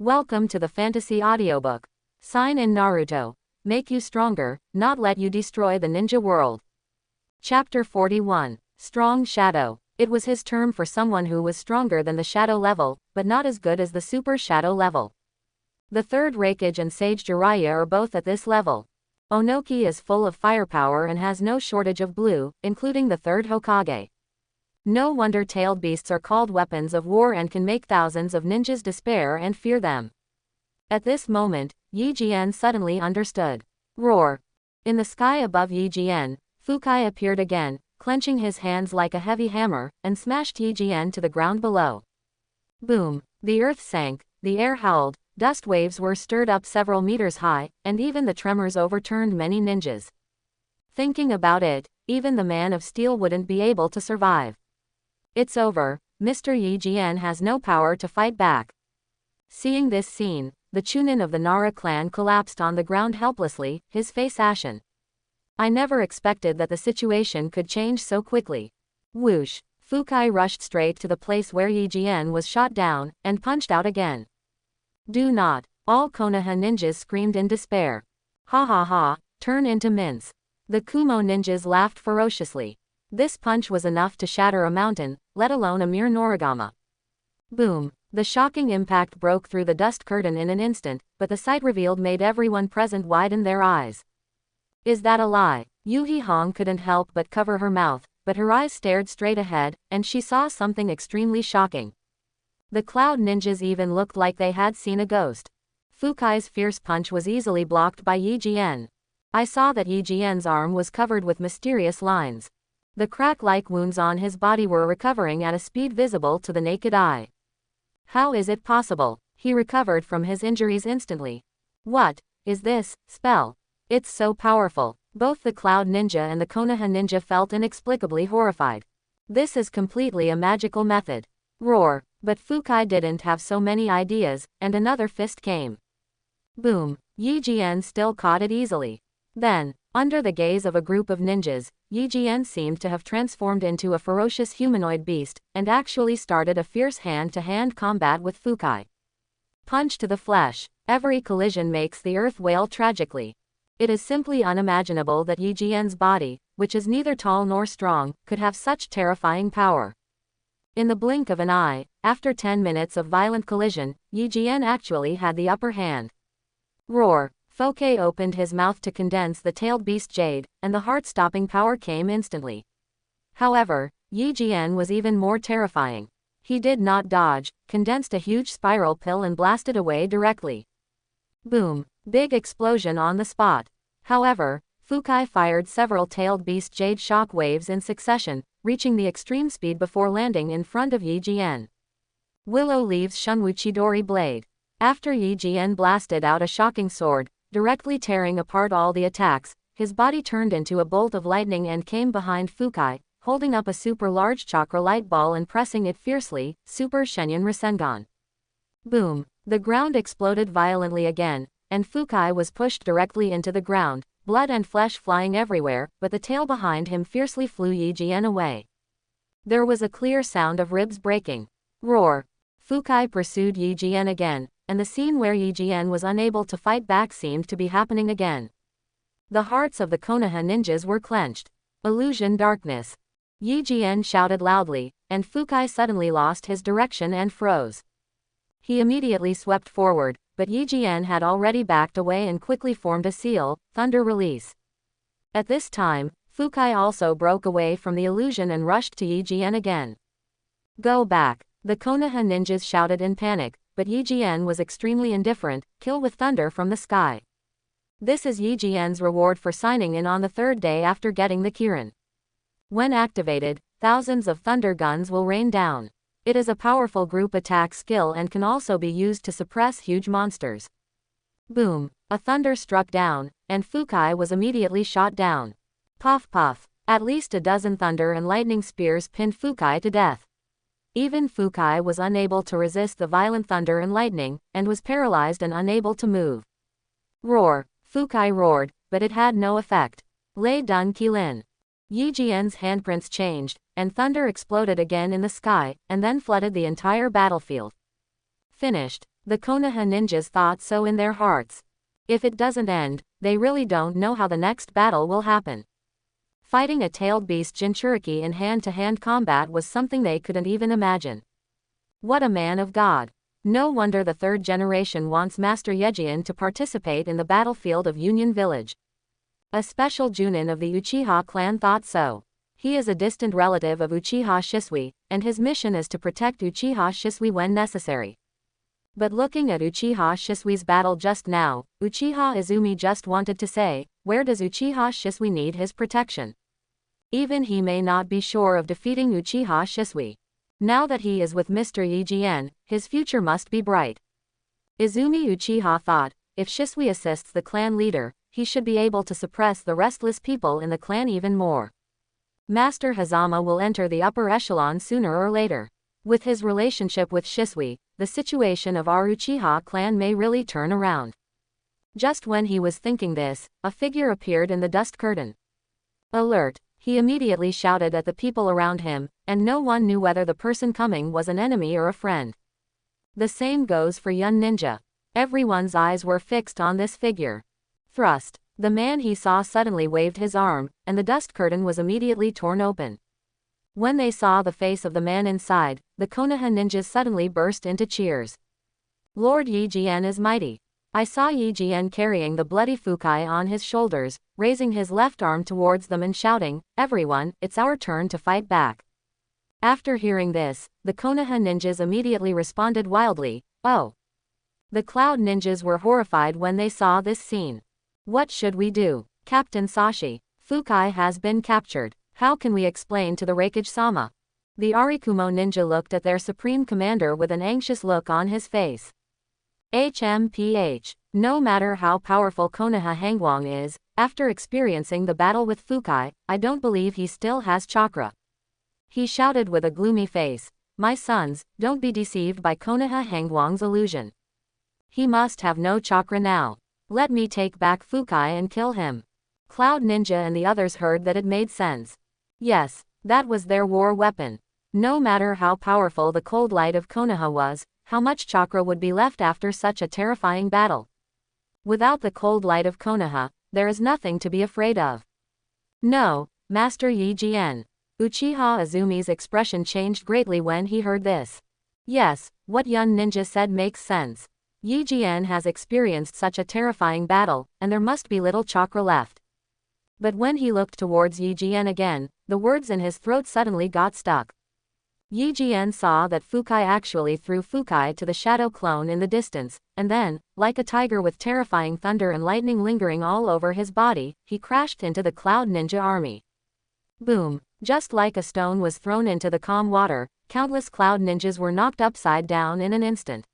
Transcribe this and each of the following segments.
Welcome to the fantasy audiobook. Sign in Naruto. Make you stronger, not let you destroy the ninja world. Chapter 41. Strong Shadow. It was his term for someone who was stronger than the shadow level, but not as good as the super shadow level. The third Raikage and Sage Jiraiya are both at this level. Onoki is full of firepower and has no shortage of blue, including the third Hokage. No wonder tailed beasts are called weapons of war and can make thousands of ninjas despair and fear them. At this moment, Yi Jian suddenly understood. Roar! In the sky above Yi Jian, Fukai appeared again, clenching his hands like a heavy hammer, and smashed Yi Jian to the ground below. Boom! The earth sank, the air howled, dust waves were stirred up several meters high, and even the tremors overturned many ninjas. Thinking about it, even the man of steel wouldn't be able to survive. It's over, Mr. Yi Jian has no power to fight back. Seeing this scene, the Chunin of the Nara clan collapsed on the ground helplessly, his face ashen. I never expected that the situation could change so quickly. Whoosh! Fukai rushed straight to the place where Yi Jian was shot down, and punched out again. Do not! All Konoha ninjas screamed in despair. Ha ha ha, turn into mince. The Kumo ninjas laughed ferociously. This punch was enough to shatter a mountain, let alone a mere Noragama. Boom! The shocking impact broke through the dust curtain in an instant, but the sight revealed made everyone present widen their eyes. Is that a lie? Yuhi Hong couldn't help but cover her mouth, but her eyes stared straight ahead, and she saw something extremely shocking. The Cloud ninjas even looked like they had seen a ghost. Fukai's fierce punch was easily blocked by Yi Jian. I saw that Yi Jian's arm was covered with mysterious lines. The crack-like wounds on his body were recovering at a speed visible to the naked eye. How is it possible? He recovered from his injuries instantly. What is this spell? It's so powerful. Both the Cloud Ninja and the Konoha Ninja felt inexplicably horrified. This is completely a magical method. Roar! But Fukai didn't have so many ideas, and another fist came. Boom! Yi Jian still caught it easily. Then, under the gaze of a group of ninjas, Yi Jian seemed to have transformed into a ferocious humanoid beast, and actually started a fierce hand-to-hand combat with Fukai. Punch to the flesh. Every collision makes the earth wail tragically. It is simply unimaginable that Yi Jian's body, which is neither tall nor strong, could have such terrifying power. In the blink of an eye, after 10 minutes of violent collision, Yi Jian actually had the upper hand. Roar! Fukai opened his mouth to condense the tailed beast jade, and the heart-stopping power came instantly. However, Yi Jian was even more terrifying. He did not dodge, condensed a huge spiral pill and blasted away directly. Boom! Big explosion on the spot. However, Fukai fired several tailed beast jade shock waves in succession, reaching the extreme speed before landing in front of Yi Jian. Willow Leaves Shunwuchidori Blade. After Yi Jian blasted out a shocking sword, directly tearing apart all the attacks, his body turned into a bolt of lightning and came behind Fukai, holding up a super large chakra light ball and pressing it fiercely, Super Shenyan Rasengan. Boom! The ground exploded violently again, and Fukai was pushed directly into the ground, blood and flesh flying everywhere, but the tail behind him fiercely flew Yi Jian away. There was a clear sound of ribs breaking. Roar! Fukai pursued Yi Jian again, and the scene where Yi Jian was unable to fight back seemed to be happening again. The hearts of the Konoha ninjas were clenched. Illusion darkness. Yi Jian shouted loudly, and Fukai suddenly lost his direction and froze. He immediately swept forward, but Yi Jian had already backed away and quickly formed a seal, Thunder Release. At this time, Fukai also broke away from the illusion and rushed to Yi Jian again. Go back! The Konoha ninjas shouted in panic, but Yi Jian was extremely indifferent, kill with thunder from the sky. This is Yi Jian's reward for signing in on the third day after getting the Kirin. When activated, thousands of thunder guns will rain down. It is a powerful group attack skill and can also be used to suppress huge monsters. Boom! A thunder struck down, and Fukai was immediately shot down. Puff puff! At least a dozen thunder and lightning spears pinned Fukai to death. Even Fukai was unable to resist the violent thunder and lightning, and was paralyzed and unable to move. Roar! Fukai roared, but it had no effect. Lei Dun Qilin. Yi Jian's handprints changed, and thunder exploded again in the sky, and then flooded the entire battlefield. Finished. The Konoha ninjas thought so in their hearts. If it doesn't end, they really don't know how the next battle will happen. Fighting a tailed beast Jinchuriki in hand-to-hand combat was something they couldn't even imagine. What a man of God. No wonder the third generation wants Master Yejian to participate in the battlefield of Union Village. A special Junin of the Uchiha clan thought so. He is a distant relative of Uchiha Shisui, and his mission is to protect Uchiha Shisui when necessary. But looking at Uchiha Shisui's battle just now, Uchiha Izumi just wanted to say, where does Uchiha Shisui need his protection? Even he may not be sure of defeating Uchiha Shisui. Now that he is with Mr. Yijien, his future must be bright. Izumi Uchiha thought, if Shisui assists the clan leader, he should be able to suppress the restless people in the clan even more. Master Hazama will enter the upper echelon sooner or later. With his relationship with Shisui, the situation of our Uchiha clan may really turn around. Just when he was thinking this, a figure appeared in the dust curtain. Alert! He immediately shouted at the people around him, and no one knew whether the person coming was an enemy or a friend. The same goes for Yun Ninja. Everyone's eyes were fixed on this figure. Thrust. The man he saw suddenly waved his arm, and the dust curtain was immediately torn open. When they saw the face of the man inside, the Konoha ninjas suddenly burst into cheers. Lord Yijien is mighty. I saw Yijien carrying the bloody Fukai on his shoulders, raising his left arm towards them and shouting, "Everyone, it's our turn to fight back." After hearing this, the Konoha ninjas immediately responded wildly, "Oh!" The Cloud ninjas were horrified when they saw this scene. What should we do? Captain Sashi, Fukai has been captured. How can we explain to the Raikage-sama? The Arikumo ninja looked at their supreme commander with an anxious look on his face. HMPH. No matter how powerful Konoha Hangwang is, after experiencing the battle with Fukai, I don't believe he still has chakra. He shouted with a gloomy face, "My sons, don't be deceived by Konoha Hangwang's illusion. He must have no chakra now. Let me take back Fukai and kill him." Cloud Ninja and the others heard that it made sense. Yes, that was their war weapon. No matter how powerful the cold light of Konoha was, how much chakra would be left after such a terrifying battle? Without the cold light of Konoha, there is nothing to be afraid of. No, Master Yijien. Uchiha Izumi's expression changed greatly when he heard this. Yes, what Yun Ninja said makes sense. Yijien has experienced such a terrifying battle, and there must be little chakra left. But when he looked towards Yijien again, the words in his throat suddenly got stuck. Yijien saw that Fukai actually threw Fukai to the shadow clone in the distance, and then, like a tiger with terrifying thunder and lightning lingering all over his body, he crashed into the Cloud Ninja army. Boom! Just like a stone was thrown into the calm water, countless Cloud Ninjas were knocked upside down in an instant.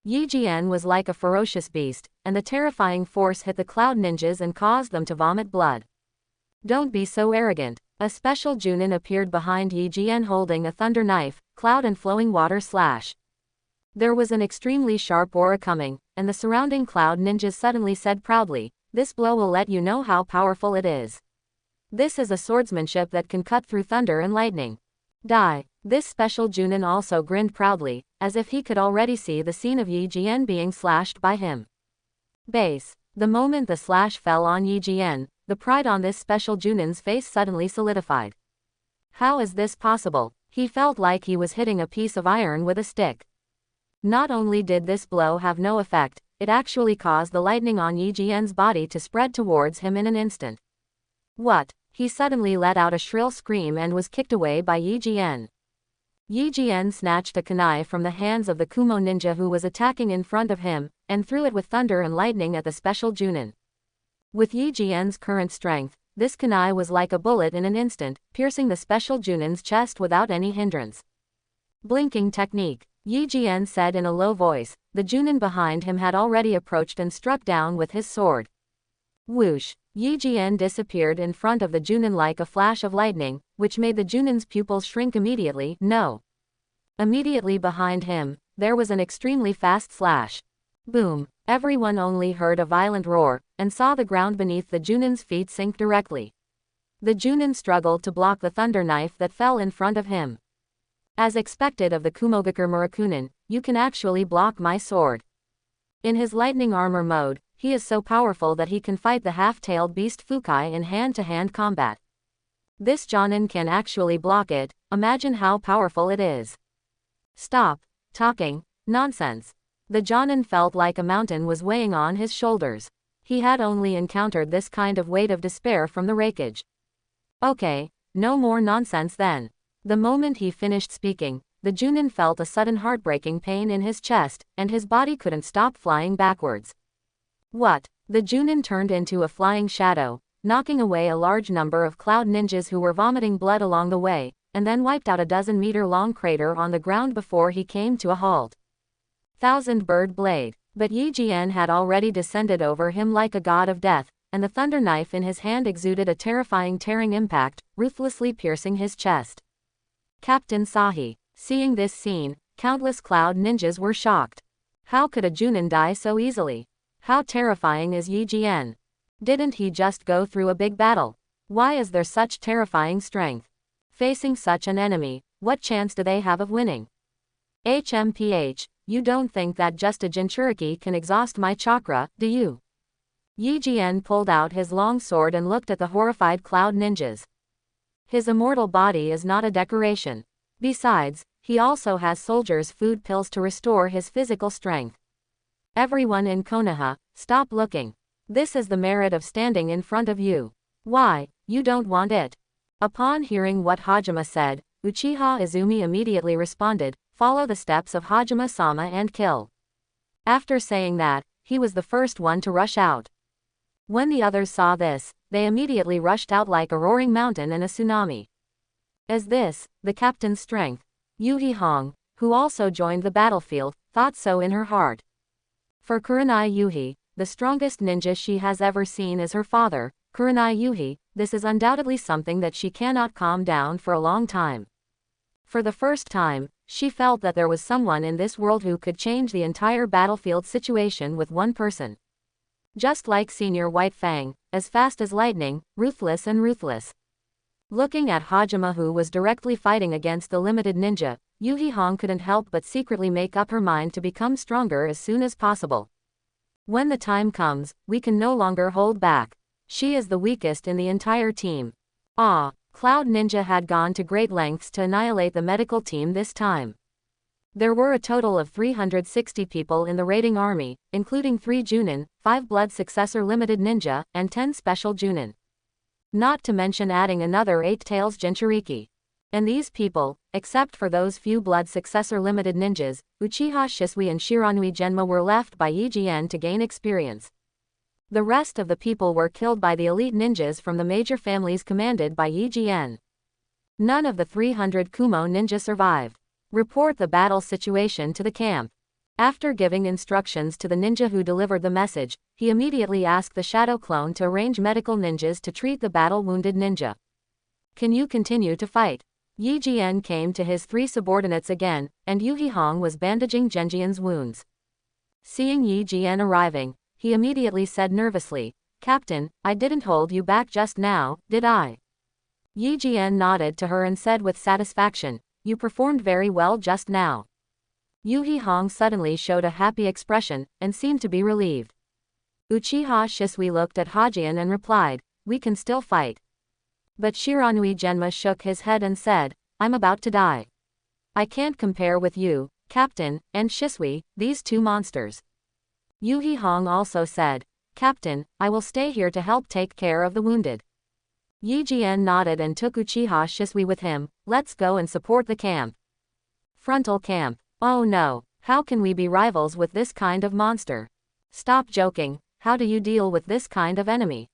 Yijien was like a ferocious beast, and the terrifying force hit the Cloud Ninjas and caused them to vomit blood. Don't be so arrogant. A special Junin appeared behind Yijien holding a thunder knife, cloud and flowing water slash. There was an extremely sharp aura coming, and the surrounding Cloud Ninjas suddenly said proudly, "This blow will let you know how powerful it is. This is a swordsmanship that can cut through thunder and lightning." Die. This special Junin also grinned proudly, as if he could already see the scene of Yijien being slashed by him. Base. The moment the slash fell on Yijien, the pride on this special Junin's face suddenly solidified. How is this possible? He felt like he was hitting a piece of iron with a stick. Not only did this blow have no effect, it actually caused the lightning on Yijien's body to spread towards him in an instant. What? He suddenly let out a shrill scream and was kicked away by Yijien. Yijien snatched a kunai from the hands of the Kumo ninja who was attacking in front of him, and threw it with thunder and lightning at the special Junin. With Yijien's current strength, this kunai was like a bullet in an instant, piercing the special Junin's chest without any hindrance. Blinking technique, Yijien said in a low voice. The Junin behind him had already approached and struck down with his sword. Whoosh! Yijien disappeared in front of the Junin like a flash of lightning, which made the Junin's pupils shrink immediately. No. Immediately behind him, there was an extremely fast slash. Boom! Everyone only heard a violent roar, and saw the ground beneath the Junin's feet sink directly. The Junin struggled to block the thunder knife that fell in front of him. As expected of the Kumogakur Murakunin, you can actually block my sword. In his lightning armor mode, he is so powerful that he can fight the half-tailed beast Fukai in hand-to-hand combat. This Jonin can actually block it, imagine how powerful it is. Stop talking nonsense. The Jonin felt like a mountain was weighing on his shoulders. He had only encountered this kind of weight of despair from the Raikage. Okay, no more nonsense then. The moment he finished speaking, the Junin felt a sudden heartbreaking pain in his chest, and his body couldn't stop flying backwards. What? The Junin turned into a flying shadow, knocking away a large number of cloud ninjas who were vomiting blood along the way, and then wiped out a dozen-meter-long crater on the ground before he came to a halt. Thousand-bird blade. But Yi Jian had already descended over him like a god of death, and the thunder knife in his hand exuded a terrifying tearing impact, ruthlessly piercing his chest. Captain Sahi. Seeing this scene, countless cloud ninjas were shocked. How could a Junin die so easily? How terrifying is Yi Jian? Didn't he just go through a big battle? Why is there such terrifying strength? Facing such an enemy, what chance do they have of winning? HMPH, you don't think that just a Jinchuriki can exhaust my chakra, do you? Yi Jian pulled out his long sword and looked at the horrified cloud ninjas. His immortal body is not a decoration. Besides, he also has soldiers' food pills to restore his physical strength. Everyone in Konoha, stop looking. This is the merit of standing in front of you. Why, you don't want it? Upon hearing what Hajime said, Uchiha Izumi immediately responded, follow the steps of Hajime-sama and kill. After saying that, he was the first one to rush out. When the others saw this, they immediately rushed out like a roaring mountain in a tsunami. As this, the captain's strength, Yuhi Hong, who also joined the battlefield, thought so in her heart. For Kurenai Yuhi, the strongest ninja she has ever seen is her father, Kurenai Yuhi. This is undoubtedly something that she cannot calm down for a long time. For the first time, she felt that there was someone in this world who could change the entire battlefield situation with one person. Just like Senior White Fang, as fast as lightning, ruthless and ruthless. Looking at Hajime, who was directly fighting against the limited ninja, Yuhi Hong couldn't help but secretly make up her mind to become stronger as soon as possible. When the time comes, we can no longer hold back. She is the weakest in the entire team. Ah, Cloud Ninja had gone to great lengths to annihilate the medical team this time. There were a total of 360 people in the raiding army, including 3 Junin, 5 Blood Successor Limited Ninja, and 10 Special Junin. Not to mention adding another 8 Tails Jinchuriki. And these people, except for those few Blood Successor Limited Ninjas, Uchiha Shisui and Shiranui Genma were left by Yi Jian to gain experience. The rest of the people were killed by the elite ninjas from the major families commanded by Yi Jian. None of the 300 Kumo ninja survived. Report the battle situation to the camp. After giving instructions to the ninja who delivered the message, he immediately asked the shadow clone to arrange medical ninjas to treat the battle-wounded ninja. Can you continue to fight? Yi Jian came to his 3 subordinates again, and Yuhi Hong was bandaging Genjian's wounds. Seeing Yi Jian arriving, he immediately said nervously, Captain, I didn't hold you back just now, did I? Yi Jian nodded to her and said with satisfaction, you performed very well just now. Yuhi Hong suddenly showed a happy expression, and seemed to be relieved. Uchiha Shisui looked at Hajian and replied, we can still fight. But Shiranui Genma shook his head and said, I'm about to die. I can't compare with you, Captain, and Shisui, these 2 monsters. Yuhi Hong also said, Captain, I will stay here to help take care of the wounded. Yi Jian nodded and took Uchiha Shisui with him, let's go and support the camp. Frontal camp. Oh no, how can we be rivals with this kind of monster? Stop joking, how do you deal with this kind of enemy?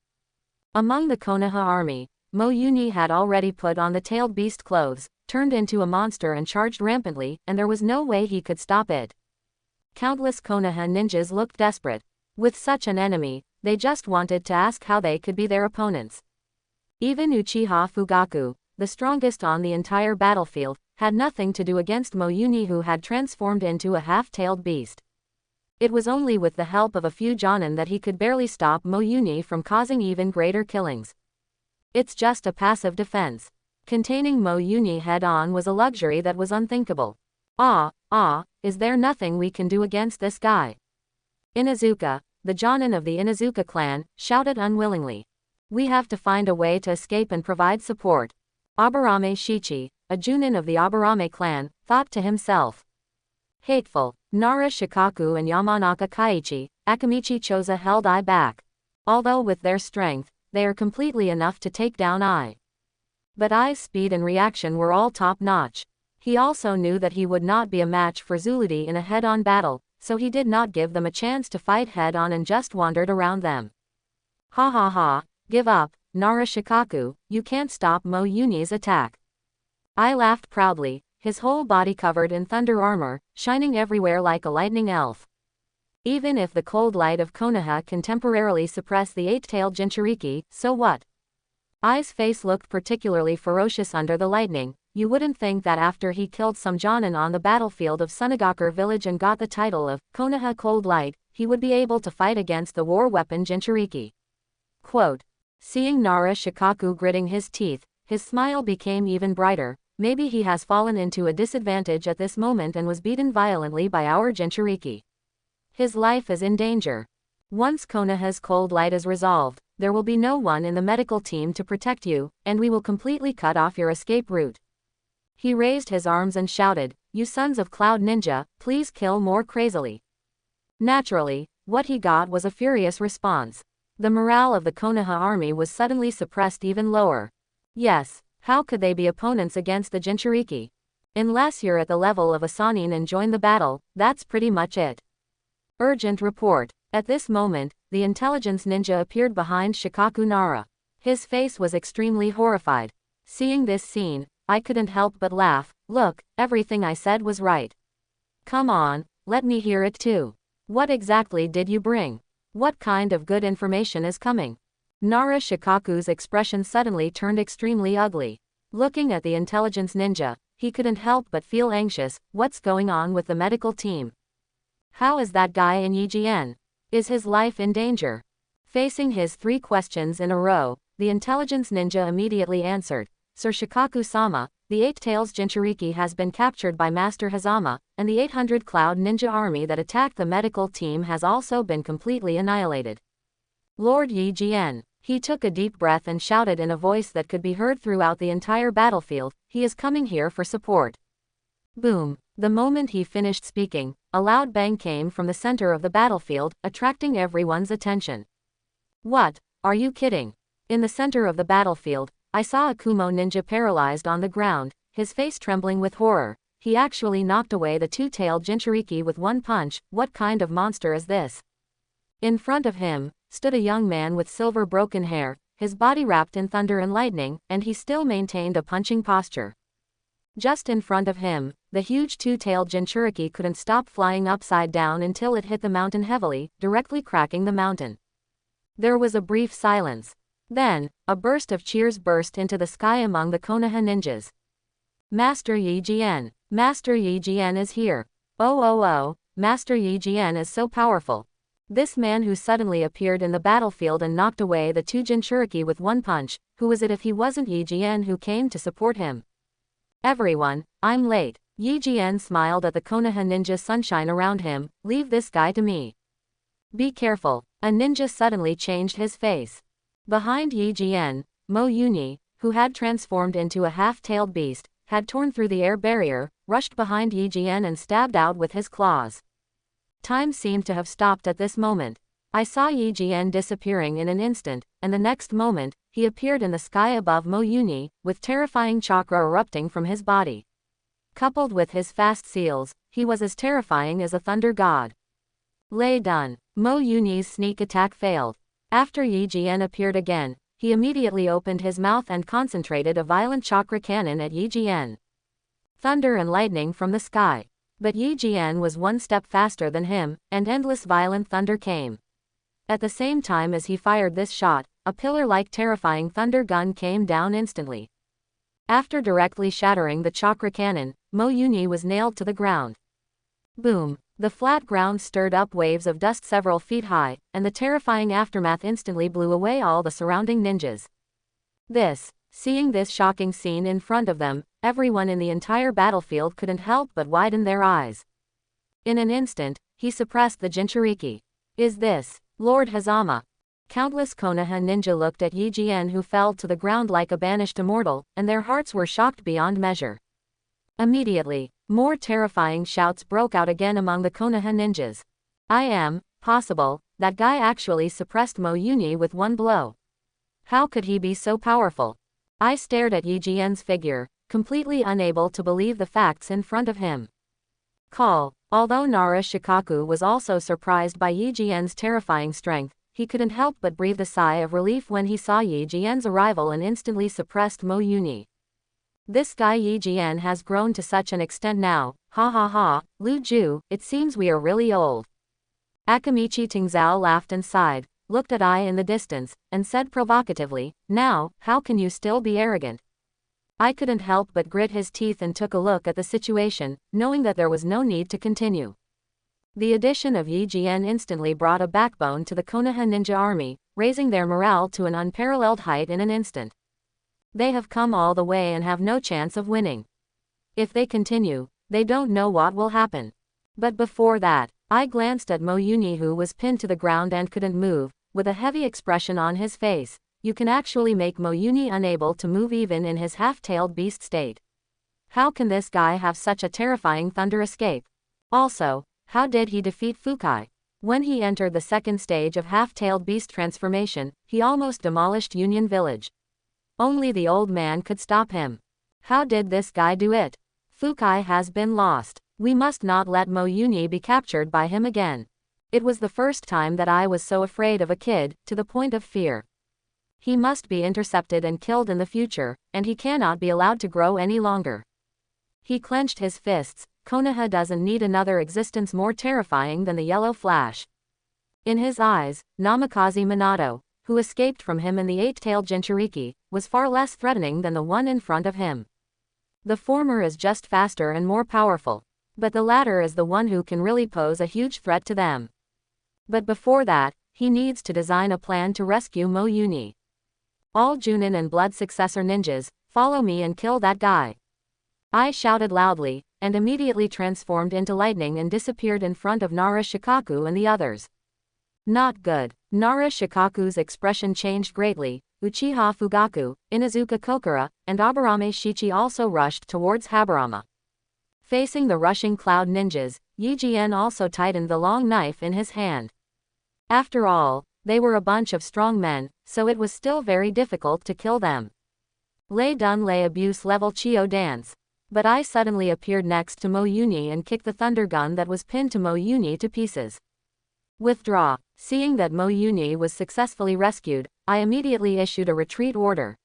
Among the Konoha army, Mo Yuni had already put on the tailed beast clothes, turned into a monster and charged rampantly, and there was no way he could stop it. Countless Konoha ninjas looked desperate. With such an enemy, they just wanted to ask how they could be their opponents. Even Uchiha Fugaku, the strongest on the entire battlefield, had nothing to do against Mo Yuni, who had transformed into a half-tailed beast. It was only with the help of a few Jonin that he could barely stop Mo Yuni from causing even greater killings. It's just a passive defense. Containing Mo Yuni head-on was a luxury that was unthinkable. Is there nothing we can do against this guy? Inazuka, the Jonin of the Inazuka clan, shouted unwillingly. We have to find a way to escape and provide support. Aburame Shichi, a Junin of the Aburame clan, thought to himself. Hateful. Nara Shikaku and Yamanaka Kaiichi, Akamichi Choza held I back. Although with their strength, they are completely enough to take down I. But I's speed and reaction were all top-notch. He also knew that he would not be a match for Zuludi in a head-on battle, so he did not give them a chance to fight head-on and just wandered around them. Ha ha ha, give up, Nara Shikaku, you can't stop Mo Yuni's attack. I laughed proudly, his whole body covered in thunder armor, shining everywhere like a lightning elf. Even if the cold light of Konoha can temporarily suppress the eight-tailed Jinchuriki, so what? I's face looked particularly ferocious under the lightning. You wouldn't think that after he killed some Jonin on the battlefield of Sunagakure village and got the title of Konoha Cold Light, he would be able to fight against the war weapon Jinchuriki. Quote. Seeing Nara Shikaku gritting his teeth, his smile became even brighter. Maybe he has fallen into a disadvantage at this moment and was beaten violently by our Jinchuriki. His life is in danger. Once Konoha's cold light is resolved, there will be no one in the medical team to protect you, and we will completely cut off your escape route. He raised his arms and shouted, You sons of Cloud Ninja, please kill more crazily. Naturally, what he got was a furious response. The morale of the Konoha army was suddenly suppressed even lower. Yes. How could they be opponents against the Jinchuriki? Unless you're at the level of a Sannin and join the battle, that's pretty much it. Urgent report. At this moment, the intelligence ninja appeared behind Shikaku Nara. His face was extremely horrified. Seeing this scene, I couldn't help but laugh. Look, everything I said was right. Come on, let me hear it too. What exactly did you bring? What kind of good information is coming? Nara Shikaku's expression suddenly turned extremely ugly. Looking at the intelligence ninja, he couldn't help but feel anxious. What's going on with the medical team? How is that guy in Yijien? Is his life in danger? Facing his three questions in a row, the intelligence ninja immediately answered, Sir Shikaku-sama, the Eight Tails Jinchuriki has been captured by Master Hazama, and the 800 Cloud Ninja army that attacked the medical team has also been completely annihilated. Lord Yijien. He took a deep breath and shouted in a voice that could be heard throughout the entire battlefield, he is coming here for support. Boom. The moment he finished speaking, a loud bang came from the center of the battlefield, attracting everyone's attention. What? Are you kidding? In the center of the battlefield, I saw a Kumo ninja paralyzed on the ground, his face trembling with horror. He actually knocked away the two-tailed Jinchuriki with one punch. What kind of monster is this? In front of him stood a young man with silver broken hair, his body wrapped in thunder and lightning, and he still maintained a punching posture. Just in front of him, the huge two-tailed Jinchuriki couldn't stop flying upside down until it hit the mountain heavily, directly cracking the mountain. There was a brief silence. Then, a burst of cheers burst into the sky among the Konoha ninjas. Master Yijien! Master Yijien is here! Oh, Master Yijien is so powerful! This man who suddenly appeared in the battlefield and knocked away the two Jinchuriki with one punch, who was it if he wasn't Yijien who came to support him? Everyone, I'm late. Yijien smiled at the Konoha ninja sunshine around him, leave this guy to me. Be careful, a ninja suddenly changed his face. Behind Yijien, Mo Yuni, who had transformed into a half-tailed beast, had torn through the air barrier, rushed behind Yijien and stabbed out with his claws. Time seemed to have stopped at this moment. I saw Yijien disappearing in an instant, and the next moment, he appeared in the sky above Mo Yuni, with terrifying chakra erupting from his body. Coupled with his fast seals, he was as terrifying as a thunder god. Lay done. Mo Yuni's sneak attack failed. After Yijien appeared again, he immediately opened his mouth and concentrated a violent chakra cannon at Yijien. Thunder and lightning from the sky. But Yijien was one step faster than him, and endless violent thunder came. At the same time as he fired this shot, a pillar-like terrifying thunder gun came down instantly. After directly shattering the chakra cannon, Mo Yuni was nailed to the ground. Boom! The flat ground stirred up waves of dust several feet high, and the terrifying aftermath instantly blew away all the surrounding ninjas. This Seeing this shocking scene in front of them, everyone in the entire battlefield couldn't help but widen their eyes. In an instant, he suppressed the Jinchuriki. Is this Lord Hazama? Countless Konoha ninja looked at Yi Jian, who fell to the ground like a banished immortal, and their hearts were shocked beyond measure. Immediately, more terrifying shouts broke out again among the Konoha ninjas. Possible, that guy actually suppressed Mo Yuni with one blow. How could he be so powerful? I stared at Yi Jian's figure, completely unable to believe the facts in front of him. Although Nara Shikaku was also surprised by Yi Jian's terrifying strength, he couldn't help but breathe a sigh of relief when he saw Yi Jian's arrival and instantly suppressed Mo Yuni. This guy Yi Jian has grown to such an extent now, ha ha ha, Lu Ju, it seems we are really old. Akamichi Tingzao laughed and sighed, looked at I in the distance, and said provocatively, now, how can you still be arrogant? I couldn't help but grit his teeth and took a look at the situation, knowing that there was no need to continue. The addition of Yi Jian instantly brought a backbone to the Konoha ninja army, raising their morale to an unparalleled height in an instant. They have come all the way and have no chance of winning. If they continue, they don't know what will happen. But before that, I glanced at Mo Yuni, who was pinned to the ground and couldn't move, with a heavy expression on his face. You can actually make Mo Yuni unable to move even in his half-tailed beast state. How can this guy have such a terrifying thunder escape? Also, how did he defeat Fukai? When he entered the second stage of half-tailed beast transformation, he almost demolished Union Village. Only the old man could stop him. How did this guy do it? Fukai has been lost. We must not let Mo Yuni be captured by him again. It was the first time that I was so afraid of a kid, to the point of fear. He must be intercepted and killed in the future, and he cannot be allowed to grow any longer. He clenched his fists. Konoha doesn't need another existence more terrifying than the yellow flash. In his eyes, Namikaze Minato, who escaped from him in the eight-tailed Jinchuriki, was far less threatening than the one in front of him. The former is just faster and more powerful, but the latter is the one who can really pose a huge threat to them. But before that, he needs to design a plan to rescue Mo Yuni. All Junin and Blood successor ninjas, follow me and kill that guy. I shouted loudly, and immediately transformed into lightning and disappeared in front of Nara Shikaku and the others. Not good. Nara Shikaku's expression changed greatly. Uchiha Fugaku, Inuzuka Kokura, and Aburame Shichi also rushed towards Haburama. Facing the rushing cloud ninjas, Yi Jian also tightened the long knife in his hand. After all, they were a bunch of strong men, so it was still very difficult to kill them. Lei Dun Lei abuse level Chio dance. But I suddenly appeared next to Mo Yuni and kicked the thunder gun that was pinned to Mo Yuni to pieces. Withdraw. Seeing that Mo Yuni was successfully rescued, I immediately issued a retreat order.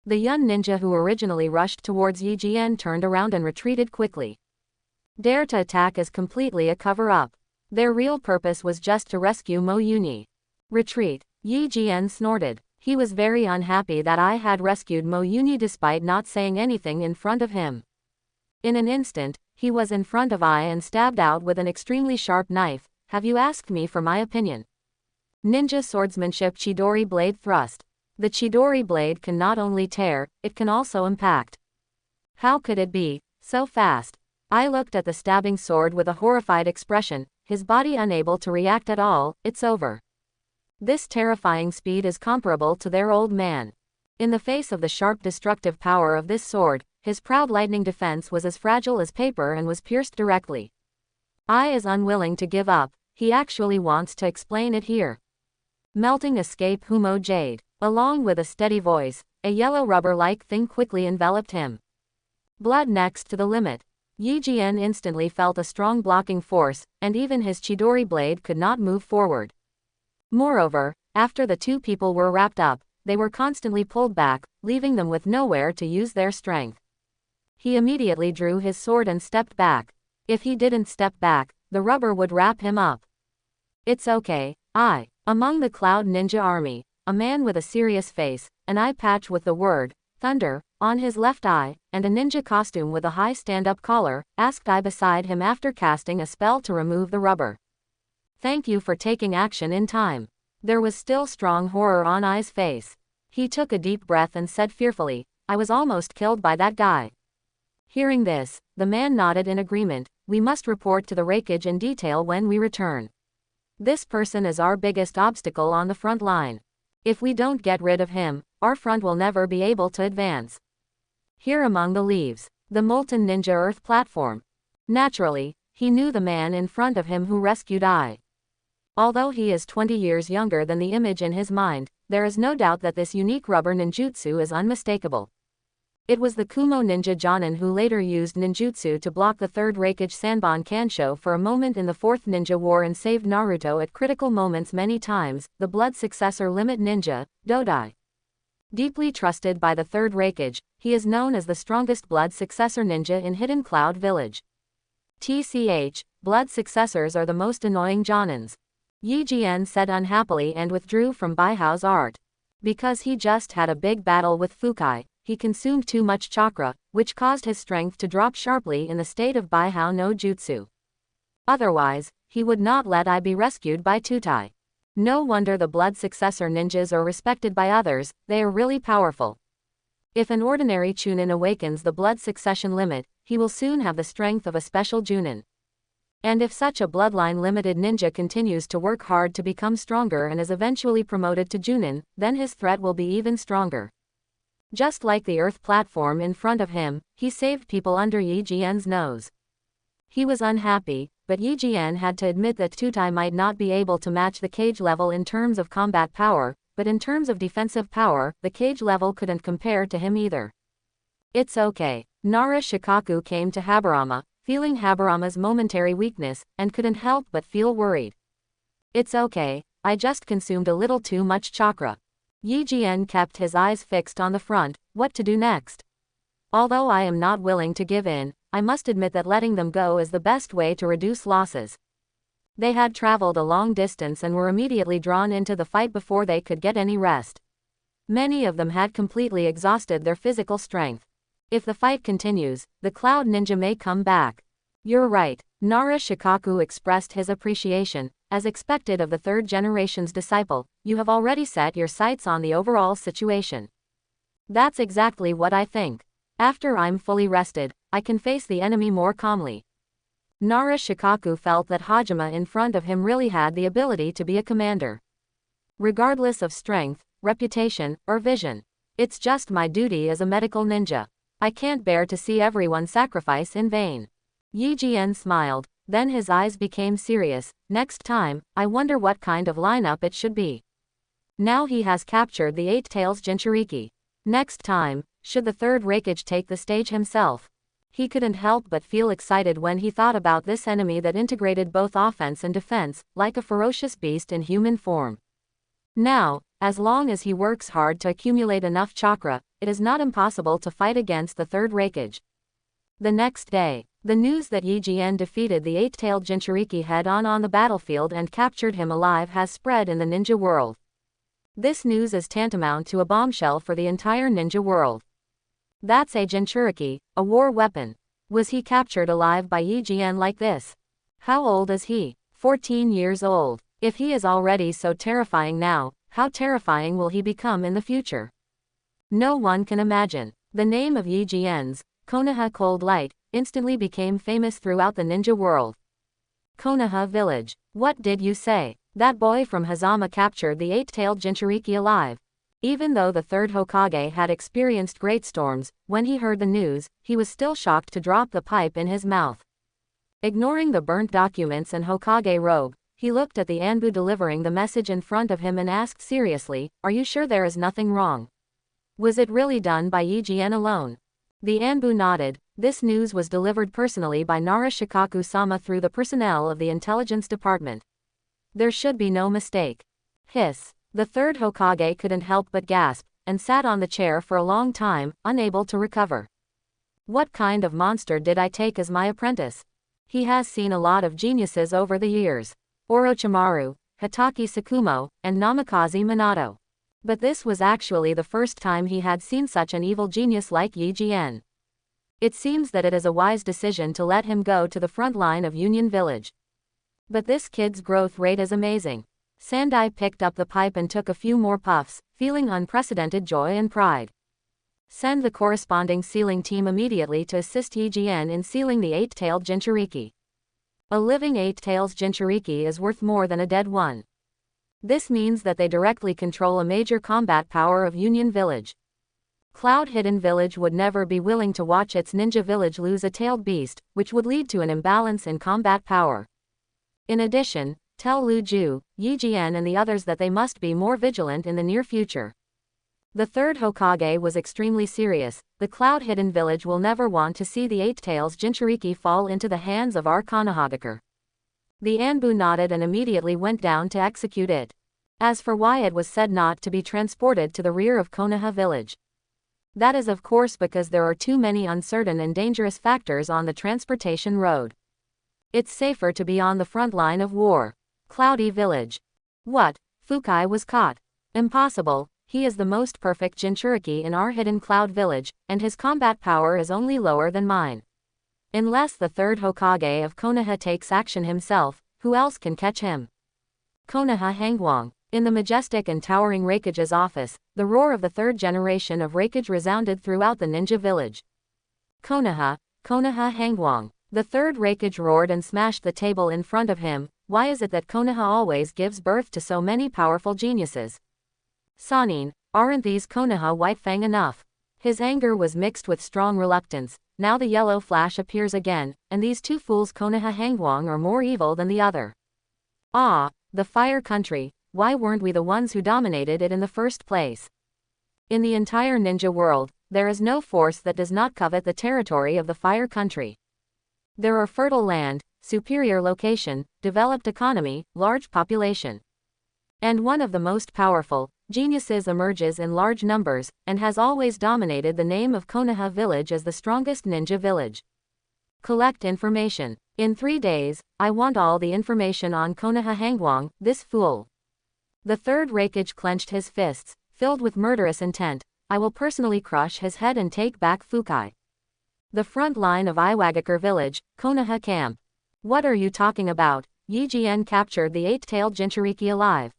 The Yun ninja who originally rushed towards Yi Jian turned around and retreated quickly. Dare to attack is completely a cover-up. Their real purpose was just to rescue Mo Yuni. Retreat. Yi Jian snorted. He was very unhappy that I had rescued Mo Yuni despite not saying anything in front of him. In an instant, he was in front of I and stabbed out with an extremely sharp knife. Have you asked me for my opinion? Ninja swordsmanship Chidori blade thrust. The Chidori blade can not only tear, it can also impact. How could it be so fast? I looked at the stabbing sword with a horrified expression, his body unable to react at all. It's over. This terrifying speed is comparable to their old man. In the face of the sharp destructive power of this sword, his proud lightning defense was as fragile as paper and was pierced directly. I is unwilling to give up. He actually wants to explain it here. Melting escape Humo Jade. Along with a steady voice, a yellow rubber-like thing quickly enveloped him. Blood next to the limit. Yi Jian instantly felt a strong blocking force, and even his Chidori blade could not move forward. Moreover, after the two people were wrapped up, they were constantly pulled back, leaving them with nowhere to use their strength. He immediately drew his sword and stepped back. If he didn't step back, the rubber would wrap him up. It's okay. Among the Cloud Ninja army, a man with a serious face, an eye patch with the word, Thunder, on his left eye, and a ninja costume with a high stand-up collar, asked I beside him after casting a spell to remove the rubber. Thank you for taking action in time. There was still strong horror on I's face. He took a deep breath and said fearfully, I was almost killed by that guy. Hearing this, the man nodded in agreement. We must report to the Raikage in detail when we return. This person is our biggest obstacle on the front line. If we don't get rid of him, our front will never be able to advance. Here among the leaves, the molten ninja earth platform. Naturally, he knew the man in front of him who rescued I. Although he is 20 years younger than the image in his mind, there is no doubt that this unique rubber ninjutsu is unmistakable. It was the Kumo ninja Jonin who later used ninjutsu to block the third Raikage Sanbon Kansho for a moment in the fourth ninja war and saved Naruto at critical moments many times, the blood successor limit ninja, Dodai. Deeply trusted by the third Raikage, he is known as the strongest blood successor ninja in Hidden Cloud Village. TCH, blood successors are the most annoying Jonins. Yi Jian said unhappily and withdrew from Baihao's art. Because he just had a big battle with Fukai, he consumed too much chakra, which caused his strength to drop sharply in the state of Baihao no Jutsu. Otherwise, he would not let I be rescued by Tutai. No wonder the blood successor ninjas are respected by others, they are really powerful. If an ordinary Chunin awakens the blood succession limit, he will soon have the strength of a special Junin. And if such a bloodline limited ninja continues to work hard to become stronger and is eventually promoted to Junin, then his threat will be even stronger. Just like the earth platform in front of him, he saved people under Yi Jian's nose. He was unhappy, but Yi Jian had to admit that Tutai might not be able to match the cage level in terms of combat power, but in terms of defensive power, the cage level couldn't compare to him either. It's okay. Nara Shikaku came to Habarama, feeling Habarama's momentary weakness, and couldn't help but feel worried. It's okay, I just consumed a little too much chakra. Yi Jian kept his eyes fixed on the front, what to do next? Although I am not willing to give in, I must admit that letting them go is the best way to reduce losses. They had traveled a long distance and were immediately drawn into the fight before they could get any rest. Many of them had completely exhausted their physical strength. If the fight continues, the Cloud Ninja may come back. You're right, Nara Shikaku expressed his appreciation. As expected of the third generation's disciple, you have already set your sights on the overall situation. That's exactly what I think. After I'm fully rested, I can face the enemy more calmly. Nara Shikaku felt that Hajime in front of him really had the ability to be a commander. Regardless of strength, reputation, or vision. It's just my duty as a medical ninja. I can't bear to see everyone sacrifice in vain. Yi Jian smiled, then his eyes became serious. Next time, I wonder what kind of lineup it should be. Now he has captured the Eight Tails Jinchuriki. Next time, should the third Raikage take the stage himself? He couldn't help but feel excited when he thought about this enemy that integrated both offense and defense, like a ferocious beast in human form. Now, as long as he works hard to accumulate enough chakra, it is not impossible to fight against the third Raikage. The next day, the news that Yi Jian defeated the eight-tailed Jinchuriki head-on the battlefield and captured him alive has spread in the ninja world. This news is tantamount to a bombshell for the entire ninja world. That's a Jinchuriki, a war weapon. Was he captured alive by Yi Jian like this? How old is he? 14 years old. If he is already so terrifying now, how terrifying will he become in the future? No one can imagine. The name of Yi Jian's, Konoha Cold Light, instantly became famous throughout the ninja world. Konoha Village. What did you say? That boy from Hazama captured the eight-tailed Jinchuriki alive. Even though the third Hokage had experienced great storms, when he heard the news, he was still shocked to drop the pipe in his mouth. Ignoring the burnt documents and Hokage robe, he looked at the Anbu delivering the message in front of him and asked seriously, "Are you sure there is nothing wrong? Was it really done by Yi Jian alone?" The Anbu nodded. This news was delivered personally by Nara Shikaku-sama through the personnel of the intelligence department. There should be no mistake. Hiss. The third Hokage couldn't help but gasp, and sat on the chair for a long time, unable to recover. What kind of monster did I take as my apprentice? He has seen a lot of geniuses over the years. Orochimaru, Hitaki Tsukumo, and Namikaze Minato. But this was actually the first time he had seen such an evil genius like Yi Jian. It seems that it is a wise decision to let him go to the front line of Union Village. But this kid's growth rate is amazing. Sandai picked up the pipe and took a few more puffs, feeling unprecedented joy and pride. Send the corresponding sealing team immediately to assist Yijien in sealing the 8-tailed Jinchuriki. A living 8-tails Jinchuriki is worth more than a dead one. This means that they directly control a major combat power of Union Village. Cloud Hidden Village would never be willing to watch its ninja village lose a tailed beast, which would lead to an imbalance in combat power. In addition, tell Lu Ju, Yijien and the others that they must be more vigilant in the near future. The third Hokage was extremely serious. The Cloud Hidden Village will never want to see the 8-tails Jinchuriki fall into the hands of our Konohagakure. The Anbu nodded and immediately went down to execute it. As for why it was said not to be transported to the rear of Konoha village. That is of course because there are too many uncertain and dangerous factors on the transportation road. It's safer to be on the front line of war. Cloudy Village. What? Fukai was caught. Impossible, he is the most perfect Jinchuriki in our hidden Cloud Village, and his combat power is only lower than mine. Unless the third Hokage of Konoha takes action himself, who else can catch him? Konoha Hangwang. In the majestic and towering Raikage's office, the roar of the third generation of Raikage resounded throughout the ninja village. Konoha Hangwang. The third Raikage roared and smashed the table in front of him. Why is it that Konoha always gives birth to so many powerful geniuses? Sanin, aren't these Konoha White Fang enough? His anger was mixed with strong reluctance. Now the yellow flash appears again, and these two fools Konoha Hangwang are more evil than the other. Ah, the Fire Country. Why weren't we the ones who dominated it in the first place? In the entire ninja world, there is no force that does not covet the territory of the Fire Country. There are fertile land, superior location, developed economy, large population. And one of the most powerful geniuses emerges in large numbers, and has always dominated the name of Konoha Village as the strongest ninja village. Collect information. In 3 days, I want all the information on Konoha Hangwang, this fool. The third Raikage clenched his fists, filled with murderous intent. I will personally crush his head and take back Fukai. The front line of Iwagakure village, Konoha camp. What are you talking about? Yijien captured the 8-tailed Jinchuriki alive.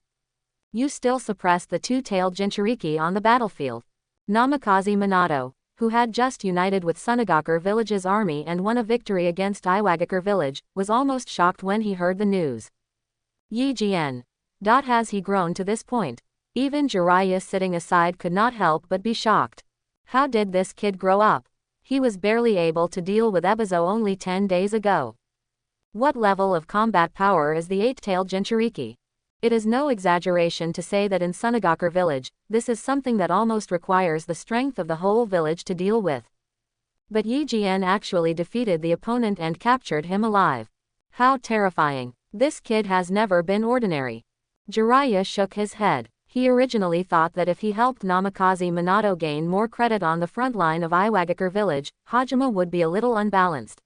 You still suppressed the 2-tailed Jinchuriki on the battlefield. Namikaze Minato, who had just united with Sunagakure village's army and won a victory against Iwagakure village, was almost shocked when he heard the news. Yijien. Has he grown to this point? Even Jiraiya sitting aside could not help but be shocked. How did this kid grow up? He was barely able to deal with Ebizo only 10 days ago. What level of combat power is the 8-tailed Jinchuriki? It is no exaggeration to say that in Sunagakure village, this is something that almost requires the strength of the whole village to deal with. But Yijien actually defeated the opponent and captured him alive. How terrifying. This kid has never been ordinary. Jiraiya shook his head. He originally thought that if he helped Namikaze Minato gain more credit on the front line of Iwagakure village, Hajime would be a little unbalanced.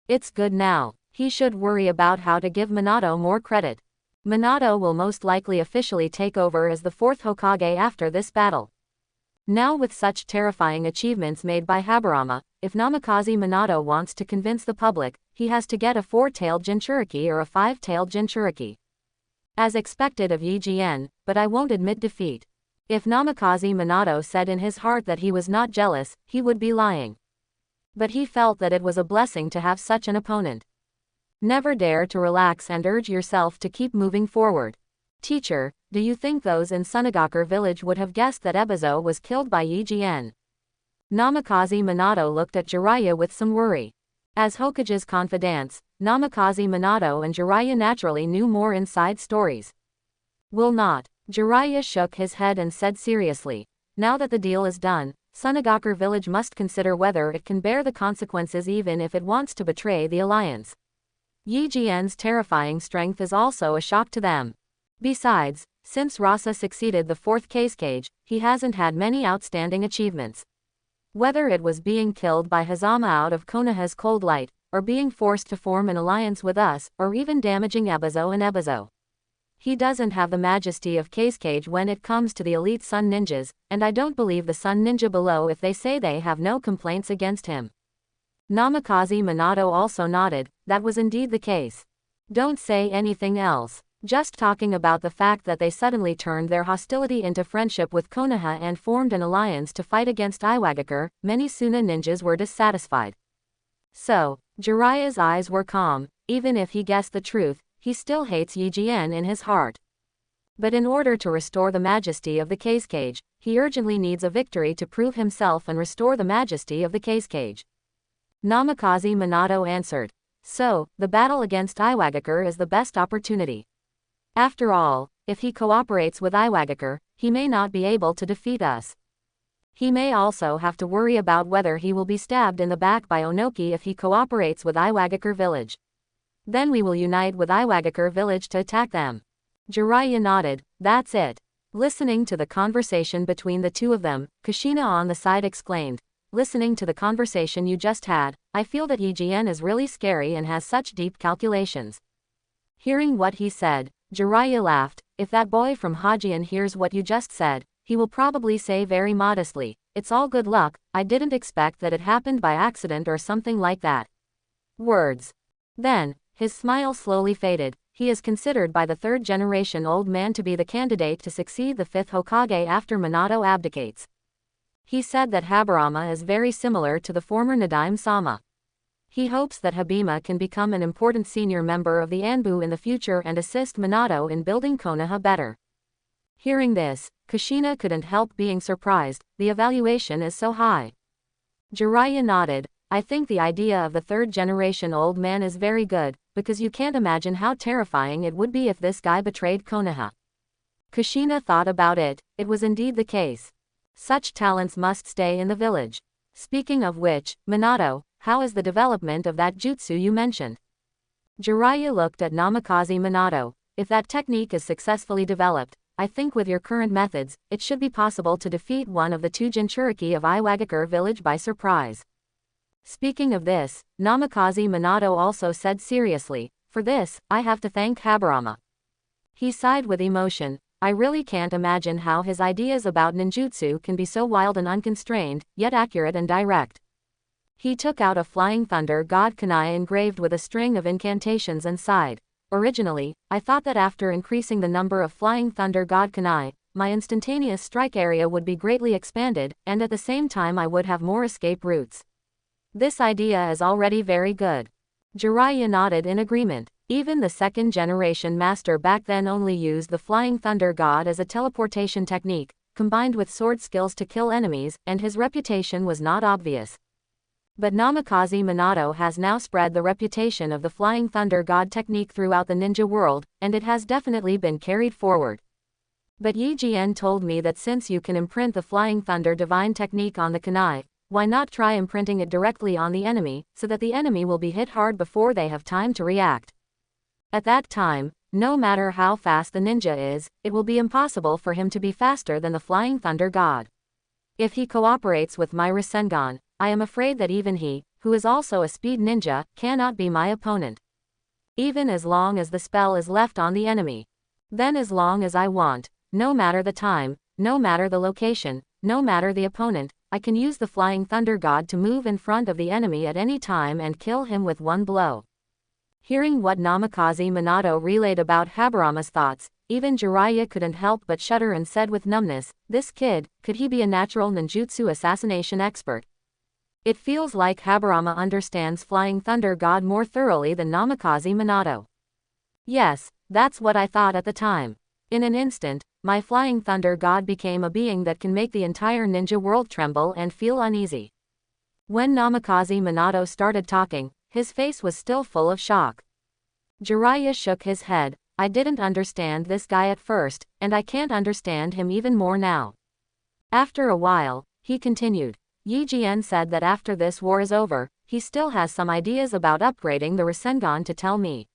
It's good now. He should worry about how to give Minato more credit. Minato will most likely officially take over as the 4th Hokage after this battle. Now with such terrifying achievements made by Habarama, if Namikaze Minato wants to convince the public, he has to get a 4-tailed Jinchuriki or a 5-tailed Jinchuriki. As expected of Yijien, but I won't admit defeat. If Namikaze Minato said in his heart that he was not jealous, he would be lying. But he felt that it was a blessing to have such an opponent. Never dare to relax and urge yourself to keep moving forward. Teacher, do you think those in Sunagakure village would have guessed that Ebizo was killed by Yijien? Namikaze Minato looked at Jiraiya with some worry. As Hokage's confidants, Namikaze Minato and Jiraiya naturally knew more inside stories. Will not. Jiraiya shook his head and said seriously, now that the deal is done, Sunagakure village must consider whether it can bear the consequences even if it wants to betray the alliance. Yijien's terrifying strength is also a shock to them. Besides, since Rasa succeeded the 4th Cage, he hasn't had many outstanding achievements. Whether it was being killed by Hazama out of Konoha's cold light, or being forced to form an alliance with us, or even damaging Ebizo and Ebizo. He doesn't have the majesty of Cage when it comes to the elite Sun Ninjas, and I don't believe the Sun Ninja below if they say they have no complaints against him. Namikaze Minato also nodded, that was indeed the case. Don't say anything else. Just talking about the fact that they suddenly turned their hostility into friendship with Konoha and formed an alliance to fight against Iwagakure, many Suna ninjas were dissatisfied. So, Jiraiya's eyes were calm. Even if he guessed the truth, he still hates Yijien in his heart. But in order to restore the majesty of the cage, he urgently needs a victory to prove himself and restore the majesty of the cage. Namikaze Minato answered. So, the battle against Iwagakure is the best opportunity. After all, if he cooperates with Iwagakure, he may not be able to defeat us. He may also have to worry about whether he will be stabbed in the back by Onoki if he cooperates with Iwagakure village. Then we will unite with Iwagakure village to attack them. Jiraiya nodded. That's it. Listening to the conversation between the two of them, Kushina on the side exclaimed. Listening to the conversation you just had, I feel that Yijien is really scary and has such deep calculations. Hearing what he said, Jiraiya laughed. If that boy from Hajian hears what you just said, he will probably say very modestly, it's all good luck, I didn't expect that it happened by accident or something like that. Words. Then, his smile slowly faded. He is considered by the third-generation old man to be the candidate to succeed the fifth Hokage after Minato abdicates. He said that Habarama is very similar to the former Nadaime-sama. He hopes that Habima can become an important senior member of the Anbu in the future and assist Minato in building Konoha better. Hearing this, Kushina couldn't help being surprised. The evaluation is so high. Jiraiya nodded. I think the idea of the third-generation old man is very good, because you can't imagine how terrifying it would be if this guy betrayed Konoha. Kushina thought about it. It was indeed the case. Such talents must stay in the village. Speaking of which, Minato, how is the development of that jutsu you mentioned? Jiraiya looked at Namikaze Minato. If that technique is successfully developed, I think with your current methods, it should be possible to defeat one of the two Jinchuriki of Iwagakure village by surprise. Speaking of this, Namikaze Minato also said seriously, for this, I have to thank Habarama. He sighed with emotion. I really can't imagine how his ideas about ninjutsu can be so wild and unconstrained, yet accurate and direct. He took out a flying thunder god kunai engraved with a string of incantations and sighed. Originally, I thought that after increasing the number of flying thunder god kunai, my instantaneous strike area would be greatly expanded, and at the same time I would have more escape routes. This idea is already very good. Jiraiya nodded in agreement. Even the second-generation master back then only used the flying thunder god as a teleportation technique, combined with sword skills to kill enemies, and his reputation was not obvious. But Namikaze Minato has now spread the reputation of the flying thunder god technique throughout the ninja world, and it has definitely been carried forward. But Yijien told me that since you can imprint the flying thunder divine technique on the kunai, why not try imprinting it directly on the enemy, so that the enemy will be hit hard before they have time to react. At that time, no matter how fast the ninja is, it will be impossible for him to be faster than the flying thunder god. If he cooperates with my Rasengan, I am afraid that even he, who is also a speed ninja, cannot be my opponent. Even as long as the spell is left on the enemy. Then as long as I want, no matter the time, no matter the location, no matter the opponent, I can use the flying thunder god to move in front of the enemy at any time and kill him with one blow. Hearing what Namikaze Minato relayed about Habarama's thoughts, even Jiraiya couldn't help but shudder and said with numbness, this kid, could he be a natural ninjutsu assassination expert? It feels like Habarama understands flying thunder god more thoroughly than Namikaze Minato. Yes, that's what I thought at the time. In an instant, my flying thunder god became a being that can make the entire ninja world tremble and feel uneasy. When Namikaze Minato started talking, his face was still full of shock. Jiraiya shook his head. I didn't understand this guy at first, and I can't understand him even more now. After a while, he continued. Yijien said that after this war is over, he still has some ideas about upgrading the Rasengan to tell me.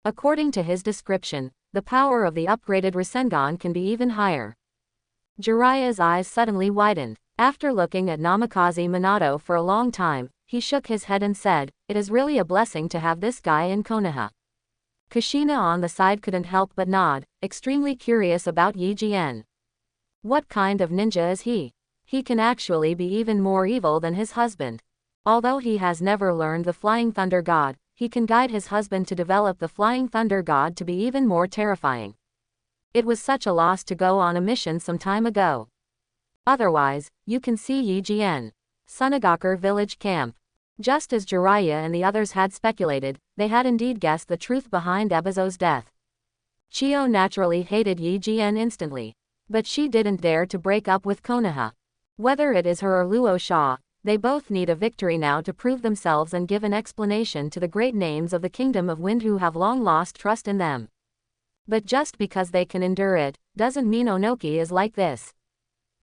According to his description, the power of the upgraded Rasengan can be even higher. Jiraiya's eyes suddenly widened. After looking at Namikaze Minato for a long time, he shook his head and said, it is really a blessing to have this guy in Konoha. Kushina on the side couldn't help but nod, extremely curious about Yijien. What kind of ninja is he? He can actually be even more evil than his husband. Although he has never learned the flying thunder god, he can guide his husband to develop the flying thunder god to be even more terrifying. It was such a loss to go on a mission some time ago. Otherwise, you can see Yi Jian. Sunagakur village camp. Just as Jiraiya and the others had speculated, they had indeed guessed the truth behind Ebizo's death. Chio naturally hated Yi Jian instantly. But she didn't dare to break up with Konoha. Whether it is her or Luo Sha, they both need a victory now to prove themselves and give an explanation to the great names of the Kingdom of Wind who have long lost trust in them. But just because they can endure it, doesn't mean Onoki is like this.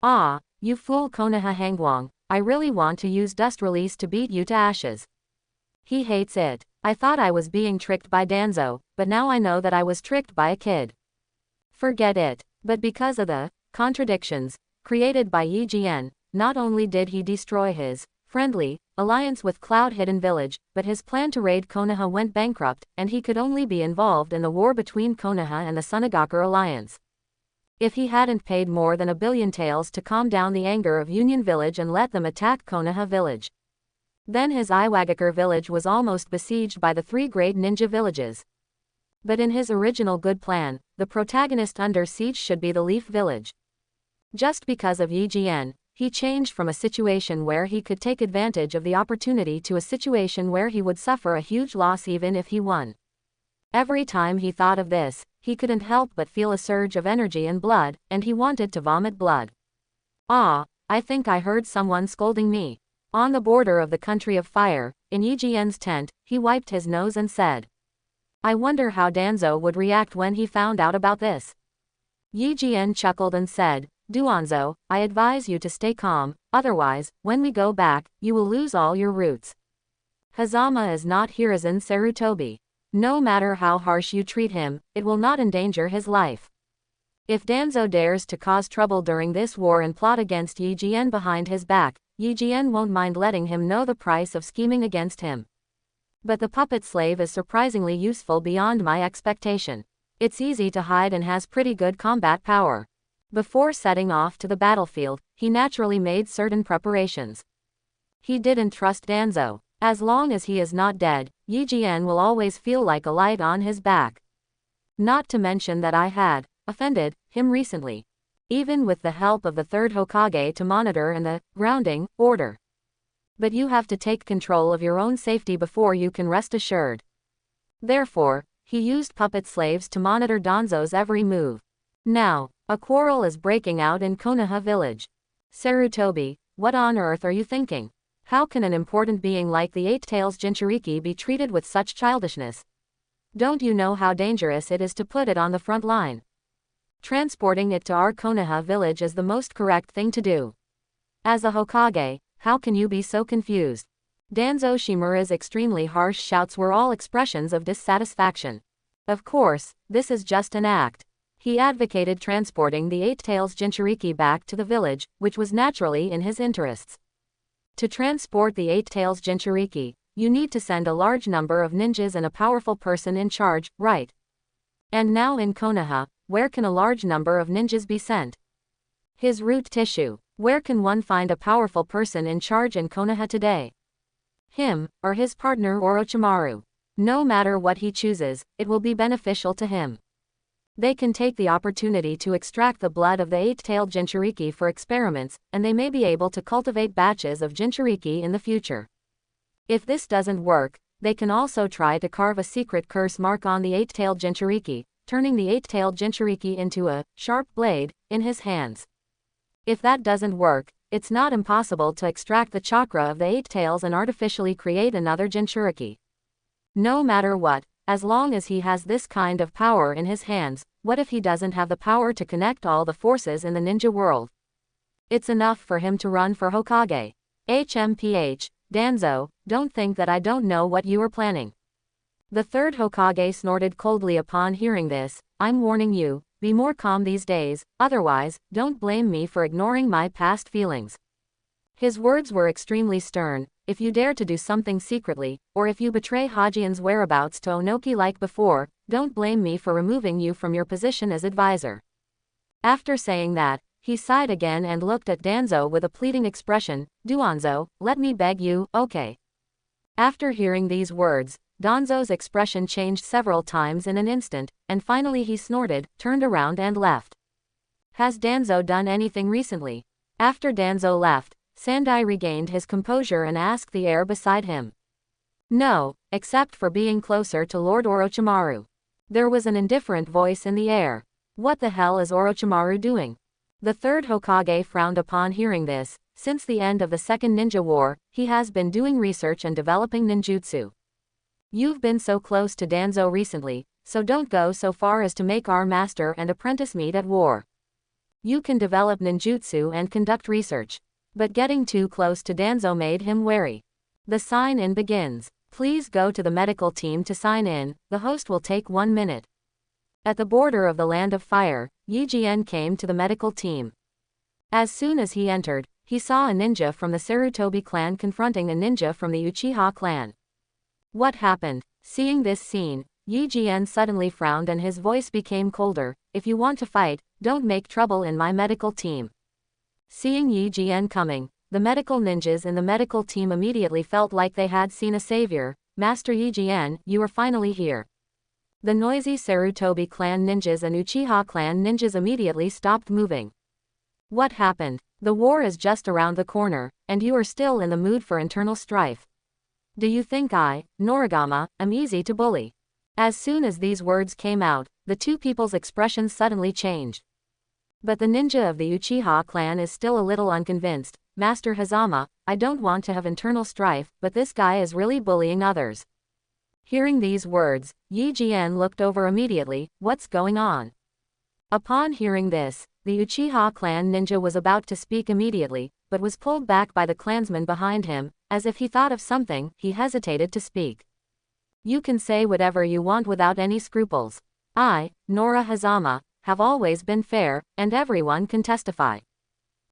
Ah, you fool Konoha Hangwang, I really want to use dust release to beat you to ashes. He hates it. I thought I was being tricked by Danzo, but now I know that I was tricked by a kid. Forget it. But because of the contradictions created by Yi Jian, not only did he destroy his friendly alliance with Cloud Hidden Village, but his plan to raid Konoha went bankrupt, and he could only be involved in the war between Konoha and the Sunagakur alliance. If he hadn't paid more than 1 billion taels to calm down the anger of Union Village and let them attack Konoha Village, then his Iwagakure village was almost besieged by the 3 great ninja villages. But in his original good plan, the protagonist under siege should be the Leaf Village. Just because of Yi Jian, he changed from a situation where he could take advantage of the opportunity to a situation where he would suffer a huge loss even if he won. Every time he thought of this, he couldn't help but feel a surge of energy and blood, and he wanted to vomit blood. Ah, I think I heard someone scolding me. On the border of the country of fire, in Yi Jian's tent, he wiped his nose and said, I wonder how Danzo would react when he found out about this. Yi Jian chuckled and said, Duanzo, I advise you to stay calm, otherwise, when we go back, you will lose all your roots. Hazama is not Hiruzen Sarutobi. No matter how harsh you treat him, it will not endanger his life. If Danzo dares to cause trouble during this war and plot against Yi Jian behind his back, Yi Jian won't mind letting him know the price of scheming against him. But the puppet slave is surprisingly useful beyond my expectation. It's easy to hide and has pretty good combat power. Before setting off to the battlefield, he naturally made certain preparations. He didn't trust Danzo. As long as he is not dead, Yi Jian will always feel like a light on his back. Not to mention that I had offended him recently. Even with the help of the 3rd Hokage to monitor and the grounding order. But you have to take control of your own safety before you can rest assured. Therefore, he used puppet slaves to monitor Danzo's every move. Now, a quarrel is breaking out in Konoha village. Sarutobi, what on earth are you thinking? How can an important being like the 8 Tails Jinchuriki be treated with such childishness? Don't you know how dangerous it is to put it on the front line? Transporting it to our Konoha village is the most correct thing to do. As a Hokage, how can you be so confused? Danzo Shimura's extremely harsh shouts were all expressions of dissatisfaction. Of course, this is just an act. He advocated transporting the 8 Tails Jinchuriki back to the village, which was naturally in his interests. To transport the 8 Tails Jinchuriki, you need to send a large number of ninjas and a powerful person in charge, right? And now in Konoha, where can a large number of ninjas be sent? His root tissue. Where can one find a powerful person in charge in Konoha today? Him, or his partner Orochimaru. No matter what he chooses, it will be beneficial to him. They can take the opportunity to extract the blood of the 8-tailed Jinchuriki for experiments, and they may be able to cultivate batches of Jinchuriki in the future. If this doesn't work, they can also try to carve a secret curse mark on the 8-tailed Jinchuriki, turning the 8-tailed Jinchuriki into a sharp blade in his hands. If that doesn't work, it's not impossible to extract the chakra of the 8 tails and artificially create another Jinchuriki. No matter what, as long as he has this kind of power in his hands, what if he doesn't have the power to connect all the forces in the ninja world? It's enough for him to run for Hokage. HMPH, Danzo, don't think that I don't know what you are planning. The 3rd Hokage snorted coldly upon hearing this. I'm warning you, be more calm these days, otherwise, don't blame me for ignoring my past feelings. His words were extremely stern. If you dare to do something secretly, or if you betray Hajian's whereabouts to Onoki like before, don't blame me for removing you from your position as advisor. After saying that, he sighed again and looked at Danzo with a pleading expression. Duanzo, let me beg you, okay? After hearing these words, Danzo's expression changed several times in an instant, and finally he snorted, turned around and left. Has Danzo done anything recently? After Danzo left, Sandai regained his composure and asked the air beside him. No, except for being closer to Lord Orochimaru. There was an indifferent voice in the air. What the hell is Orochimaru doing? The third Hokage frowned upon hearing this. Since the end of the Second Ninja War, he has been doing research and developing ninjutsu. You've been so close to Danzo recently, so don't go so far as to make our master and apprentice meet at war. You can develop ninjutsu and conduct research. But getting too close to Danzo made him wary. The sign-in begins. Please go to the medical team to sign in, the host will take 1 minute. At the border of the Land of Fire, Yi Jian came to the medical team. As soon as he entered, he saw a ninja from the Sarutobi clan confronting a ninja from the Uchiha clan. What happened? Seeing this scene, Yi Jian suddenly frowned and his voice became colder. If you want to fight, don't make trouble in my medical team. Seeing Yi Jian coming, the medical ninjas in the medical team immediately felt like they had seen a savior. Master Yi Jian, you are finally here. The noisy Sarutobi clan ninjas and Uchiha clan ninjas immediately stopped moving. What happened? The war is just around the corner, and you are still in the mood for internal strife. Do you think I, Noragama, am easy to bully? As soon as these words came out, the two people's expressions suddenly changed. But the ninja of the Uchiha clan is still a little unconvinced. Master Hazama, I don't want to have internal strife, but this guy is really bullying others. Hearing these words, Yi Jian looked over immediately. What's going on? Upon hearing this, the Uchiha clan ninja was about to speak immediately, but was pulled back by the clansman behind him. As if he thought of something, he hesitated to speak. You can say whatever you want without any scruples. I, Nora Hazama, have always been fair, and everyone can testify.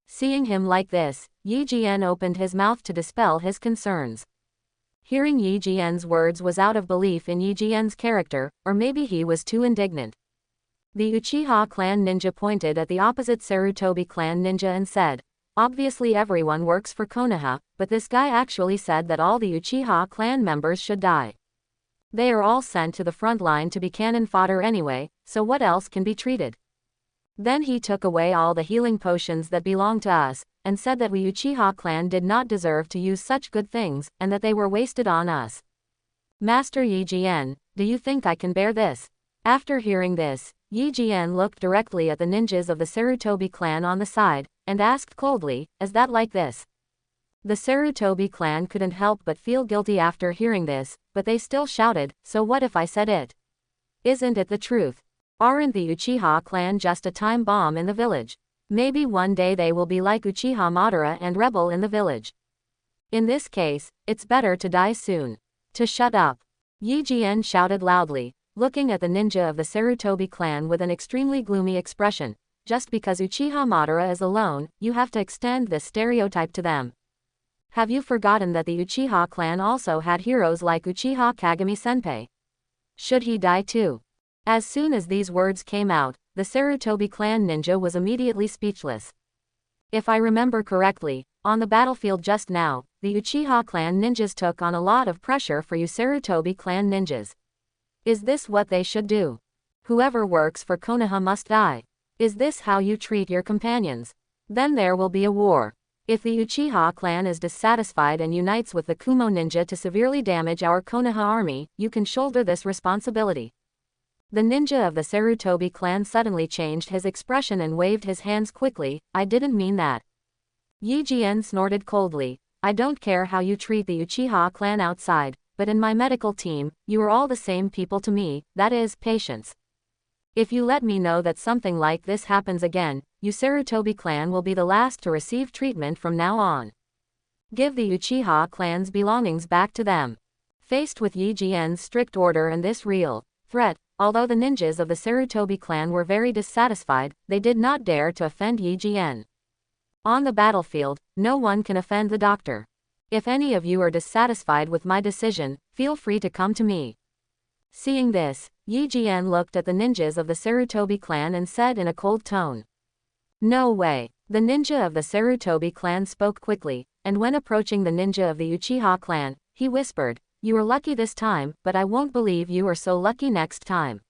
Seeing him like this, Yi Jian opened his mouth to dispel his concerns. Hearing Yi Jian's words was out of belief in Yi Jian's character, or maybe he was too indignant. The Uchiha clan ninja pointed at the opposite Sarutobi clan ninja and said, obviously everyone works for Konoha, but this guy actually said that all the Uchiha clan members should die. They are all sent to the front line to be cannon fodder anyway, so what else can be treated? Then he took away all the healing potions that belonged to us, and said that we Uchiha clan did not deserve to use such good things, and that they were wasted on us. Master Yi Jian, do you think I can bear this? After hearing this, Yi Jian looked directly at the ninjas of the Sarutobi clan on the side, and asked coldly, is that like this? The Sarutobi clan couldn't help but feel guilty after hearing this, but they still shouted, so what if I said it? Isn't it the truth? Aren't the Uchiha clan just a time bomb in the village? Maybe one day they will be like Uchiha Madara and rebel in the village. In this case, it's better to die soon. To shut up. Yi Jian shouted loudly, looking at the ninja of the Sarutobi clan with an extremely gloomy expression. Just because Uchiha Madara is alone, you have to extend this stereotype to them. Have you forgotten that the Uchiha clan also had heroes like Uchiha Kagami Senpai? Should he die too? As soon as these words came out, the Sarutobi clan ninja was immediately speechless. If I remember correctly, on the battlefield just now, the Uchiha clan ninjas took on a lot of pressure for you Sarutobi clan ninjas. Is this what they should do? Whoever works for Konoha must die. Is this how you treat your companions? Then there will be a war. If the Uchiha clan is dissatisfied and unites with the Kumo ninja to severely damage our Konoha army, you can shoulder this responsibility. The ninja of the Sarutobi clan suddenly changed his expression and waved his hands quickly. I didn't mean that. Yi Jian snorted coldly. I don't care how you treat the Uchiha clan outside, but in my medical team, you are all the same people to me, that is, patients. If you let me know that something like this happens again, you Sarutobi clan will be the last to receive treatment from now on. Give the Uchiha clan's belongings back to them. Faced with Yi Jian's strict order and this real threat, although the ninjas of the Sarutobi clan were very dissatisfied, they did not dare to offend Yi Jian. On the battlefield, no one can offend the doctor. If any of you are dissatisfied with my decision, feel free to come to me. Seeing this, Yi Jian looked at the ninjas of the Sarutobi clan and said in a cold tone. No way. The ninja of the Sarutobi clan spoke quickly, and when approaching the ninja of the Uchiha clan, he whispered, You are lucky this time, but I won't believe you are so lucky next time.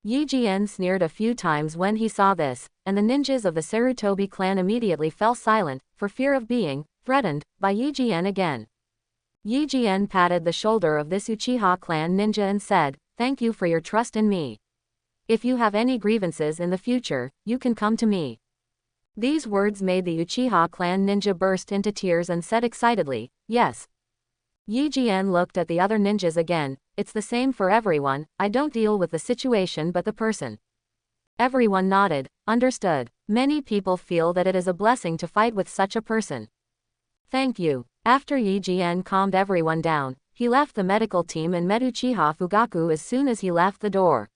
Yi Jian sneered a few times when he saw this, and the ninjas of the Sarutobi clan immediately fell silent, for fear of being threatened by Yi Jian again. Yi Jian patted the shoulder of this Uchiha clan ninja and said, "Thank you for your trust in me. If you have any grievances in the future, you can come to me." These words made the Uchiha clan ninja burst into tears and said excitedly, "Yes." Yi Jian looked at the other ninjas again. "It's the same for everyone, I don't deal with the situation but the person." Everyone nodded. Understood. Many people feel that it is a blessing to fight with such a person. Thank you. After Yi Jian calmed everyone down, he left the medical team and met Uchiha Fugaku as soon as he left the door.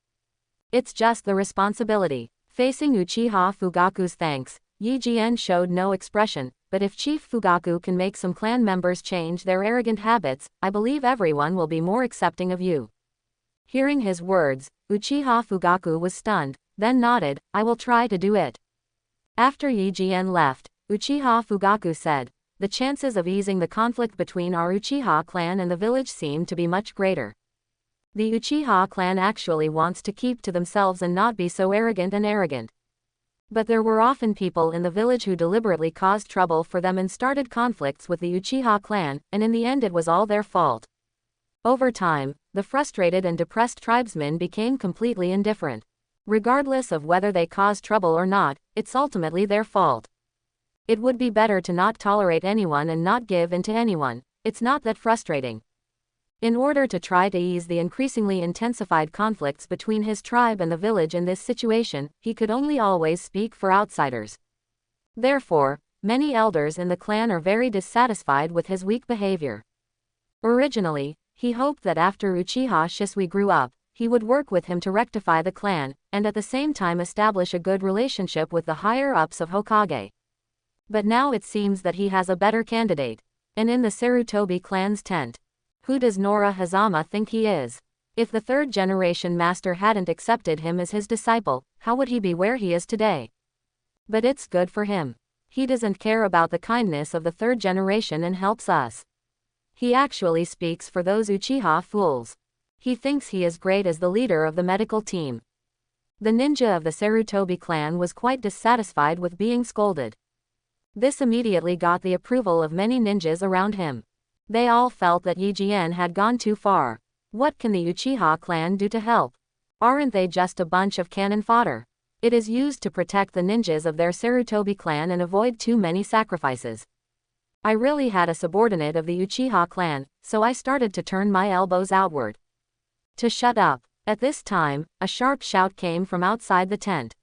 It's just the responsibility. Facing Uchiha Fugaku's thanks, Yi Jian showed no expression, but if Chief Fugaku can make some clan members change their arrogant habits, I believe everyone will be more accepting of you. Hearing his words, Uchiha Fugaku was stunned, then nodded, "I will try to do it." After Yi Jian left, Uchiha Fugaku said, "The chances of easing the conflict between our Uchiha clan and the village seem to be much greater. The Uchiha clan actually wants to keep to themselves and not be so arrogant. But there were often people in the village who deliberately caused trouble for them and started conflicts with the Uchiha clan, and in the end it was all their fault." Over time, the frustrated and depressed tribesmen became completely indifferent. Regardless of whether they caused trouble or not, it's ultimately their fault. It would be better to not tolerate anyone and not give in to anyone. It's not that frustrating. In order to try to ease the increasingly intensified conflicts between his tribe and the village in this situation, he could only always speak for outsiders. Therefore, many elders in the clan are very dissatisfied with his weak behavior. Originally, he hoped that after Uchiha Shisui grew up, he would work with him to rectify the clan, and at the same time establish a good relationship with the higher-ups of Hokage. But now it seems that he has a better candidate. And in the Sarutobi clan's tent. Who does Nora Hazama think he is? If the third-generation master hadn't accepted him as his disciple, how would he be where he is today? But it's good for him. He doesn't care about the kindness of the third generation and helps us. He actually speaks for those Uchiha fools. He thinks he is great as the leader of the medical team. The ninja of the Sarutobi clan was quite dissatisfied with being scolded. This immediately got the approval of many ninjas around him. They all felt that Yi Jian had gone too far. What can the Uchiha clan do to help? Aren't they just a bunch of cannon fodder? It is used to protect the ninjas of their Sarutobi clan and avoid too many sacrifices. I really had a subordinate of the Uchiha clan, so I started to turn my elbows outward. To shut up. At this time, a sharp shout came from outside the tent.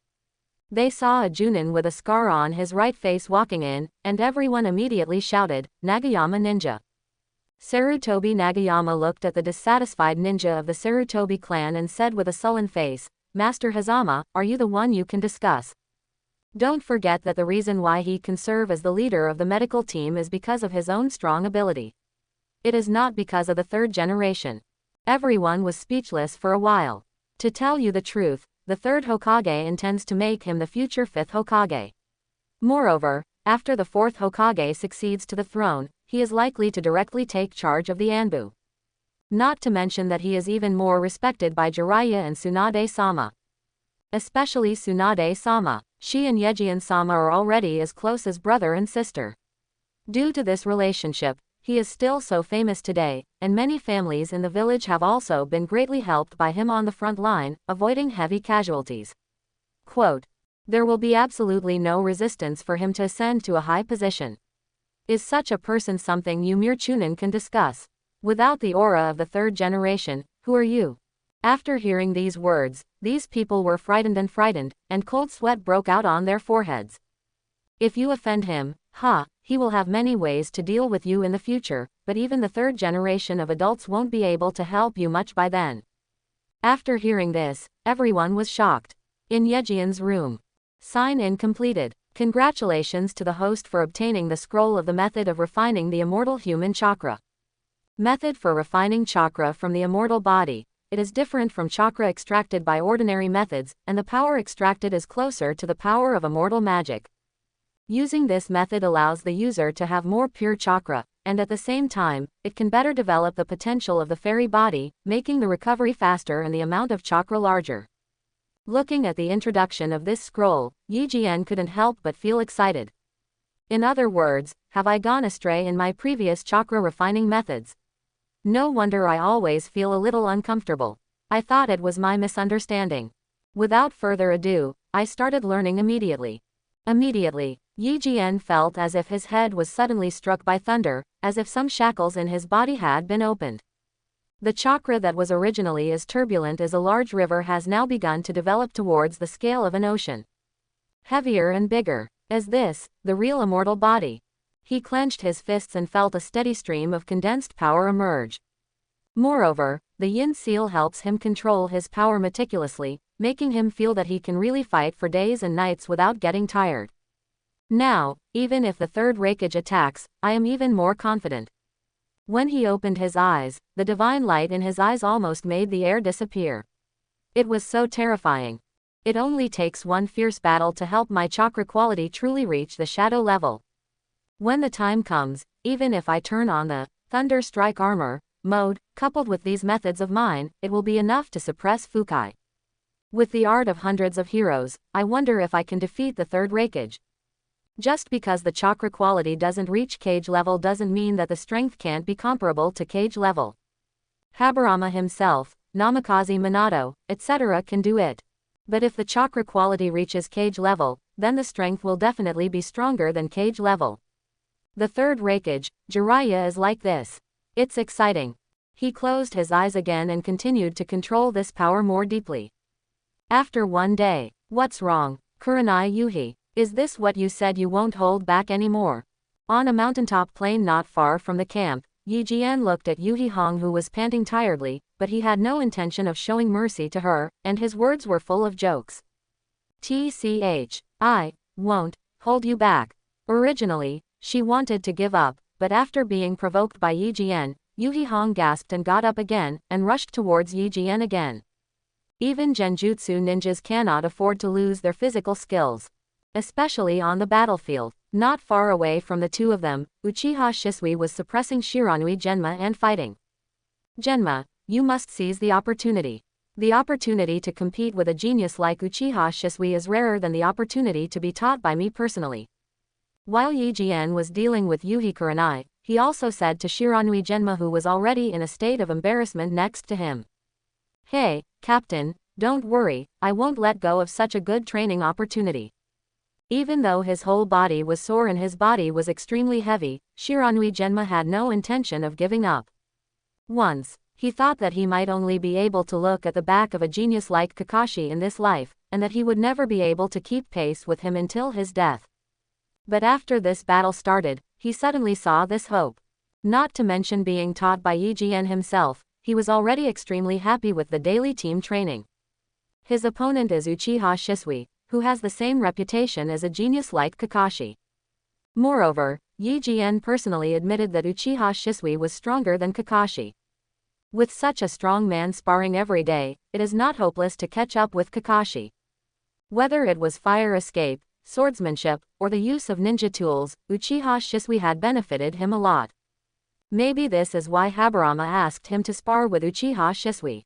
They saw a Junin with a scar on his right face walking in, and everyone immediately shouted, "Nagayama ninja." Sarutobi Nagayama looked at the dissatisfied ninja of the Sarutobi clan and said with a sullen face, "Master Hazama, are you the one you can discuss? Don't forget that the reason why he can serve as the leader of the medical team is because of his own strong ability. It is not because of the third generation." Everyone was speechless for a while. To tell you the truth, the third Hokage intends to make him the future fifth Hokage. Moreover, after the fourth Hokage succeeds to the throne, he is likely to directly take charge of the Anbu. Not to mention that he is even more respected by Jiraiya and Tsunade-sama. Especially Tsunade-sama. She and Yejian-sama are already as close as brother and sister. Due to this relationship, he is still so famous today, and many families in the village have also been greatly helped by him on the front line, avoiding heavy casualties. Quote, "There will be absolutely no resistance for him to ascend to a high position. Is such a person something you mere Chunin can discuss? Without the aura of the third generation, who are you?" After hearing these words, these people were frightened, and cold sweat broke out on their foreheads. If you offend him, he will have many ways to deal with you in the future, but even the third generation of adults won't be able to help you much by then. After hearing this, everyone was shocked. In Yejian's room. Sign-in completed. Congratulations to the host for obtaining the scroll of the method of refining the immortal human chakra. Method for refining chakra from the immortal body. It is different from chakra extracted by ordinary methods, and the power extracted is closer to the power of immortal magic. Using this method allows the user to have more pure chakra, and at the same time, it can better develop the potential of the fairy body, making the recovery faster and the amount of chakra larger. Looking at the introduction of this scroll, Yi Jian couldn't help but feel excited. In other words, have I gone astray in my previous chakra refining methods? No wonder I always feel a little uncomfortable. I thought it was my misunderstanding. Without further ado, I started learning immediately. Immediately, Yi Jian felt as if his head was suddenly struck by thunder, as if some shackles in his body had been opened. The chakra that was originally as turbulent as a large river has now begun to develop towards the scale of an ocean. Heavier and bigger. As this, the real immortal body. He clenched his fists and felt a steady stream of condensed power emerge. Moreover, the yin seal helps him control his power meticulously, making him feel that he can really fight for days and nights without getting tired. Now, even if the third raikage attacks, I am even more confident. When he opened his eyes, the divine light in his eyes almost made the air disappear. It was so terrifying. It only takes one fierce battle to help my chakra quality truly reach the shadow level. When the time comes, even if I turn on the Thunder Strike Armor mode, coupled with these methods of mine, it will be enough to suppress Fukai. With the art of hundreds of heroes, I wonder if I can defeat the third raikage. Just because the chakra quality doesn't reach cage level doesn't mean that the strength can't be comparable to cage level. Habarama himself, Namikaze Minato, etc. can do it. But if the chakra quality reaches cage level, then the strength will definitely be stronger than cage level. The third raikage, Jiraiya, is like this. It's exciting. He closed his eyes again and continued to control this power more deeply. After one day, what's wrong, Kurenai Yuhi? Is this what you said, you won't hold back anymore? On a mountaintop plain not far from the camp, Yi Jian looked at Yuhi Hong, who was panting tiredly, but he had no intention of showing mercy to her, and his words were full of jokes. I won't hold you back. Originally, she wanted to give up, but after being provoked by Yi Jian, Yuhi Hong gasped and got up again, and rushed towards Yi Jian again. Even genjutsu ninjas cannot afford to lose their physical skills. Especially on the battlefield. Not far away from the two of them, Uchiha Shisui was suppressing Shiranui Genma and fighting. Genma, you must seize the opportunity. The opportunity to compete with a genius like Uchiha Shisui is rarer than the opportunity to be taught by me personally. While Yi Jian was dealing with Yuhi Kurenai, he also said to Shiranui Genma, who was already in a state of embarrassment next to him. Hey, Captain, don't worry, I won't let go of such a good training opportunity. Even though his whole body was sore and his body was extremely heavy, Shiranui Genma had no intention of giving up. Once, he thought that he might only be able to look at the back of a genius like Kakashi in this life, and that he would never be able to keep pace with him until his death. But after this battle started, he suddenly saw this hope. Not to mention being taught by Yi Jian himself, he was already extremely happy with the daily team training. His opponent is Uchiha Shisui, who has the same reputation as a genius like Kakashi. Moreover, Yi Jian personally admitted that Uchiha Shisui was stronger than Kakashi. With such a strong man sparring every day, it is not hopeless to catch up with Kakashi. Whether it was fire escape, swordsmanship, or the use of ninja tools, Uchiha Shisui had benefited him a lot. Maybe this is why Habarama asked him to spar with Uchiha Shisui.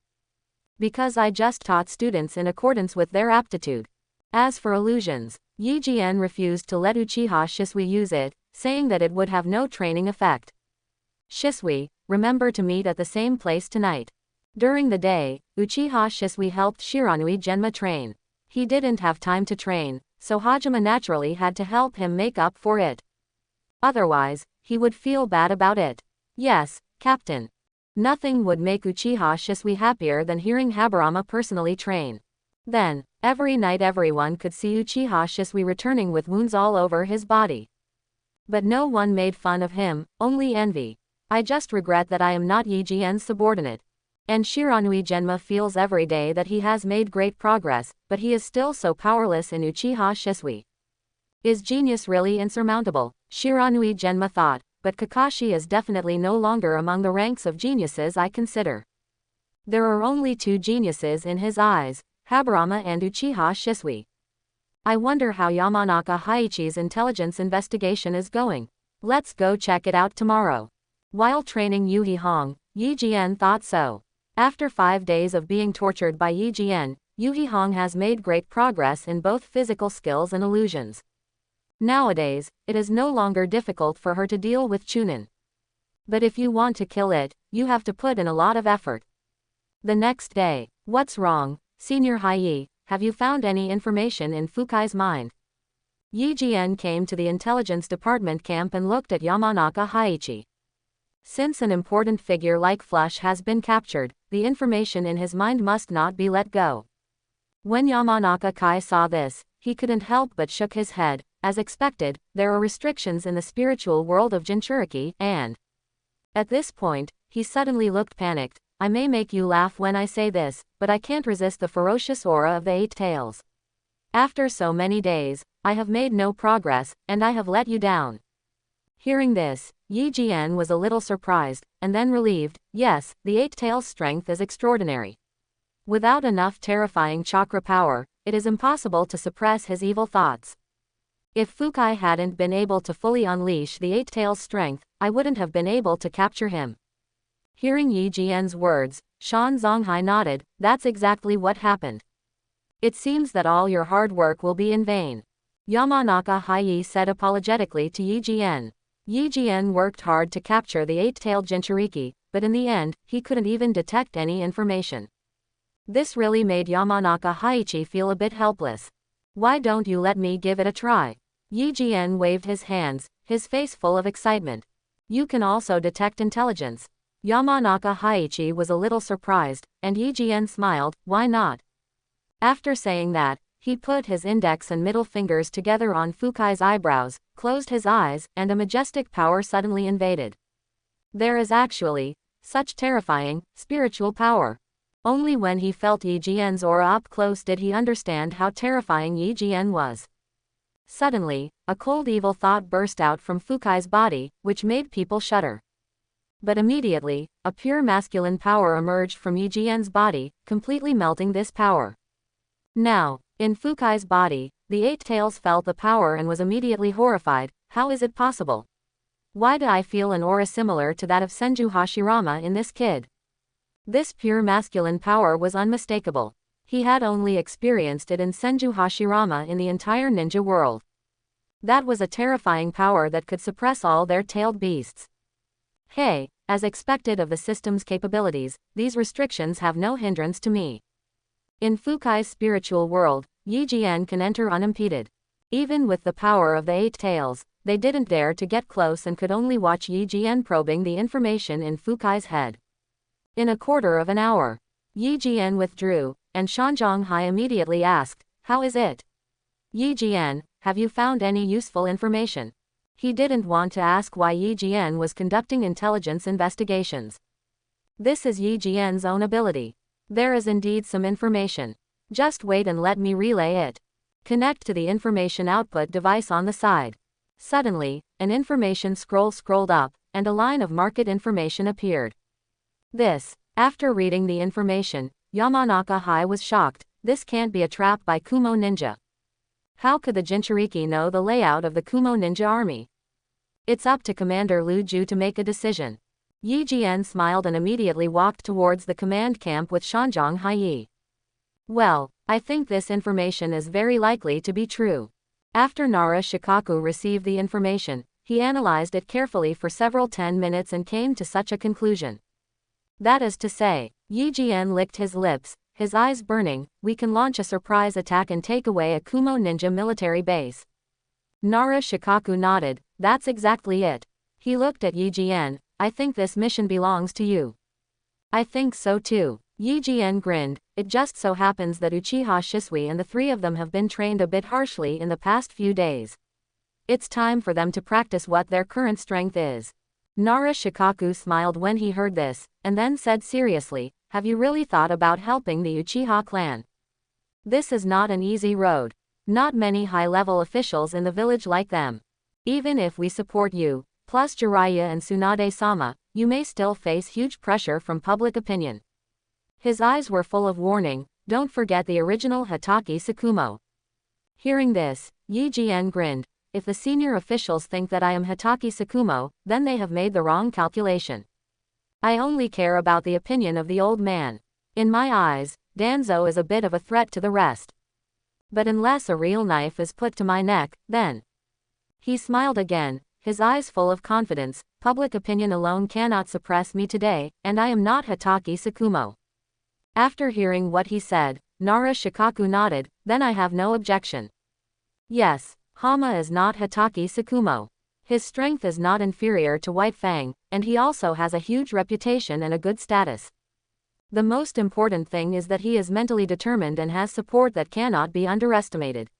Because I just taught students in accordance with their aptitude. As for illusions, Yi Jian refused to let Uchiha Shisui use it, saying that it would have no training effect. Shisui, remember to meet at the same place tonight. During the day, Uchiha Shisui helped Shiranui Genma train. He didn't have time to train, so Hajime naturally had to help him make up for it. Otherwise, he would feel bad about it. Yes, Captain. Nothing would make Uchiha Shisui happier than hearing Habarama personally train. Then, every night everyone could see Uchiha Shisui returning with wounds all over his body. But no one made fun of him, only envy. I just regret that I am not Yi Jian's subordinate. And Shiranui Genma feels every day that he has made great progress, but he is still so powerless in Uchiha Shisui. Is genius really insurmountable? Shiranui Genma thought, but Kakashi is definitely no longer among the ranks of geniuses I consider. There are only two geniuses in his eyes, Habarama and Uchiha Shisui. I wonder how Yamanaka Haichi's intelligence investigation is going. Let's go check it out tomorrow. While training Yu Hihong, Yi Jian thought so. After 5 days of being tortured by Yi Jian, Yu Hihong has made great progress in both physical skills and illusions. Nowadays, it is no longer difficult for her to deal with Chunin. But if you want to kill it, you have to put in a lot of effort. The next day, what's wrong, Senior Hai? Have you found any information in Fukai's mind? Yi Jian came to the intelligence department camp and looked at Yamanaka Haichi. Since an important figure like Flush has been captured, the information in his mind must not be let go. When Yamanaka Kai saw this, he couldn't help but shook his head. As expected, there are restrictions in the spiritual world of Jinchuriki, and at this point, he suddenly looked panicked. I may make you laugh when I say this, but I can't resist the ferocious aura of the 8 tails. After so many days, I have made no progress, and I have let you down. Hearing this, Yi Jian was a little surprised, and then relieved. Yes, the 8 tails' strength is extraordinary. Without enough terrifying chakra power, it is impossible to suppress his evil thoughts. If Fukai hadn't been able to fully unleash the 8 tails' strength, I wouldn't have been able to capture him. Hearing Yi Jian's words, Shan Zonghai nodded. That's exactly what happened. It seems that all your hard work will be in vain. Yamanaka Hai said apologetically to Yi Jian. Yi Jian worked hard to capture the 8-tailed Jinchuriki, but in the end, he couldn't even detect any information. This really made Yamanaka Haichi feel a bit helpless. Why don't you let me give it a try? Yi Jian waved his hands, his face full of excitement. You can also detect intelligence. Yamanaka Haichi was a little surprised, and Yi Jian smiled. Why not? After saying that, he put his index and middle fingers together on Fukai's eyebrows, closed his eyes, and a majestic power suddenly invaded. There is actually such terrifying, spiritual power. Only when he felt Yi Jian's aura up close did he understand how terrifying Yi Jian was. Suddenly, a cold evil thought burst out from Fukai's body, which made people shudder. But immediately, a pure masculine power emerged from Yi Jian's body, completely melting this power. Now, in Fukai's body, the 8 tails felt the power and was immediately horrified. How is it possible? Why do I feel an aura similar to that of Senju Hashirama in this kid? This pure masculine power was unmistakable. He had only experienced it in Senju Hashirama in the entire ninja world. That was a terrifying power that could suppress all their tailed beasts. Hey, as expected of the system's capabilities, these restrictions have no hindrance to me. In Fukai's spiritual world, Yi Jian can enter unimpeded. Even with the power of the 8 tails, they didn't dare to get close and could only watch Yi Jian probing the information in Fukai's head. In a quarter of an hour, Yi Jian withdrew, and Shanzhong Hai immediately asked, How is it? Yi Jian, have you found any useful information? He didn't want to ask why Yi Jian was conducting intelligence investigations. This is Yi Jian's own ability. There is indeed some information. Just wait and let me relay it. Connect to the information output device on the side. Suddenly, an information scroll scrolled up, and a line of market information appeared. After reading the information, Yamanaka Hai was shocked. This can't be a trap by Kumo Ninja. How could the Jinchuriki know the layout of the Kumo Ninja army? It's up to Commander Lu Ju to make a decision. Yi Jian smiled and immediately walked towards the command camp with Shanzhong Hai. Well, I think this information is very likely to be true. After Nara Shikaku received the information, he analyzed it carefully for several 10 minutes and came to such a conclusion. That is to say, Yi Jian licked his lips, his eyes burning. We can launch a surprise attack and take away a Kumo Ninja military base. Nara Shikaku nodded. That's exactly it. He looked at Yi Jian. I think this mission belongs to you. I think so too. Yi Jian grinned. It just so happens that Uchiha Shisui and the 3 of them have been trained a bit harshly in the past few days. It's time for them to practice what their current strength is. Nara Shikaku smiled when he heard this, and then said seriously, Have you really thought about helping the Uchiha clan? This is not an easy road. Not many high-level officials in the village like them. Even if we support you, plus Jiraiya and Tsunade-sama, you may still face huge pressure from public opinion. His eyes were full of warning. Don't forget the original Hatake Tsukumo. Hearing this, Yi Jian grinned. if the senior officials think that I am Hitaki Tsukumo, then they have made the wrong calculation. I only care about the opinion of the old man. In my eyes, Danzo is a bit of a threat to the rest. But unless a real knife is put to my neck, then. He smiled again, his eyes full of confidence. Public opinion alone cannot suppress me today, and I am not Hitaki Tsukumo. After hearing what he said, Nara Shikaku nodded, then I have no objection. Yes, Hama is not Hitaki Tsukumo. His strength is not inferior to White Fang, and he also has a huge reputation and a good status. The most important thing is that he is mentally determined and has support that cannot be underestimated.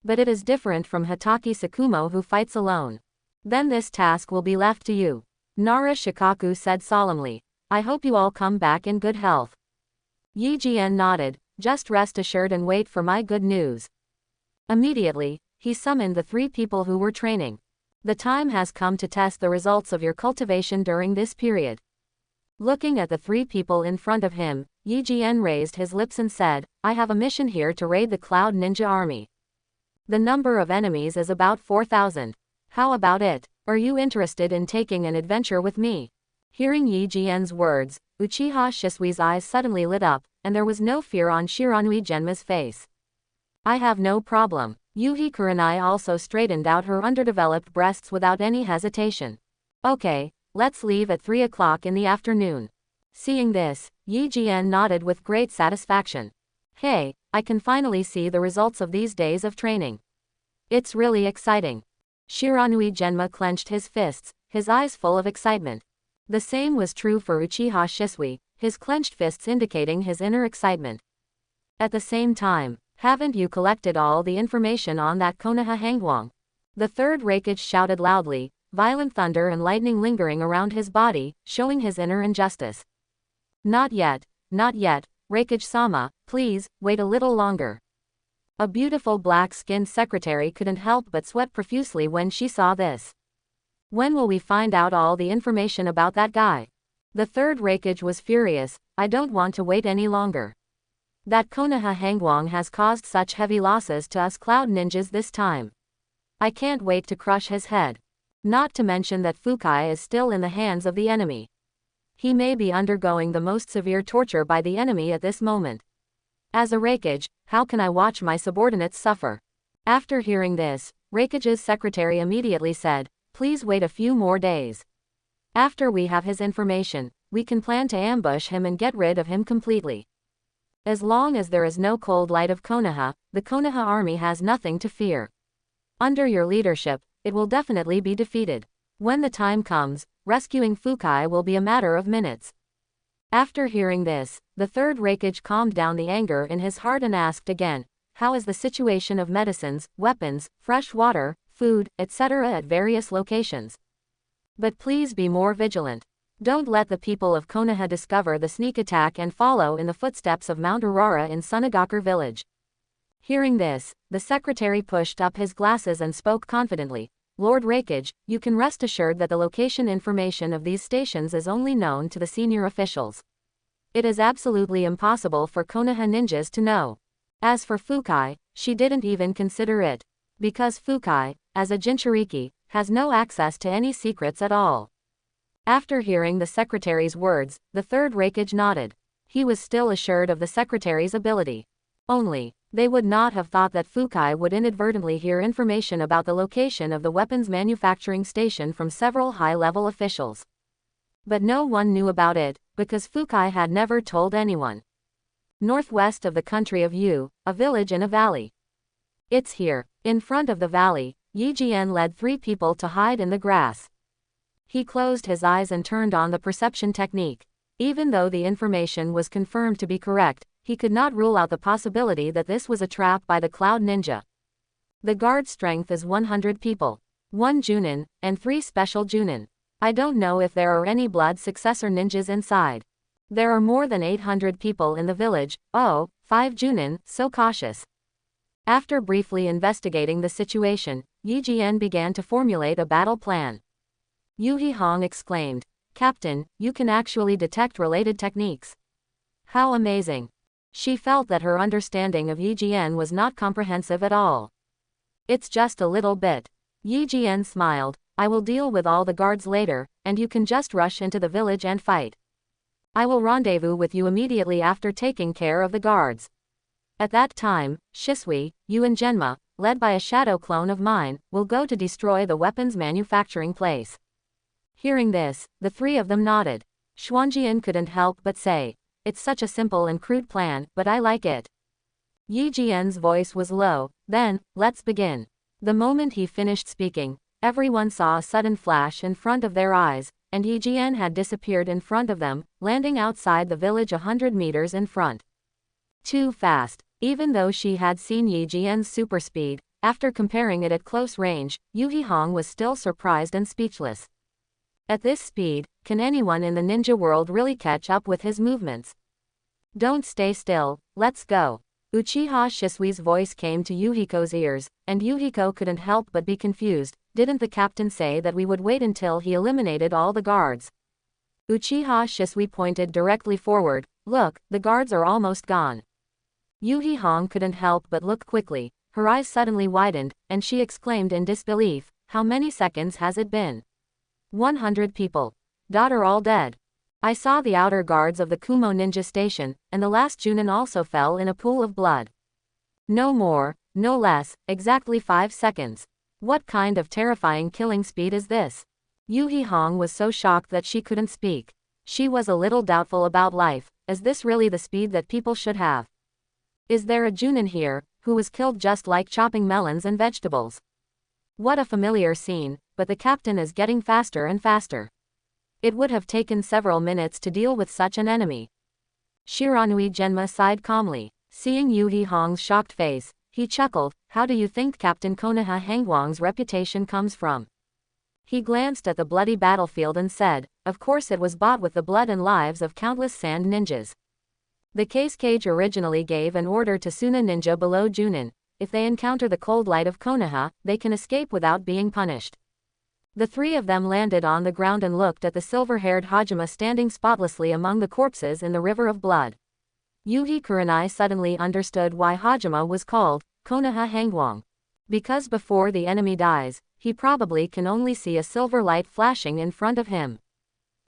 But it is different from Hitaki Tsukumo who fights alone. Then this task will be left to you. Nara Shikaku said solemnly. I hope you all come back in good health. Yi Jian nodded, just rest assured and wait for my good news. Immediately, he summoned the 3 people who were training. The time has come to test the results of your cultivation during this period. Looking at the 3 people in front of him, Yi Jian raised his lips and said, I have a mission here to raid the Cloud Ninja Army. The number of enemies is about 4,000. How about it? Are you interested in taking an adventure with me? Hearing Yi Jian's words, Uchiha Shisui's eyes suddenly lit up, and there was no fear on Shiranui Genma's face. I have no problem. Yuhi Kurenai also straightened out her underdeveloped breasts without any hesitation. Okay, let's leave at 3 o'clock in the afternoon. Seeing this, Yi Jian nodded with great satisfaction. Hey, I can finally see the results of these days of training. It's really exciting. Shiranui Genma clenched his fists, his eyes full of excitement. The same was true for Uchiha Shisui, his clenched fists indicating his inner excitement. At the same time, haven't you collected all the information on that Konoha Hangwang? The third Raikage shouted loudly, violent thunder and lightning lingering around his body, showing his inner injustice. Not yet, Raikage-sama, please, wait a little longer. A beautiful black-skinned secretary couldn't help but sweat profusely when she saw this. When will we find out all the information about that guy? The third Raikage was furious, I don't want to wait any longer. That Konoha Hangwang has caused such heavy losses to us Cloud Ninjas this time. I can't wait to crush his head. Not to mention that Fukai is still in the hands of the enemy. He may be undergoing the most severe torture by the enemy at this moment. As a Raikage, how can I watch my subordinates suffer? After hearing this, Raikage's secretary immediately said, please wait a few more days. After we have his information, we can plan to ambush him and get rid of him completely. As long as there is no cold light of Konoha, the Konoha army has nothing to fear. Under your leadership, it will definitely be defeated. When the time comes, rescuing Fukai will be a matter of minutes. After hearing this, the third Raikage calmed down the anger in his heart and asked again, how is the situation of medicines, weapons, fresh water, food, etc. at various locations? But please be more vigilant. Don't let the people of Konoha discover the sneak attack and follow in the footsteps of Mount Aurora in Sunagakur village. Hearing this, the secretary pushed up his glasses and spoke confidently. Lord Raikage, you can rest assured that the location information of these stations is only known to the senior officials. It is absolutely impossible for Konoha ninjas to know. As for Fukai, she didn't even consider it. Because Fukai, as a Jinchuriki, has no access to any secrets at all. After hearing the secretary's words, the third Raikage nodded. He was still assured of the secretary's ability. Only, they would not have thought that Fukai would inadvertently hear information about the location of the weapons manufacturing station from several high-level officials. But no one knew about it, because Fukai had never told anyone. Northwest of the country of Yu, a village in a valley. It's here. In front of the valley, Yi Jian led 3 people to hide in the grass. He closed his eyes and turned on the perception technique. Even though the information was confirmed to be correct, he could not rule out the possibility that this was a trap by the Cloud Ninja. The guard strength is 100 people, 1 Junin, and 3 special Junin. I don't know if there are any blood successor ninjas inside. There are more than 800 people in the village, 5 Junin, so cautious. After briefly investigating the situation, Yi Jian began to formulate a battle plan. Yuhi Hong exclaimed, Captain, you can actually detect related techniques. How amazing. She felt that her understanding of Yi Jian was not comprehensive at all. It's just a little bit. Yi Jian smiled. I will deal with all the guards later, and you can just rush into the village and fight. I will rendezvous with you immediately after taking care of the guards. At that time, Shisui, you and Genma, led by a shadow clone of mine, will go to destroy the weapons manufacturing place. Hearing this, the three of them nodded. Xuanjian couldn't help but say, it's such a simple and crude plan, but I like it. Yi Jian's voice was low. Then, let's begin. The moment he finished speaking, everyone saw a sudden flash in front of their eyes, and Yi Jian had disappeared in front of them, landing outside the village 100 meters in front. Too fast. Even though she had seen Yi Jian's super speed, after comparing it at close range, Yu Hihong was still surprised and speechless. At this speed, can anyone in the ninja world really catch up with his movements? Don't stay still, let's go. Uchiha Shisui's voice came to Yuhiko's ears, and Yuhiko couldn't help but be confused. Didn't the captain say that we would wait until he eliminated all the guards? Uchiha Shisui pointed directly forward. Look, the guards are almost gone. Yu Hihong couldn't help but look quickly. Her eyes suddenly widened, and she exclaimed in disbelief, how many seconds has it been? 100 people. Are all dead. I saw the outer guards of the Kumo ninja station, and the last Junin also fell in a pool of blood. No more, no less, exactly 5 seconds. What kind of terrifying killing speed is this? Yu Hihong was so shocked that she couldn't speak. She was a little doubtful about life. Is this really the speed that people should have? Is there a Junin here, who was killed just like chopping melons and vegetables? What a familiar scene, but the captain is getting faster and faster. It would have taken several minutes to deal with such an enemy. Shiranui Genma sighed calmly. Seeing Yu Hihong's shocked face, he chuckled. How do you think Captain Konoha Hangwang's reputation comes from? He glanced at the bloody battlefield and said, of course it was bought with the blood and lives of countless sand ninjas. The case cage originally gave an order to Suna ninja below Junin. If they encounter the cold light of Konoha, they can escape without being punished. The three of them landed on the ground and looked at the silver-haired Hajime standing spotlessly among the corpses in the river of blood. Yuhi Kurenai suddenly understood why Hajime was called Konoha Hangwang. Because before the enemy dies, he probably can only see a silver light flashing in front of him.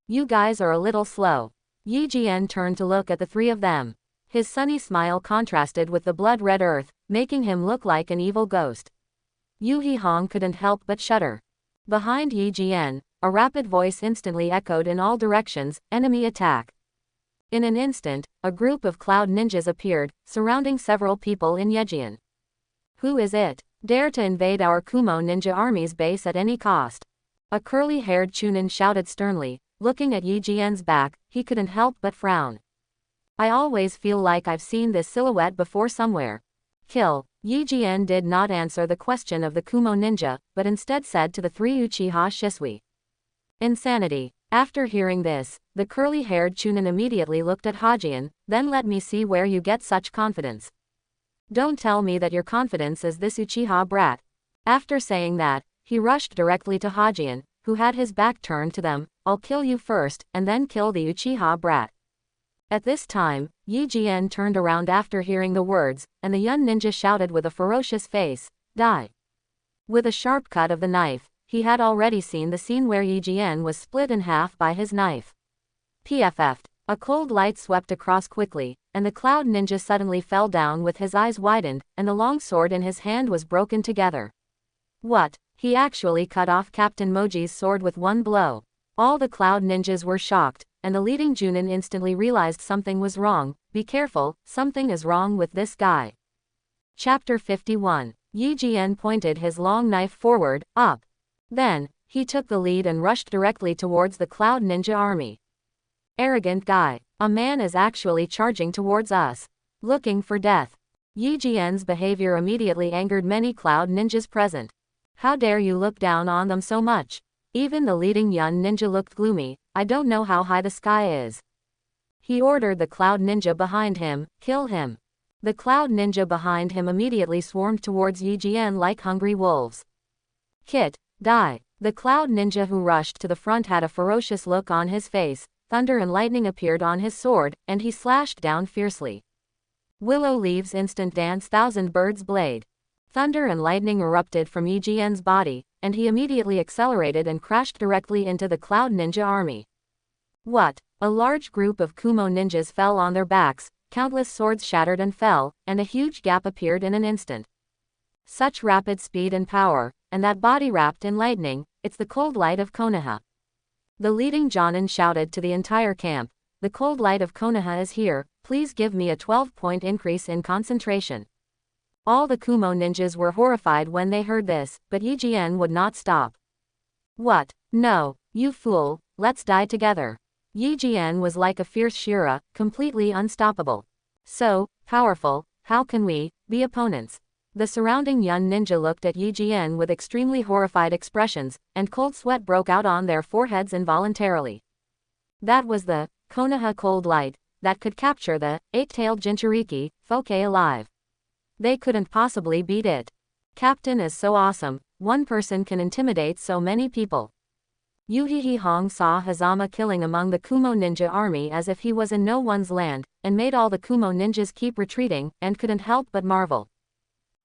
You guys are a little slow. Yi Jian turned to look at the three of them. His sunny smile contrasted with the blood-red earth, making him look like an evil ghost. Yu Hihong couldn't help but shudder. Behind Yi Jian, a rapid voice instantly echoed in all directions, enemy attack. In an instant, a group of cloud ninjas appeared, surrounding several people in Yejian. Who is it? Dare to invade our Kumo ninja army's base at any cost? A curly-haired Chunin shouted sternly. Looking at Yi Jian's back, he couldn't help but frown. I always feel like I've seen this silhouette before somewhere. Kill. Yi Jian did not answer the question of the Kumo ninja, but instead said to the three Uchiha Shisui. Insanity. After hearing this, the curly-haired Chunin immediately looked at Hajian. Then let me see where you get such confidence. Don't tell me that your confidence is this Uchiha brat. After saying that, he rushed directly to Hajian, who had his back turned to them. I'll kill you first, and then kill the Uchiha brat. At this time, Yi Jian turned around after hearing the words, and the young ninja shouted with a ferocious face, die. With a sharp cut of the knife, he had already seen the scene where Yi Jian was split in half by his knife. PFF'd. A cold light swept across quickly, and the cloud ninja suddenly fell down with his eyes widened, and the long sword in his hand was broken together. What? He actually cut off Captain Moji's sword with one blow. All the cloud ninjas were shocked, and the leading Junin instantly realized something was wrong. Be careful, something is wrong with this guy. Chapter 51. Yi Jian pointed his long knife forward, up. Then, he took the lead and rushed directly towards the cloud ninja army. Arrogant guy. A man is actually charging towards us. Looking for death. Yi Jian's behavior immediately angered many cloud ninjas present. How dare you look down on them so much? Even the leading young ninja looked gloomy. I don't know how high the sky is. He ordered the cloud ninja behind him, kill him. The cloud ninja behind him immediately swarmed towards Yi Jian like hungry wolves. Kit, die. The cloud ninja who rushed to the front had a ferocious look on his face. Thunder and lightning appeared on his sword, and he slashed down fiercely. Willow leaves instant dance thousand birds blade. Thunder and lightning erupted from Yi Jian's body, and he immediately accelerated and crashed directly into the Cloud Ninja army. What? A large group of Kumo ninjas fell on their backs, countless swords shattered and fell, and a huge gap appeared in an instant. Such rapid speed and power, and that body wrapped in lightning, it's the cold light of Konoha. The leading Jonin shouted to the entire camp, "The cold light of Konoha is here, please give me a 12-point increase in concentration." All the Kumo ninjas were horrified when they heard this, but Yijien would not stop. "What? No, you fool, let's die together." Yijien was like a fierce Shira, completely unstoppable. "So powerful, how can we be opponents?" The surrounding young ninja looked at Yijien with extremely horrified expressions, and cold sweat broke out on their foreheads involuntarily. That was the Konoha cold light that could capture the eight-tailed Jinchuriki Foke alive. They couldn't possibly beat it. Captain is so awesome, one person can intimidate so many people. Yuhihi Hong saw Hazama killing among the Kumo ninja army as if he was in no one's land, and made all the Kumo ninjas keep retreating, and couldn't help but marvel.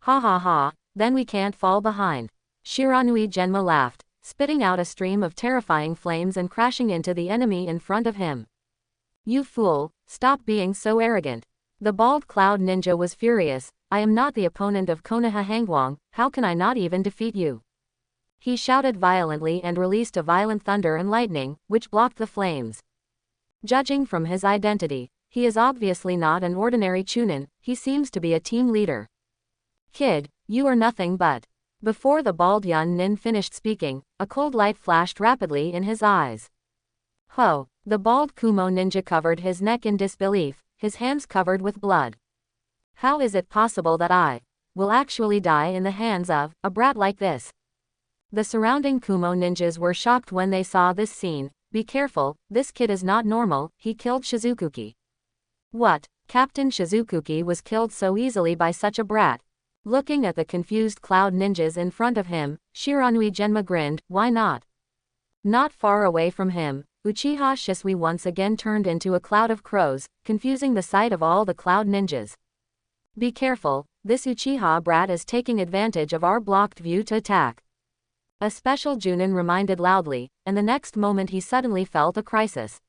"Ha ha ha, then we can't fall behind." Shiranui Genma laughed, spitting out a stream of terrifying flames and crashing into the enemy in front of him. "You fool, stop being so arrogant." The bald cloud ninja was furious. "I am not the opponent of Konoha Hangwang, how can I not even defeat you?" He shouted violently and released a violent thunder and lightning, which blocked the flames. Judging from his identity, he is obviously not an ordinary Chunin, he seems to be a team leader. "Kid, you are nothing but..." Before the bald young nin finished speaking, a cold light flashed rapidly in his eyes. "Ho!" The bald Kumo ninja covered his neck in disbelief, his hands covered with blood. "How is it possible that I will actually die in the hands of a brat like this?" The surrounding Kumo ninjas were shocked when they saw this scene. "Be careful, this kid is not normal, he killed Shizukuki." "What? Captain Shizukuki was killed so easily by such a brat?" Looking at the confused cloud ninjas in front of him, Shiranui Genma grinned, "Why not?" Not far away from him, Uchiha Shisui once again turned into a cloud of crows, confusing the sight of all the cloud ninjas. "Be careful, this Uchiha brat is taking advantage of our blocked view to attack." A special Junin reminded loudly, and the next moment he suddenly felt a crisis.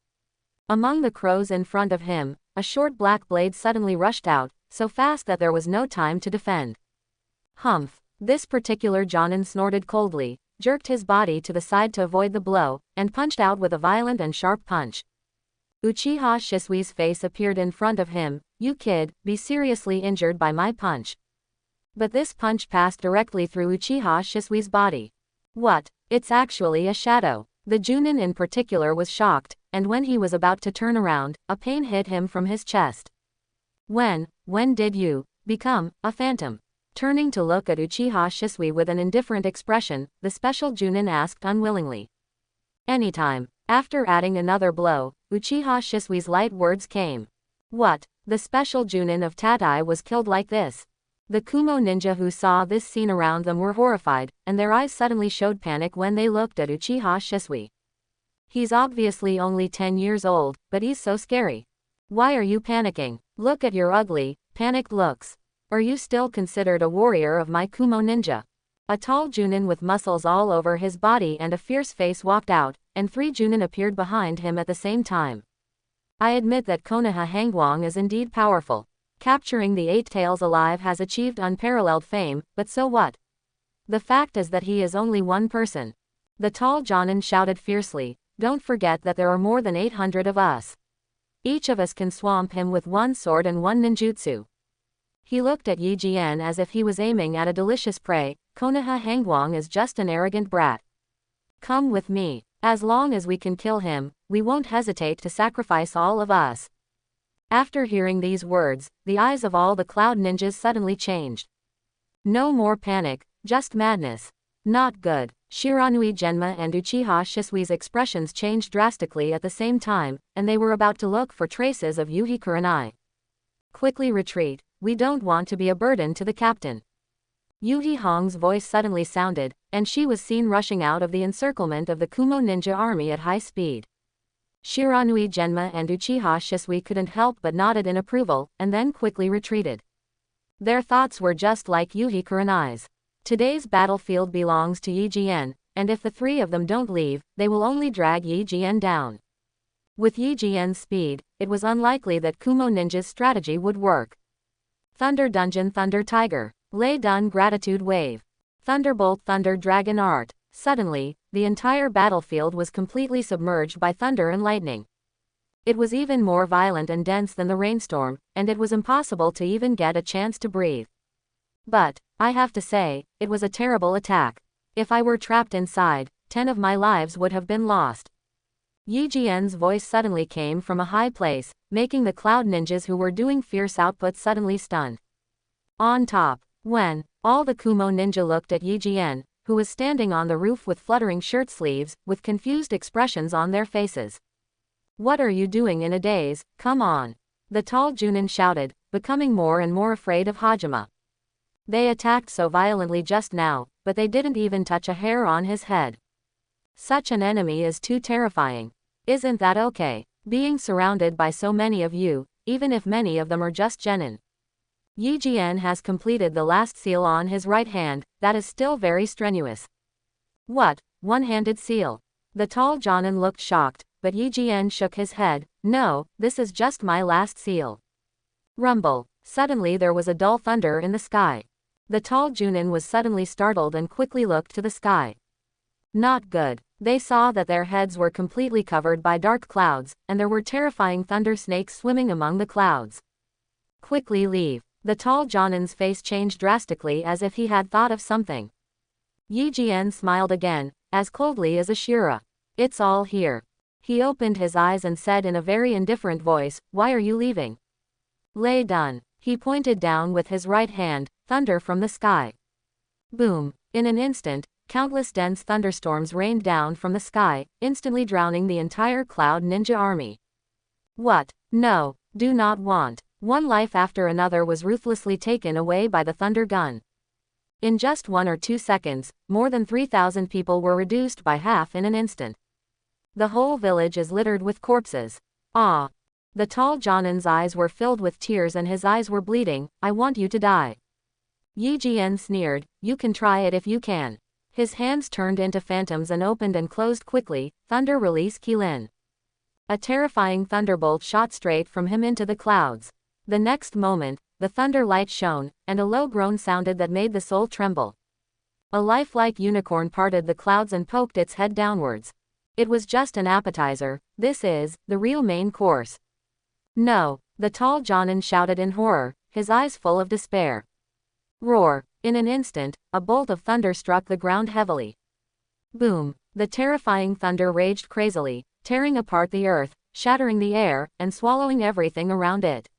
Among the crows in front of him, a short black blade suddenly rushed out, so fast that there was no time to defend. Humph! This particular Jonin snorted coldly, jerked his body to the side to avoid the blow, and punched out with a violent and sharp punch. Uchiha Shisui's face appeared in front of him. "You kid, be seriously injured by my punch." But this punch passed directly through Uchiha Shisui's body. "What? It's actually a shadow." The Junin in particular was shocked, and when he was about to turn around, a pain hit him from his chest. When did you become a phantom?" Turning to look at Uchiha Shisui with an indifferent expression, the special Junin asked unwillingly. "Anytime." After adding another blow, Uchiha Shisui's light words came. "What? The special Junin of Tatai was killed like this?" The Kumo ninja who saw this scene around them were horrified, and their eyes suddenly showed panic when they looked at Uchiha Shisui. "He's obviously only 10 years old, but he's so scary. Why are you panicking? Look at your ugly, panicked looks. Are you still considered a warrior of my Kumo ninja?" A tall Junin with muscles all over his body and a fierce face walked out, and 3 Junin appeared behind him at the same time. "I admit that Konoha Hangwang is indeed powerful. Capturing the 8 tails alive has achieved unparalleled fame, but so what? The fact is that he is only one person." The tall Jonin shouted fiercely, "Don't forget that there are more than 800 of us. Each of us can swamp him with one sword and one ninjutsu." He looked at Yijien as if he was aiming at a delicious prey. "Konoha Hangwang is just an arrogant brat. Come with me. As long as we can kill him, we won't hesitate to sacrifice all of us." After hearing these words, the eyes of all the cloud ninjas suddenly changed. No more panic, just madness. Not good. Shiranui Genma and Uchiha Shisui's expressions changed drastically at the same time, and they were about to look for traces of Yuhi Kurenai. "Quickly retreat, we don't want to be a burden to the captain." Yuhi Hong's voice suddenly sounded, and she was seen rushing out of the encirclement of the Kumo ninja army at high speed. Shiranui Genma and Uchiha Shisui couldn't help but nodded in approval, and then quickly retreated. Their thoughts were just like Yuhi Kurenai's. Today's battlefield belongs to Yi Jian, and if the three of them don't leave, they will only drag Yi Jian down. With Yi Jian's speed, it was unlikely that Kumo Ninja's strategy would work. Thunder Dungeon Thunder Tiger. Lei Dun Gratitude Wave. Thunderbolt Thunder Dragon Art. Suddenly, the entire battlefield was completely submerged by thunder and lightning. It was even more violent and dense than the rainstorm, and it was impossible to even get a chance to breathe. But, I have to say, it was a terrible attack. If I were trapped inside, 10 of my lives would have been lost. Yi Jian's voice suddenly came from a high place, making the cloud ninjas who were doing fierce output suddenly stunned. On top, when all the Kumo ninja looked at Yi Jian, who was standing on the roof with fluttering shirt sleeves, with confused expressions on their faces. What are you doing in a daze? Come on. The tall Junin shouted, becoming more and more afraid of Hajime. They attacked so violently just now, but they didn't even touch a hair on his head. Such an enemy is too terrifying. Isn't that okay? Being surrounded by so many of you, even if many of them are just genin. Yi Jian has completed the last seal on his right hand, that is still very strenuous. What? One-handed seal? The tall Jonin looked shocked, but Yi Jian shook his head. No, this is just my last seal. Rumble. Suddenly there was a dull thunder in the sky. The tall Junin was suddenly startled and quickly looked to the sky. Not good. They saw that their heads were completely covered by dark clouds, and there were terrifying thunder snakes swimming among the clouds. Quickly leave. The tall Jonin's face changed drastically as if he had thought of something. Yi Jian smiled again, as coldly as Ashura. It's all here. He opened his eyes and said in a very indifferent voice, why are you leaving? Lei Dun. He pointed down with his right hand, thunder from the sky. Boom. In an instant, countless dense thunderstorms rained down from the sky, instantly drowning the entire Cloud Ninja army. What? No. Do not want. One life after another was ruthlessly taken away by the thunder gun. In just 1 or 2 seconds, more than 3,000 people were reduced by half in an instant. The whole village is littered with corpses. Ah! The tall Jonin's eyes were filled with tears and his eyes were bleeding. I want you to die. Yi Jian sneered, you can try it if you can. His hands turned into phantoms and opened and closed quickly. Thunder release Qilin. A terrifying thunderbolt shot straight from him into the clouds. The next moment, the thunder light shone, and a low groan sounded that made the soul tremble. A lifelike unicorn parted the clouds and poked its head downwards. It was just an appetizer. This is the real main course. No, the tall Jonin shouted in horror, his eyes full of despair. Roar. In an instant, a bolt of thunder struck the ground heavily. Boom. The terrifying thunder raged crazily, tearing apart the earth, shattering the air, and swallowing everything around it.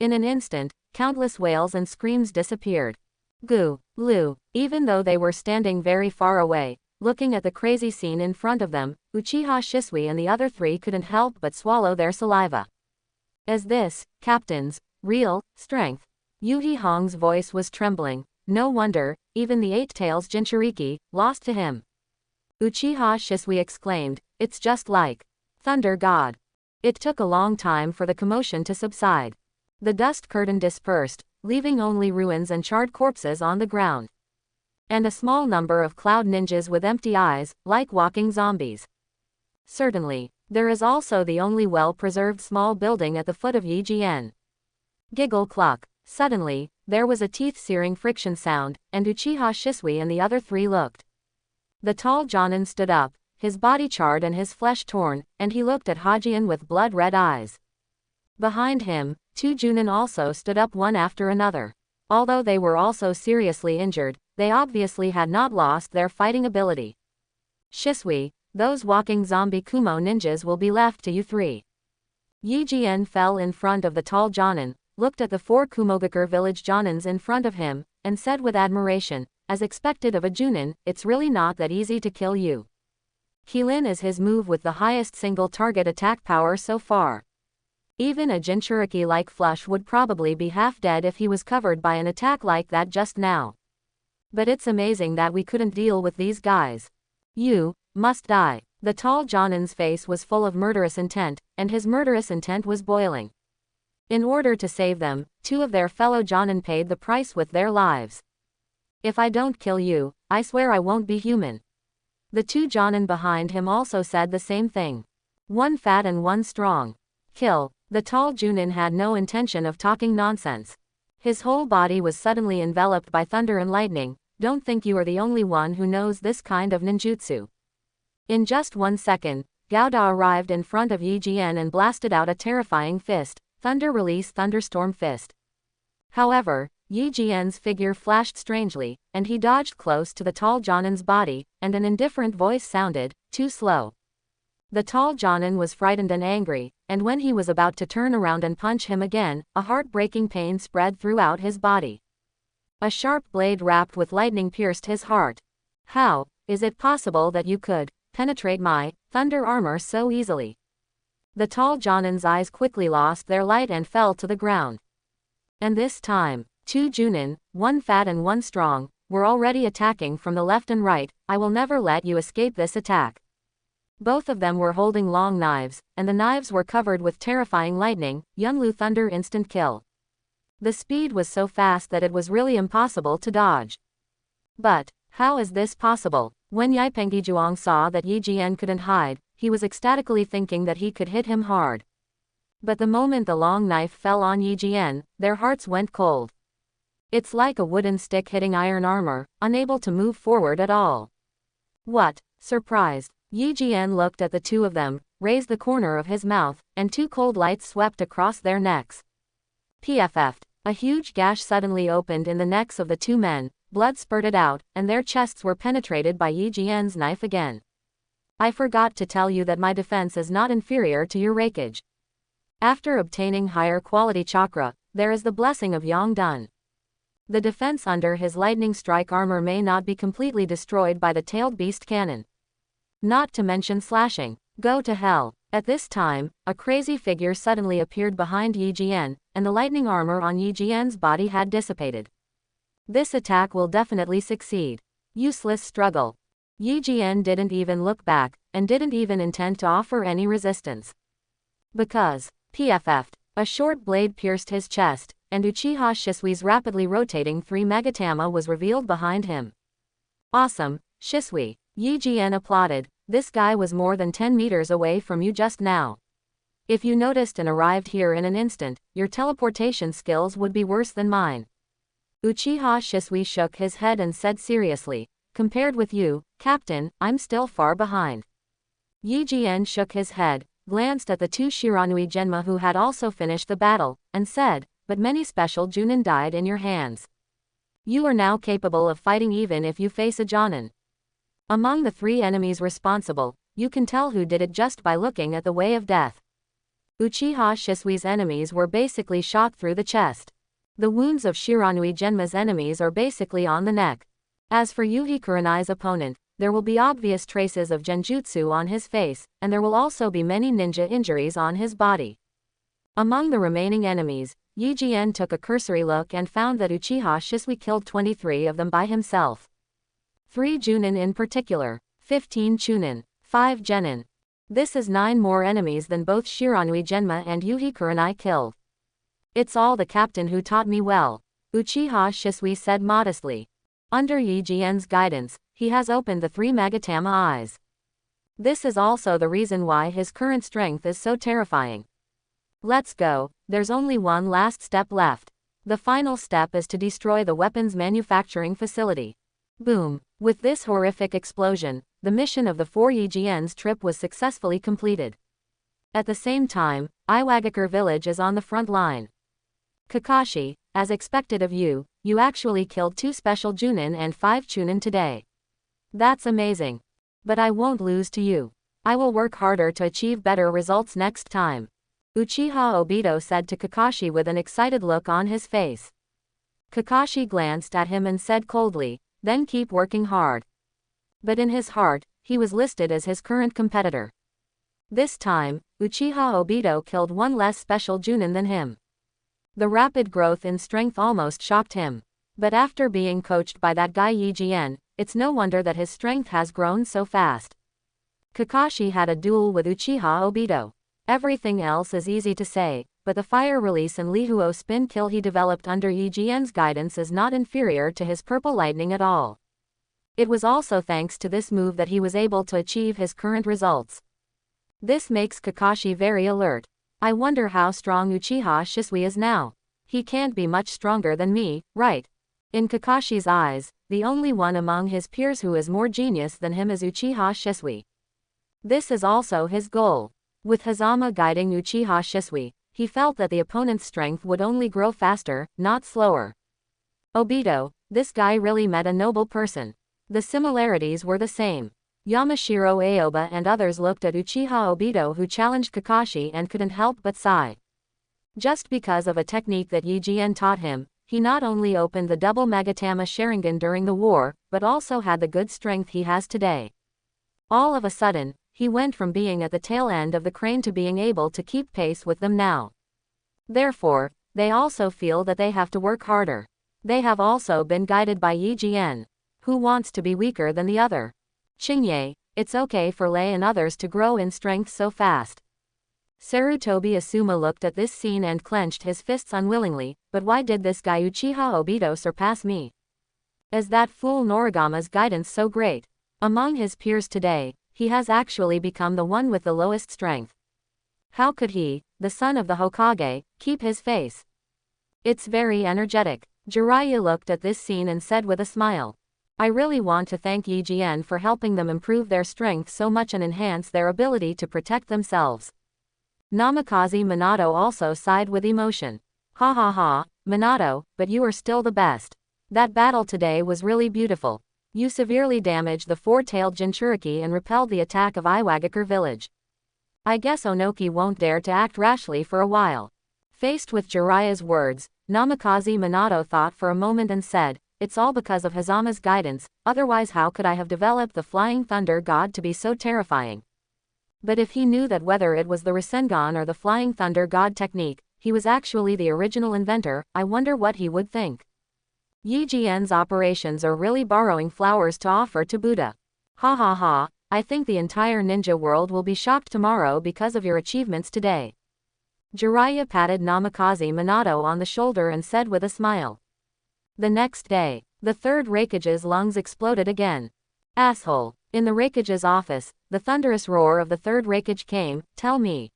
In an instant, countless wails and screams disappeared. Gu, Lu. Even though they were standing very far away, looking at the crazy scene in front of them, Uchiha Shisui and the other 3 couldn't help but swallow their saliva. Is this, captain's, real strength? Yuhi Hong's voice was trembling. No wonder, even the 8 Tails Jinchuriki lost to him. Uchiha Shisui exclaimed, it's just like Thunder God. It took a long time for the commotion to subside. The dust curtain dispersed, leaving only ruins and charred corpses on the ground. And a small number of cloud ninjas with empty eyes, like walking zombies. Certainly, there is also the only well-preserved small building at the foot of Yi Jian. Giggle cluck. Suddenly, there was a teeth-searing friction sound, and Uchiha Shisui and the other 3 looked. The tall Jonin stood up, his body charred and his flesh torn, and he looked at Hajian with blood-red eyes. Behind him, 2 Junin also stood up one after another. Although they were also seriously injured, they obviously had not lost their fighting ability. Shisui, those walking zombie Kumo ninjas will be left to you 3. Yi Jian fell in front of the tall Jonin, looked at the 4 Kumogakur village Jonins in front of him, and said with admiration, as expected of a Junin, it's really not that easy to kill you. Qilin is his move with the highest single target attack power so far. Even a Jinchuriki-like Flush would probably be half dead if he was covered by an attack like that just now. But it's amazing that we couldn't deal with these guys. You must die. The tall Jonin's face was full of murderous intent, and his murderous intent was boiling. In order to save them, 2 of their fellow Jonin paid the price with their lives. If I don't kill you, I swear I won't be human. The two Jonin behind him also said the same thing. One fat and one strong. Kill. The tall Junin had no intention of talking nonsense. His whole body was suddenly enveloped by thunder and lightning. Don't think you are the only one who knows this kind of ninjutsu. In just 1 second, Gouda arrived in front of Yi Jian and blasted out a terrifying fist, Thunder Release Thunderstorm Fist. However, Yi Jian's figure flashed strangely, and he dodged close to the tall Jonin's body, and an indifferent voice sounded, "Too slow." The tall Jonin was frightened and angry, and when he was about to turn around and punch him again, a heartbreaking pain spread throughout his body. A sharp blade wrapped with lightning pierced his heart. How is it possible that you could penetrate my thunder armor so easily? The tall Jonin's eyes quickly lost their light and fell to the ground. And this time, two Junin, one fat and one strong, were already attacking from the left and right. I will never let you escape this attack. Both of them were holding long knives, and the knives were covered with terrifying lightning. Yunlu Thunder Instant Kill. The speed was so fast that it was really impossible to dodge. But how is this possible? When Yipengjijuang saw that Yi Jian couldn't hide, he was ecstatically thinking that he could hit him hard. But the moment the long knife fell on Yi Jian, their hearts went cold. It's like a wooden stick hitting iron armor, unable to move forward at all. What? Surprised, Yi Jian looked at the two of them, raised the corner of his mouth, and two cold lights swept across their necks. PFF'd. A huge gash suddenly opened in the necks of the two men, blood spurted out, and their chests were penetrated by Yi Jian's knife again. I forgot to tell you that my defense is not inferior to your rakeage. After obtaining higher quality chakra, there is the blessing of Yang Dun. The defense under his lightning strike armor may not be completely destroyed by the tailed beast cannon. Not to mention slashing. Go to hell. At this time, a crazy figure suddenly appeared behind Yi Jian, and the lightning armor on Yi Jian's body had dissipated. This attack will definitely succeed. Useless struggle. Yi Jian didn't even look back, and didn't even intend to offer any resistance. Because, PFF'd, a short blade pierced his chest, and Uchiha Shisui's rapidly rotating 3 Megatama was revealed behind him. Awesome, Shisui. Yi Jian applauded. This guy was more than 10 meters away from you just now. If you noticed and arrived here in an instant, your teleportation skills would be worse than mine. Uchiha Shisui shook his head and said seriously, compared with you, Captain, I'm still far behind. Yi Jian shook his head, glanced at the two Shiranui Genma who had also finished the battle, and said, but many special Junin died in your hands. You are now capable of fighting even if you face a Jonin. Among the 3 enemies responsible, you can tell who did it just by looking at the way of death. Uchiha Shisui's enemies were basically shot through the chest. The wounds of Shiranui Genma's enemies are basically on the neck. As for Yuhi Kurenai's opponent, there will be obvious traces of genjutsu on his face, and there will also be many ninja injuries on his body. Among the remaining enemies, Yi Jian took a cursory look and found that Uchiha Shisui killed 23 of them by himself. 3 Junin in particular, 15 Chunin, 5 Genin. This is 9 more enemies than both Shiranui Genma and Yuhi Kurenai killed. It's all the captain who taught me well, Uchiha Shisui said modestly. Under Yi Jian's guidance, he has opened the 3 Magatama eyes. This is also the reason why his current strength is so terrifying. Let's go, there's only one last step left. The final step is to destroy the weapons manufacturing facility. Boom. With this horrific explosion, the mission of the 4 Yi Jian's trip was successfully completed. At the same time, Iwagakure village is on the front line. Kakashi, as expected of you, you actually killed 2 special Junin and 5 Chunin today. That's amazing. But I won't lose to you. I will work harder to achieve better results next time. Uchiha Obito said to Kakashi with an excited look on his face. Kakashi glanced at him and said coldly, then keep working hard. But in his heart, he was listed as his current competitor. This time, Uchiha Obito killed 1 less special Junin than him. The rapid growth in strength almost shocked him. But after being coached by that guy Yi Jian, it's no wonder that his strength has grown so fast. Kakashi had a duel with Uchiha Obito. Everything else is easy to say, but the fire release and Lihuo spin kill he developed under Yi Jian's guidance is not inferior to his purple lightning at all. It was also thanks to this move that he was able to achieve his current results. This makes Kakashi very alert. I wonder how strong Uchiha Shisui is now. He can't be much stronger than me, right? In Kakashi's eyes, the only one among his peers who is more genius than him is Uchiha Shisui. This is also his goal. With Hazama guiding Uchiha Shisui, he felt that the opponent's strength would only grow faster, not slower. Obito, this guy really met a noble person. The similarities were the same. Yamashiro Aoba and others looked at Uchiha Obito, who challenged Kakashi, and couldn't help but sigh. Just because of a technique that Yi Jian taught him, he not only opened the double Magatama Sharingan during the war, but also had the good strength he has today. All of a sudden, he went from being at the tail end of the crane to being able to keep pace with them now. Therefore, they also feel that they have to work harder. They have also been guided by Yi Jian. Who wants to be weaker than the other? Chingye, it's okay for Lei and others to grow in strength so fast. Sarutobi Asuma looked at this scene and clenched his fists unwillingly, but why did this guy Uchiha Obito surpass me? Is that fool Noragama's guidance so great? Among his peers today, he has actually become the one with the lowest strength. How could he, the son of the Hokage, keep his face? It's very energetic. Jiraiya looked at this scene and said with a smile. I really want to thank Yi Jian for helping them improve their strength so much and enhance their ability to protect themselves. Namikaze Minato also sighed with emotion. Ha ha ha, Minato, but you are still the best. That battle today was really beautiful. You severely damaged the four-tailed Jinchuriki and repelled the attack of Iwagakure village. I guess Onoki won't dare to act rashly for a while. Faced with Jiraiya's words, Namikaze Minato thought for a moment and said, it's all because of Hazama's guidance, otherwise how could I have developed the Flying Thunder God to be so terrifying? But if he knew that whether it was the Rasengan or the Flying Thunder God technique, he was actually the original inventor, I wonder what he would think. Yi Jian's operations are really borrowing flowers to offer to Buddha. Ha ha ha, I think the entire ninja world will be shocked tomorrow because of your achievements today. Jiraiya patted Namikaze Minato on the shoulder and said with a smile. The next day, the third Raikage's lungs exploded again. Asshole. In the Raikage's office, the thunderous roar of the third Raikage came. Tell me.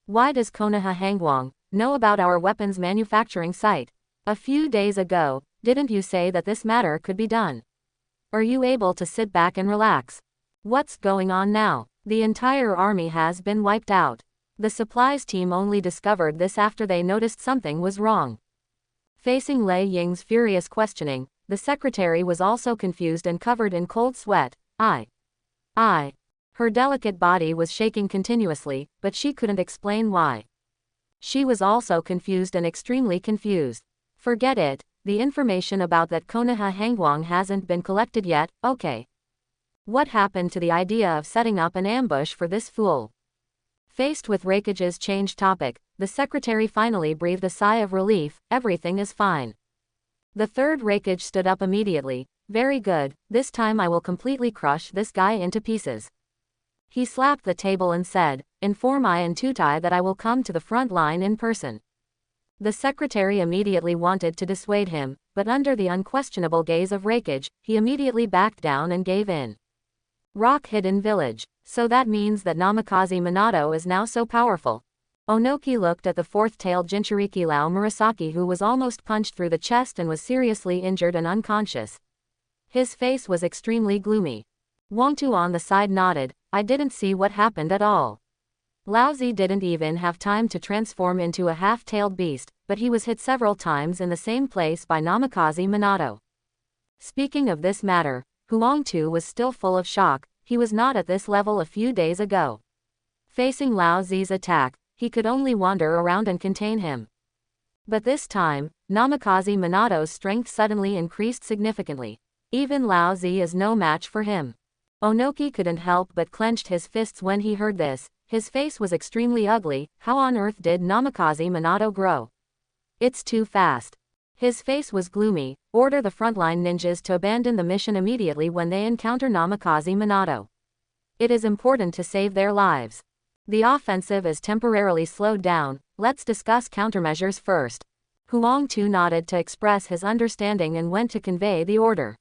Why does Konoha Hangwang know about our weapons manufacturing site? A few days ago, didn't you say that this matter could be done? Are you able to sit back and relax? What's going on now? The entire army has been wiped out. The supplies team only discovered this after they noticed something was wrong. Facing Lei Ying's furious questioning, the secretary was also confused and covered in cold sweat. Her delicate body was shaking continuously, but she couldn't explain why. She was also confused and extremely confused. Forget it, the information about that Konoha Hangwang hasn't been collected yet, okay. What happened to the idea of setting up an ambush for this fool? Faced with Raikage's changed topic, the secretary finally breathed a sigh of relief. Everything is fine. The third Raikage stood up immediately. Very good, this time I will completely crush this guy into pieces. He slapped the table and said, inform I and Tutai that I will come to the front line in person. The secretary immediately wanted to dissuade him, but under the unquestionable gaze of Raikage, he immediately backed down and gave in. Rock Hidden Village. So that means that Namikaze Minato is now so powerful. Onoki looked at the fourth-tailed Jinchuriki Lao Murasaki, who was almost punched through the chest and was seriously injured and unconscious. His face was extremely gloomy. Wangtu on the side nodded. I didn't see what happened at all. Laozi didn't even have time to transform into a half-tailed beast, but he was hit several times in the same place by Namikaze Minato. Speaking of this matter, Huangtu was still full of shock. He was not at this level a few days ago. Facing Laozi's attack, he could only wander around and contain him. But this time, Namikaze Minato's strength suddenly increased significantly. Even Laozi is no match for him. Onoki couldn't help but clenched his fists when he heard this. His face was extremely ugly. How on earth did Namikaze Minato grow? It's too fast. His face was gloomy. Order the frontline ninjas to abandon the mission immediately when they encounter Namikaze Minato. It is important to save their lives. The offensive is temporarily slowed down. let's discuss countermeasures first. Huang Tu nodded to express his understanding and went to convey the order.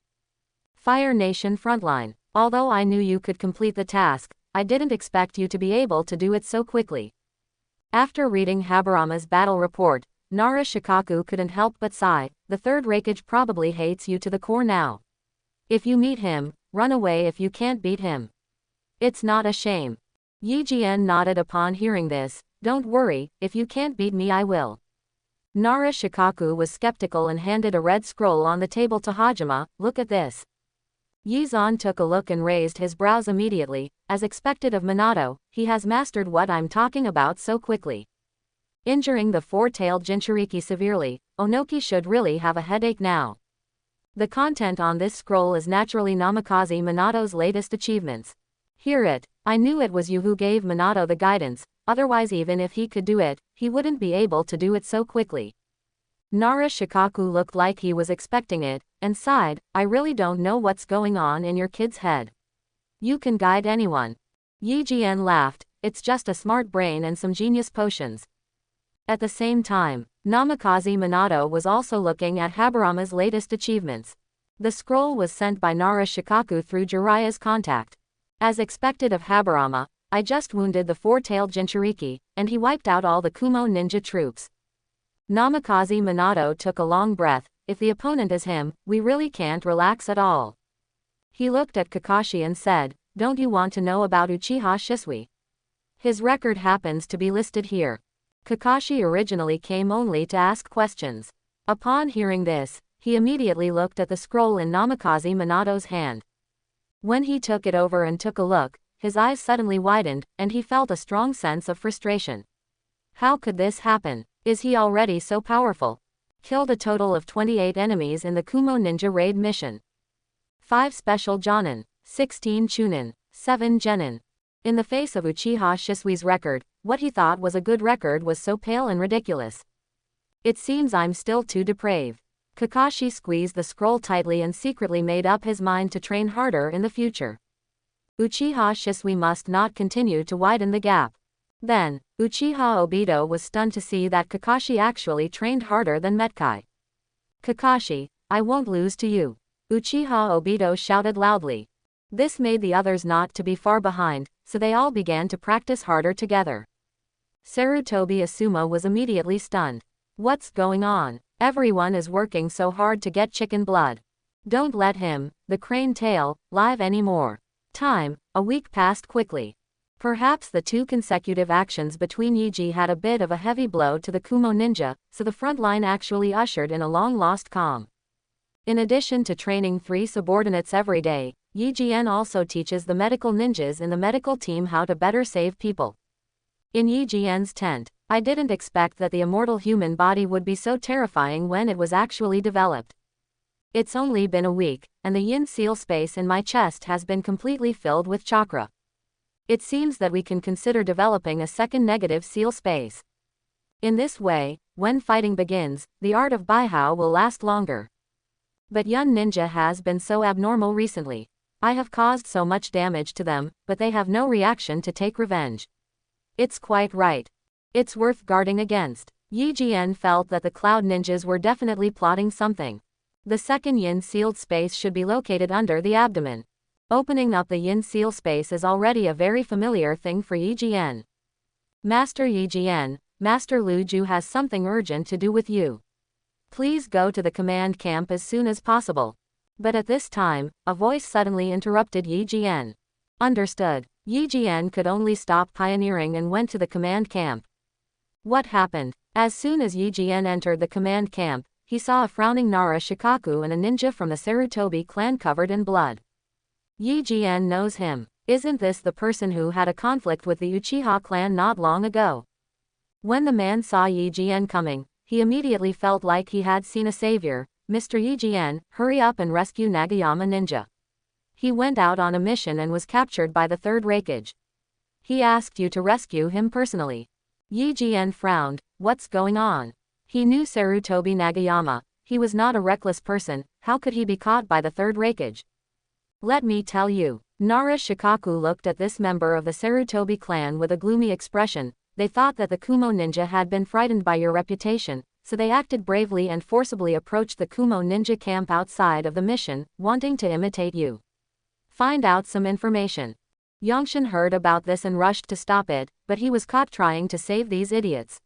Fire Nation Frontline. Although I knew you could complete the task, I didn't expect you to be able to do it so quickly. After reading Habarama's battle report, Nara Shikaku couldn't help but sigh. The third Raikage probably hates you to the core now. If you meet him, run away if you can't beat him. It's not a shame. Yi Jian nodded upon hearing this. Don't worry, if you can't beat me I will. Nara Shikaku was skeptical and handed a red scroll on the table to Hajime. Look at this. Yi Zan took a look and raised his brows immediately. As expected of Minato, he has mastered what I'm talking about so quickly. Injuring the four-tailed Jinchuriki severely, Onoki should really have a headache now. The content on this scroll is naturally Namikaze Minato's latest achievements. Hear it. I knew it was you who gave Minato the guidance, otherwise even if he could do it, he wouldn't be able to do it so quickly. Nara Shikaku looked like he was expecting it, and sighed. I really don't know what's going on in your kid's head. You can guide anyone. Yi Jian laughed. It's just a smart brain and some genius potions. At the same time, Namikaze Minato was also looking at Habarama's latest achievements. The scroll was sent by Nara Shikaku through Jiraiya's contact. As expected of Habarama, I just wounded the four-tailed Jinchuriki, and he wiped out all the Kumo ninja troops. Namikaze Minato took a long breath. If the opponent is him, we really can't relax at all. He looked at Kakashi and said, don't you want to know about Uchiha Shisui? His record happens to be listed here. Kakashi originally came only to ask questions. Upon hearing this, he immediately looked at the scroll in Namikaze Minato's hand. When he took it over and took a look, his eyes suddenly widened, and he felt a strong sense of frustration. How could this happen? Is he already so powerful? Killed a total of 28 enemies in the Kumo Ninja Raid mission. 5 Special Jonin, 16 Chunin, 7 Genin. In the face of Uchiha Shisui's record, what he thought was a good record was so pale and ridiculous. It seems I'm still too depraved. Kakashi squeezed the scroll tightly and secretly made up his mind to train harder in the future. Uchiha Shisui must not continue to widen the gap. Then, Uchiha Obito was stunned to see that Kakashi actually trained harder than Metkai. Kakashi, I won't lose to you. Uchiha Obito shouted loudly. This made the others not to be far behind, so they all began to practice harder together. Sarutobi Asuma was immediately stunned. What's going on? Everyone is working so hard to get chicken blood. Don't let him, the crane tail, live anymore. Time, a week passed quickly. Perhaps the 2 consecutive actions between Yiji had a bit of a heavy blow to the Kumo ninja, so the front line actually ushered in a long-lost calm. In addition to training 3 subordinates every day, Yi Jian also teaches the medical ninjas in the medical team how to better save people. In Yi Jian's tent, I didn't expect that the immortal human body would be so terrifying when it was actually developed. It's only been a week, and the yin seal space in my chest has been completely filled with chakra. It seems that we can consider developing a second negative seal space. In this way, when fighting begins, the art of Baihao will last longer. But Yun Ninja has been so abnormal recently. I have caused so much damage to them, but they have no reaction to take revenge. It's quite right. It's worth guarding against. Yi Jian felt that the Cloud Ninjas were definitely plotting something. The second yin sealed space should be located under the abdomen. Opening up the yin seal space is already a very familiar thing for Yi Jian. Master Yi Jian, Master Lu Ju has something urgent to do with you. Please go to the command camp as soon as possible. But at this time, a voice suddenly interrupted Yi Jian. Understood. Yi Jian could only stop pioneering and went to the command camp. What happened? As soon as Yi Jian entered the command camp, he saw a frowning Nara Shikaku and a ninja from the Sarutobi clan covered in blood. Yi Jian knows him. Isn't this the person who had a conflict with the Uchiha clan not long ago? When the man saw Yi Jian coming, he immediately felt like he had seen a savior. Mr. Yi Jian, hurry up and rescue Nagayama Ninja. He went out on a mission and was captured by the third Raikage. He asked you to rescue him personally. Yi Jian frowned. What's going on? He knew Sarutobi Nagayama. He was not a reckless person. How could he be caught by the third Raikage? Let me tell you. Nara Shikaku looked at this member of the Sarutobi clan with a gloomy expression. They thought that the Kumo ninja had been frightened by your reputation, so they acted bravely and forcibly approached the Kumo ninja camp outside of the mission, wanting to imitate you. Find out some information. Yongshin heard about this and rushed to stop it, but he was caught trying to save these idiots.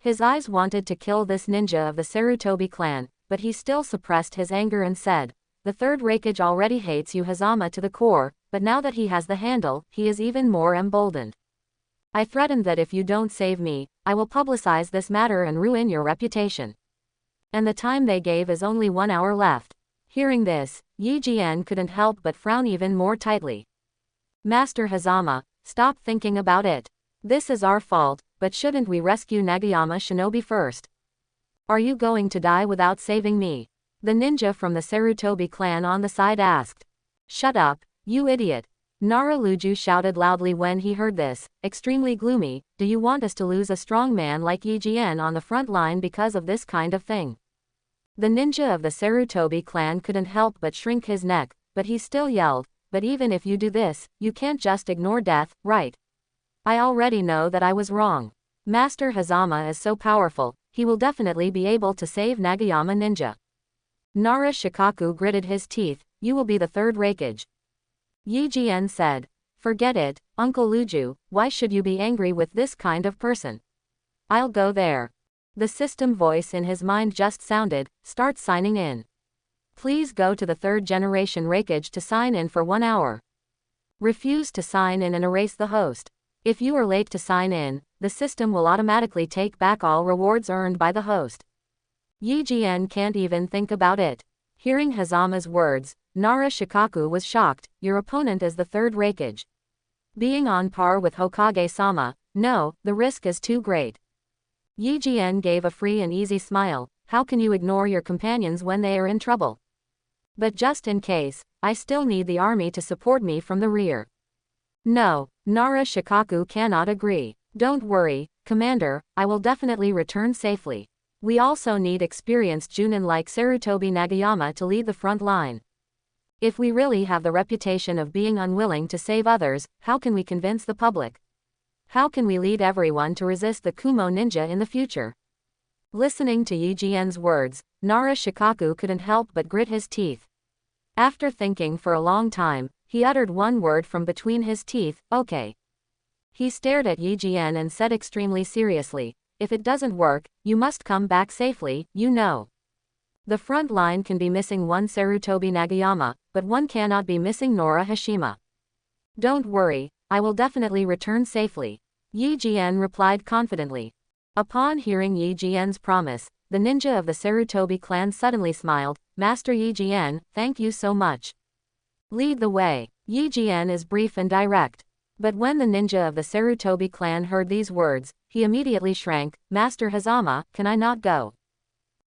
His eyes wanted to kill this ninja of the Sarutobi clan, but he still suppressed his anger and said, "The third Raikage already hates you Hazama to the core, but now that he has the handle, he is even more emboldened. I threatened that if you don't save me, I will publicize this matter and ruin your reputation. And the time they gave is only 1 hour left." Hearing this, Yi Jian couldn't help but frown even more tightly. "Master Hazama, stop thinking about it. This is our fault, but shouldn't we rescue Nagayama Shinobi first? Are you going to die without saving me?" The ninja from the Sarutobi clan on the side asked. "Shut up, you idiot." Naraluju shouted loudly when he heard this, extremely gloomy. "Do you want us to lose a strong man like Yi Jian on the front line because of this kind of thing?" The ninja of the Sarutobi clan couldn't help but shrink his neck, but he still yelled, "But even if you do this, you can't just ignore death, right? I already know that I was wrong. Master Hazama is so powerful, he will definitely be able to save Nagayama ninja." Nara Shikaku gritted his teeth. "You will be the third Raikage." Yi Jian said, "Forget it, Uncle Luju, why should you be angry with this kind of person? I'll go there." The system voice in his mind just sounded, "Start signing in. Please go to the third generation Raikage to sign in for 1 hour. Refuse to sign in and erase the host. If you are late to sign in, the system will automatically take back all rewards earned by the host." Yi Jian can't even think about it. Hearing Hazama's words, Nara Shikaku was shocked. "Your opponent is the third Raikage. Being on par with Hokage-sama, no, the risk is too great." Yi Jian gave a free and easy smile. "How can you ignore your companions when they are in trouble? But just in case, I still need the army to support me from the rear." "No, Nara Shikaku cannot agree. Don't worry, Commander, I will definitely return safely. We also need experienced Junin like Sarutobi Nagayama to lead the front line. If we really have the reputation of being unwilling to save others, how can we convince the public? How can we lead everyone to resist the Kumo ninja in the future?" Listening to Yi Jian's words, Nara Shikaku couldn't help but grit his teeth. After thinking for a long time, he uttered one word from between his teeth, "Okay." He stared at Yi Jian and said extremely seriously, "If it doesn't work, you must come back safely, you know. The front line can be missing one Sarutobi Nagayama, but one cannot be missing Nora Hashima. Don't worry, I will definitely return safely," Yi Jian replied confidently. Upon hearing Yi Jian's promise, the ninja of the Sarutobi clan suddenly smiled. "Master Yi Jian, thank you so much. Lead the way." Yi Jian is brief and direct. But when the ninja of the Sarutobi clan heard these words, he immediately shrank. "Master Hazama, can I not go?"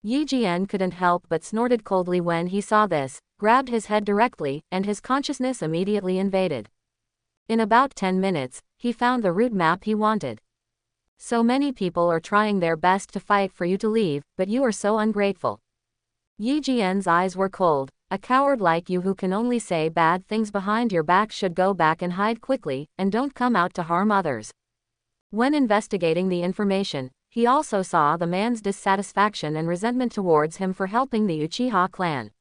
Yi Jian couldn't help but snorted coldly when he saw this, grabbed his head directly, and his consciousness immediately invaded. In about 10 minutes, he found the route map he wanted. "So many people are trying their best to fight for you to leave, but you are so ungrateful." Yi Jian's eyes were cold. "A coward like you who can only say bad things behind your back should go back and hide quickly, and don't come out to harm others." When investigating the information, he also saw the man's dissatisfaction and resentment towards him for helping the Uchiha clan.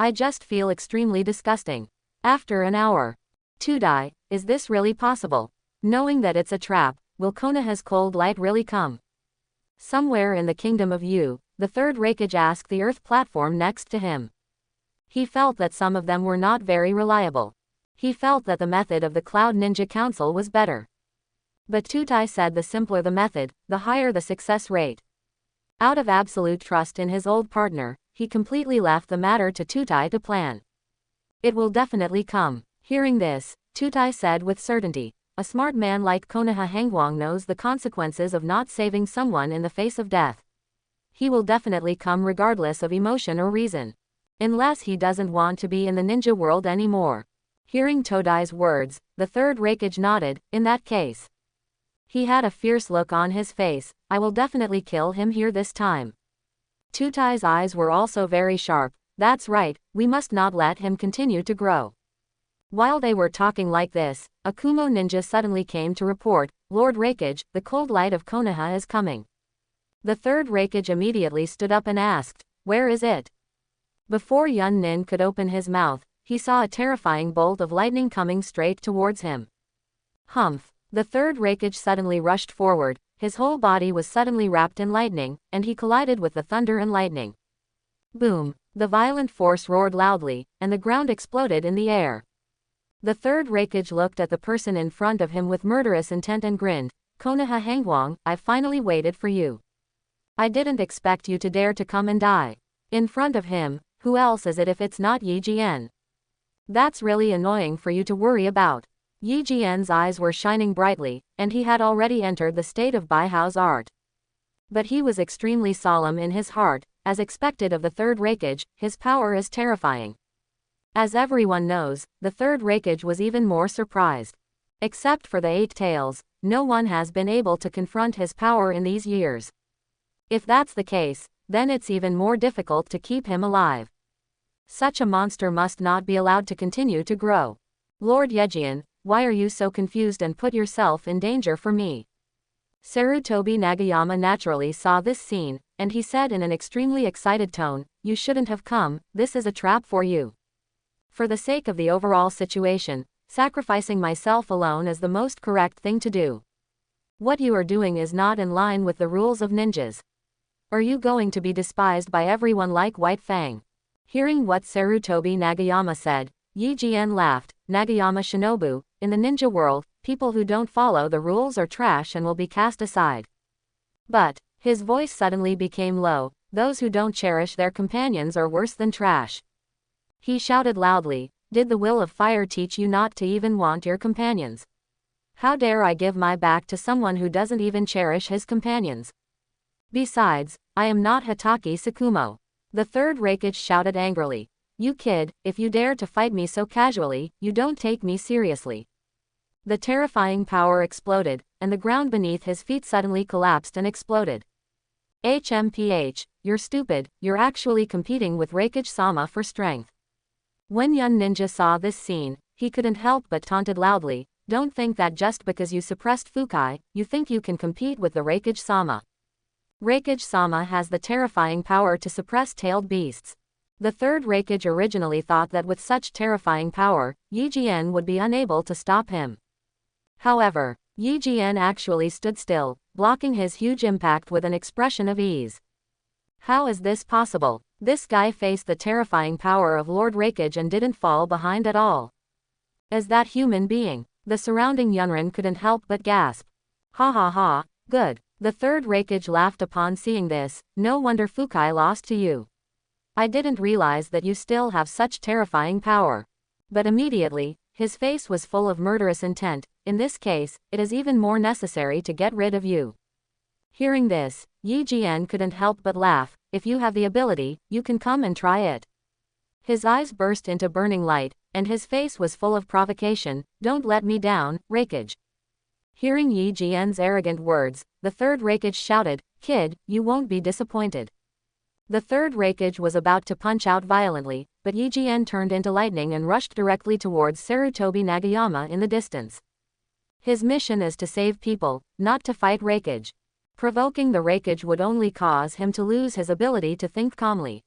"I just feel extremely disgusting." After an hour. "Tudai, is this really possible? Knowing that it's a trap, will Konoha's cold light really come?" Somewhere in the kingdom of Yu, the third Raikage asked the earth platform next to him. He felt that some of them were not very reliable. He felt that the method of the Cloud Ninja Council was better. But Tutai said the simpler the method, the higher the success rate. Out of absolute trust in his old partner, he completely left the matter to Tutai to plan. "It will definitely come." Hearing this, Tutai said with certainty, "A smart man like Konoha Hangwang knows the consequences of not saving someone in the face of death. He will definitely come regardless of emotion or reason. Unless he doesn't want to be in the ninja world anymore." Hearing Todai's words, the third Raikage nodded. "In that case." He had a fierce look on his face. "I will definitely kill him here this time." Tutai's eyes were also very sharp. "That's right, we must not let him continue to grow. While they were talking like this, a Kumo ninja suddenly came to report, "Lord Raikage, the cold light of Konoha is coming." The third Raikage immediately stood up and asked, "Where is it?" Before Yun Nin could open his mouth, he saw a terrifying bolt of lightning coming straight towards him. Humph! The third Raikage suddenly rushed forward, his whole body was suddenly wrapped in lightning, and he collided with the thunder and lightning. Boom! The violent force roared loudly, and the ground exploded in the air. The third Raikage looked at the person in front of him with murderous intent and grinned, "Konoha Hangwang, I've finally waited for you. I didn't expect you to dare to come and die in front of him. Who else is it if it's not Yi Jian? That's really annoying for you to worry about." Yi Jian's eyes were shining brightly, and he had already entered the state of Baihao's art. But he was extremely solemn in his heart, as expected of the third Raikage, his power is terrifying. As everyone knows, the third Raikage was even more surprised. Except for the 8 tails, no one has been able to confront his power in these years. If that's the case, then it's even more difficult to keep him alive. Such a monster must not be allowed to continue to grow. "Lord Yejian, why are you so confused and put yourself in danger for me?" Sarutobi Nagayama naturally saw this scene, and he said in an extremely excited tone, "You shouldn't have come, this is a trap for you. For the sake of the overall situation, sacrificing myself alone is the most correct thing to do. What you are doing is not in line with the rules of ninjas. Are you going to be despised by everyone like White Fang?" Hearing what Sarutobi Nagayama said, Yi Jian laughed, "Nagayama Shinobu, in the ninja world, people who don't follow the rules are trash and will be cast aside." But, his voice suddenly became low, "Those who don't cherish their companions are worse than trash." He shouted loudly, "Did the will of fire teach you not to even want your companions? How dare I give my back to someone who doesn't even cherish his companions? Besides, I am not Hitaki Tsukumo." The third Raikage shouted angrily, "You kid, if you dare to fight me so casually, you don't take me seriously." The terrifying power exploded, and the ground beneath his feet suddenly collapsed and exploded. "HMPH, you're stupid, you're actually competing with Raikage-sama for strength." When Yun Ninja saw this scene, he couldn't help but taunted loudly, "Don't think that just because you suppressed Fukai, you think you can compete with the Raikage-sama. Raikage-sama has the terrifying power to suppress tailed beasts." The third Raikage originally thought that with such terrifying power, Yi Jian would be unable to stop him. However, Yi Jian actually stood still, blocking his huge impact with an expression of ease. How is this possible? This guy faced the terrifying power of Lord Raikage and didn't fall behind at all. Is that human being? The surrounding Yunrin couldn't help but gasp. "Ha ha ha, good." The third Raikage laughed upon seeing this, "No wonder Fukai lost to you. I didn't realize that you still have such terrifying power." But immediately, his face was full of murderous intent. "In this case, it is even more necessary to get rid of you." Hearing this, Yi Jian couldn't help but laugh, "If you have the ability, you can come and try it." His eyes burst into burning light, and his face was full of provocation, "Don't let me down, Raikage." Hearing Yi Jian's arrogant words, the third Raikage shouted, "Kid, you won't be disappointed." The third Raikage was about to punch out violently, but Yi Jian turned into lightning and rushed directly towards Sarutobi Nagayama in the distance. His mission is to save people, not to fight Raikage. Provoking the Raikage would only cause him to lose his ability to think calmly.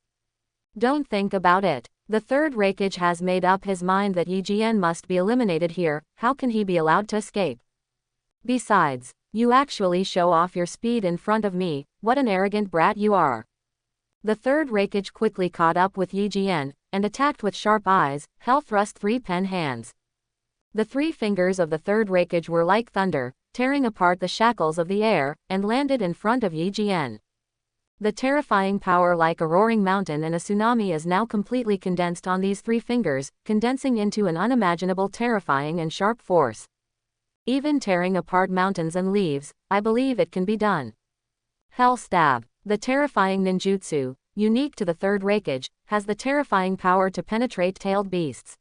Don't think about it. The third Raikage has made up his mind that Yi Jian must be eliminated here. How can he be allowed to escape? Besides, you actually show off your speed in front of me, what an arrogant brat you are. The third Raikage quickly caught up with Yi Jian, and attacked with sharp eyes, Hell thrust 3 pen hands. The 3 fingers of the third Raikage were like thunder, tearing apart the shackles of the air, and landed in front of Yi Jian. The terrifying power like a roaring mountain and a tsunami is now completely condensed on these 3 fingers, condensing into an unimaginable terrifying and sharp force. Even tearing apart mountains and leaves, I believe it can be done. Hell stab. The terrifying ninjutsu, unique to the third Raikage, has the terrifying power to penetrate tailed beasts.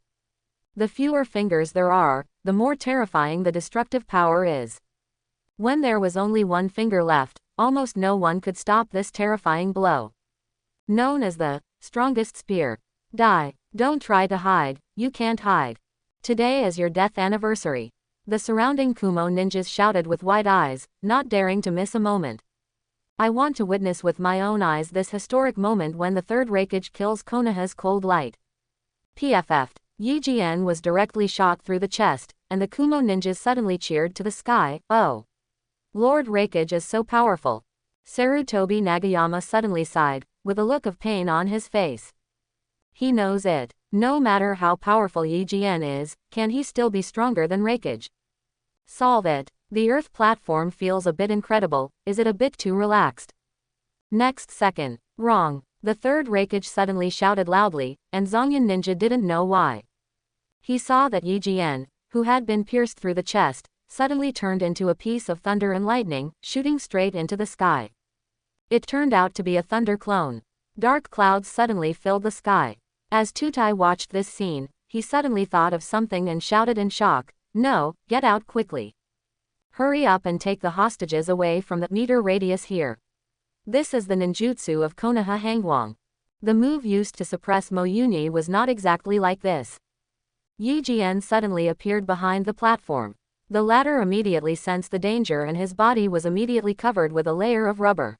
The fewer fingers there are, the more terrifying the destructive power is. When there was only 1 finger left, almost no one could stop this terrifying blow. Known as the strongest spear. Die. Don't try to hide, you can't hide. Today is your death anniversary. The surrounding Kumo ninjas shouted with wide eyes, not daring to miss a moment. I want to witness with my own eyes this historic moment when the third Raikage kills Konoha's cold light. PFF'd. Yi Jian was directly shot through the chest, and the Kumo ninjas suddenly cheered to the sky. Oh! Lord Raikage is so powerful. Sarutobi Nagayama suddenly sighed, with a look of pain on his face. He knows it. No matter how powerful Yi Jian is, can he still be stronger than Raikage? Solve it. The Earth platform feels a bit incredible, is it a bit too relaxed? Next second. Wrong. The third Raikage suddenly shouted loudly, and Zongyan Ninja didn't know why. He saw that Yi Jian, who had been pierced through the chest, suddenly turned into a piece of thunder and lightning, shooting straight into the sky. It turned out to be a thunder clone. Dark clouds suddenly filled the sky. As Tutai watched this scene, he suddenly thought of something and shouted in shock, "No, get out quickly. Hurry up and take the hostages away from the meter radius here. This is the ninjutsu of Konoha Hangwang. The move used to suppress Moyuni was not exactly like this." Yi Jian suddenly appeared behind the platform. The latter immediately sensed the danger and his body was immediately covered with a layer of rubber.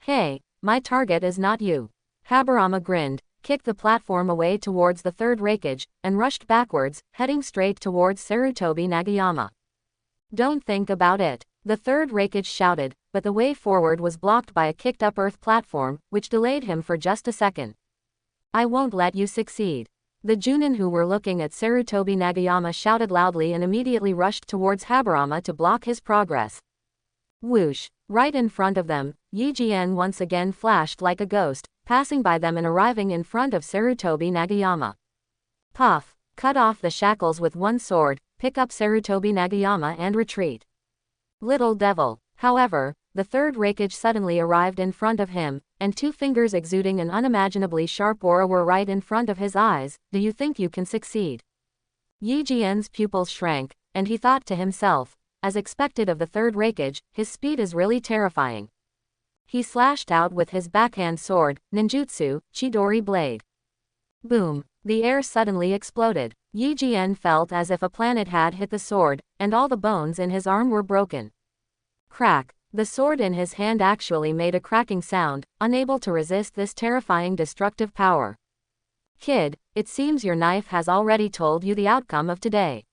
"Hey, my target is not you." Habarama grinned, kicked the platform away towards the third Raikage, and rushed backwards, heading straight towards Sarutobi Nagayama. "Don't think about it," the third Raikage shouted, but the way forward was blocked by a kicked-up earth platform, which delayed him for just a second. "I won't let you succeed." The Junin who were looking at Sarutobi Nagayama shouted loudly and immediately rushed towards Habarama to block his progress. Whoosh! Right in front of them, Yi Jian once again flashed like a ghost, passing by them and arriving in front of Sarutobi Nagayama. Puff! Cut off the shackles with one sword, pick up Sarutobi Nagayama and retreat. Little devil! However, the third Raikage suddenly arrived in front of him, and two fingers exuding an unimaginably sharp aura were right in front of his eyes. "Do you think you can succeed?" Yi Jian's pupils shrank, and he thought to himself, as expected of the third Raikage, his speed is really terrifying. He slashed out with his backhand sword, ninjutsu, Chidori blade. Boom! The air suddenly exploded. Yi Jian felt as if a planet had hit the sword, and all the bones in his arm were broken. Crack! The sword in his hand actually made a cracking sound, unable to resist this terrifying destructive power. "Kid, it seems your knife has already told you the outcome of today."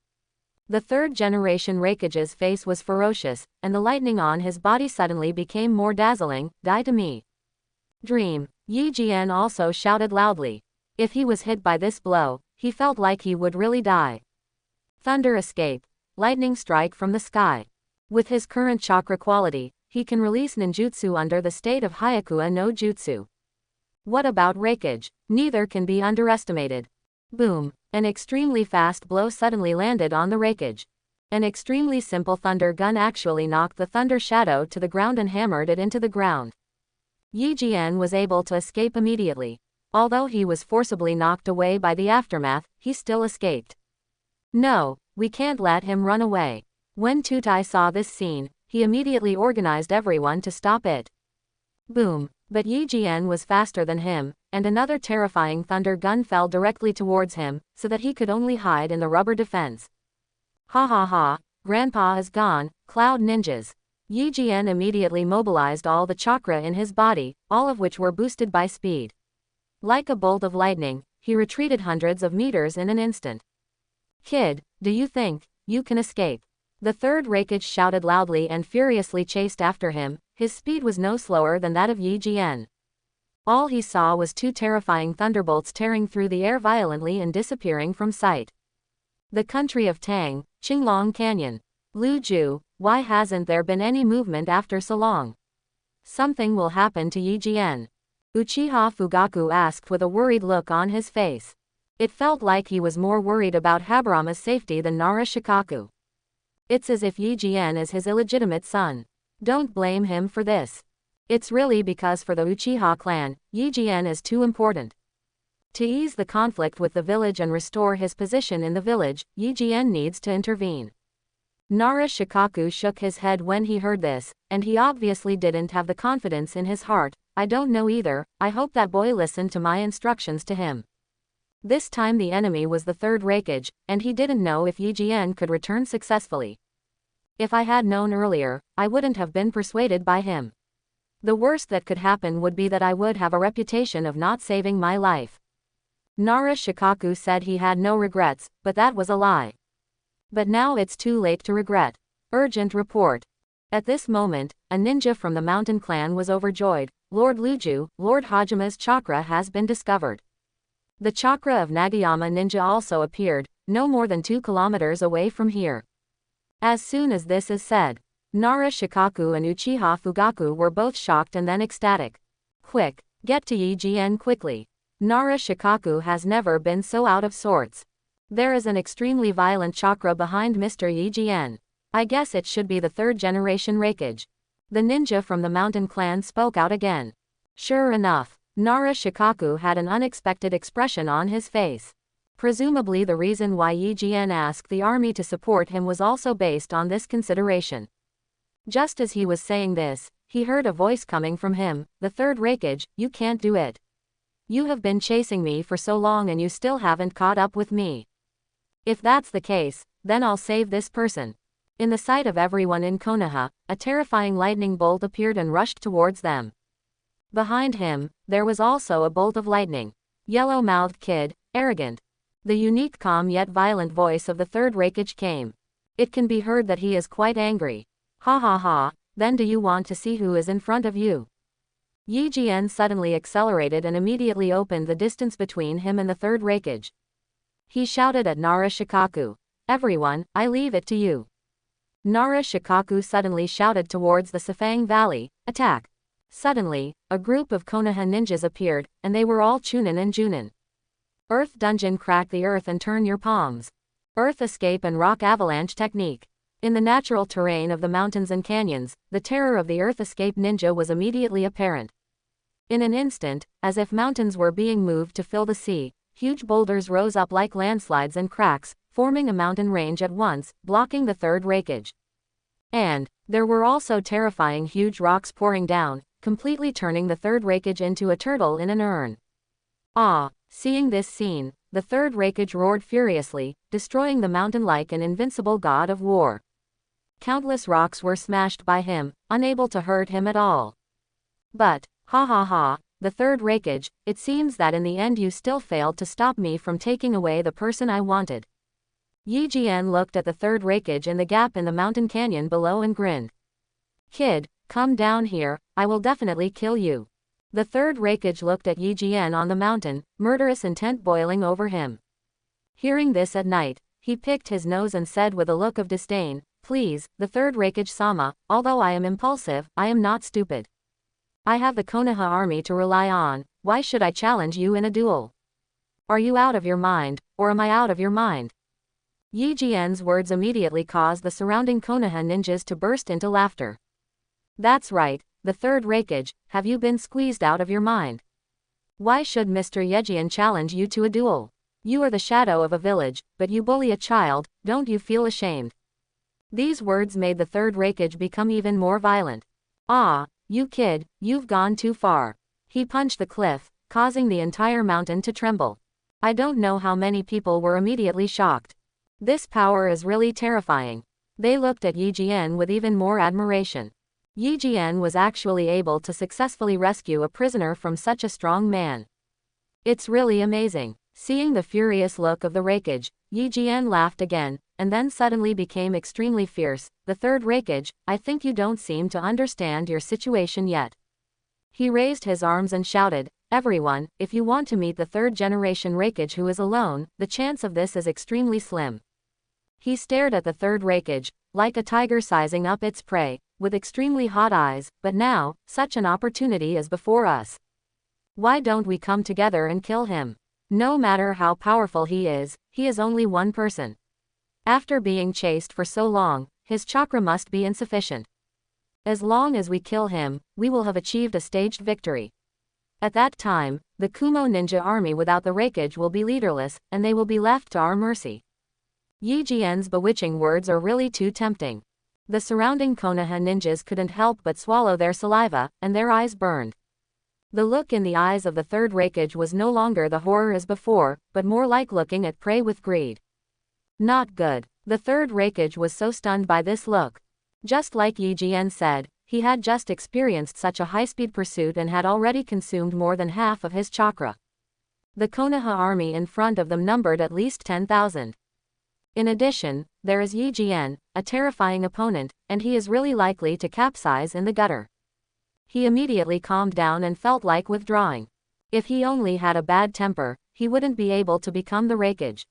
The third-generation Raikage's face was ferocious, and the lightning on his body suddenly became more dazzling. "Die to me." Dream! Yi Jian also shouted loudly. If he was hit by this blow, he felt like he would really die. Thunder escape. Lightning strike from the sky. With his current chakra quality, he can release ninjutsu under the state of Hyakuya no Jutsu. What about Raikage? Neither can be underestimated. Boom! An extremely fast blow suddenly landed on the Raikage. An extremely simple thunder gun actually knocked the thunder shadow to the ground and hammered it into the ground. Yi Jian was able to escape immediately. Although he was forcibly knocked away by the aftermath, he still escaped. "No, we can't let him run away." When Tutai saw this scene, he immediately organized everyone to stop it. Boom! But Yi Jian was faster than him, and another terrifying thunder gun fell directly towards him, so that he could only hide in the rubber defense. "Ha ha ha, Grandpa is gone, Cloud Ninjas." Yi Jian immediately mobilized all the chakra in his body, all of which were boosted by speed. Like a bolt of lightning, he retreated hundreds of meters in an instant. "Kid, do you think you can escape?" The third Raikage shouted loudly and furiously chased after him. His speed was no slower than that of Yi Jian. All he saw was two terrifying thunderbolts tearing through the air violently and disappearing from sight. The country of Tang, Qinglong Canyon. "Lu Ju, why hasn't there been any movement after so long? Something will happen to Yi Jian." Uchiha Fugaku asked with a worried look on his face. It felt like he was more worried about Habarama's safety than Nara Shikaku. It's as if Yi Jian is his illegitimate son. Don't blame him for this. It's really because for the Uchiha clan, Yi Jian is too important. To ease the conflict with the village and restore his position in the village, Yi Jian needs to intervene. Nara Shikaku shook his head when he heard this, and he obviously didn't have the confidence in his heart. "I don't know either, I hope that boy listened to my instructions to him." This time the enemy was the third Raikage, and he didn't know if Yi Jian could return successfully. If I had known earlier, I wouldn't have been persuaded by him. The worst that could happen would be that I would have a reputation of not saving my life. Nara Shikaku said he had no regrets, but that was a lie. But now it's too late to regret. Urgent report. At this moment, a ninja from the mountain clan was overjoyed. Lord Luju, Lord Hajima's chakra has been discovered. The chakra of Nagayama ninja also appeared, no more than 2 kilometers away from here. As soon as this is said, Nara Shikaku and Uchiha Fugaku were both shocked and then ecstatic. Quick, get to Yi Jian quickly. Nara Shikaku has never been so out of sorts. There is an extremely violent chakra behind Mr. Yi Jian. I guess it should be the 3rd generation Raikage. The ninja from the mountain clan spoke out again. Sure enough, Nara Shikaku had an unexpected expression on his face. Presumably the reason why Yi Jian asked the army to support him was also based on this consideration. Just as he was saying this, he heard a voice coming from him, the 3rd Raikage, you can't do it. You have been chasing me for so long and you still haven't caught up with me. If that's the case, then I'll save this person. In the sight of everyone in Konoha, a terrifying lightning bolt appeared and rushed towards them. Behind him, there was also a bolt of lightning. Yellow-mouthed kid, arrogant. The unique calm yet violent voice of the 3rd Raikage came. It can be heard that he is quite angry. Ha ha ha, then do you want to see who is in front of you? Yi Jian suddenly accelerated and immediately opened the distance between him and the 3rd Raikage. He shouted at Nara Shikaku. Everyone, I leave it to you. Nara Shikaku suddenly shouted towards the Safang Valley, attack. Suddenly, a group of Konoha ninjas appeared, and they were all Chunin and Junin. Earth Dungeon, crack the earth and turn your palms. Earth Escape and Rock Avalanche Technique. In the natural terrain of the mountains and canyons, the terror of the Earth Escape ninja was immediately apparent. In an instant, as if mountains were being moved to fill the sea, huge boulders rose up like landslides and cracks, forming a mountain range at once, blocking the 3rd Raikage. And there were also terrifying huge rocks pouring down, completely turning the 3rd Raikage into a turtle in an urn. Ah! Seeing this scene, the 3rd Raikage roared furiously, destroying the mountain like an invincible god of war. Countless rocks were smashed by him, unable to hurt him at all. But, ha ha ha, the 3rd Raikage, it seems that in the end you still failed to stop me from taking away the person I wanted. Yi Jian looked at the 3rd Raikage in the gap in the mountain canyon below and grinned. Kid, come down here, I will definitely kill you. The 3rd Raikage looked at Yi Jian on the mountain, murderous intent boiling over him. Hearing this at night, he picked his nose and said with a look of disdain, please, the 3rd Raikage-sama, although I am impulsive, I am not stupid. I have the Konoha army to rely on, why should I challenge you in a duel? Are you out of your mind, or am I out of your mind? Yi Jian's words immediately caused the surrounding Konoha ninjas to burst into laughter. That's right, the 3rd Raikage, have you been squeezed out of your mind? Why should Mr. Yejian challenge you to a duel? You are the shadow of a village, but you bully a child, don't you feel ashamed? These words made the 3rd Raikage become even more violent. Ah, you kid, you've gone too far. He punched the cliff, causing the entire mountain to tremble. I don't know how many people were immediately shocked. This power is really terrifying. They looked at Yi Jian with even more admiration. Yi Jian was actually able to successfully rescue a prisoner from such a strong man. It's really amazing. Seeing the furious look of the Raikage, Yi Jian laughed again, and then suddenly became extremely fierce. The 3rd Raikage, I think you don't seem to understand your situation yet. He raised his arms and shouted, everyone, if you want to meet the 3rd generation Raikage who is alone, the chance of this is extremely slim. He stared at the 3rd Raikage, like a tiger sizing up its prey, with extremely hot eyes, but now, such an opportunity is before us. Why don't we come together and kill him? No matter how powerful he is only one person. After being chased for so long, his chakra must be insufficient. As long as we kill him, we will have achieved a staged victory. At that time, the Kumo ninja army without the Raikage will be leaderless, and they will be left to our mercy. Yi Jian's bewitching words are really too tempting. The surrounding Konoha ninjas couldn't help but swallow their saliva, and their eyes burned. The look in the eyes of the third Raikage was no longer the horror as before, but more like looking at prey with greed. Not good. The third Raikage was so stunned by this look. Just like Yi Jian said, he had just experienced such a high-speed pursuit and had already consumed more than half of his chakra. The Konoha army in front of them numbered at least 10,000. In addition, there is Yi Jian, a terrifying opponent, and he is really likely to capsize in the gutter. He immediately calmed down and felt like withdrawing. If he only had a bad temper, he wouldn't be able to become the Raikage.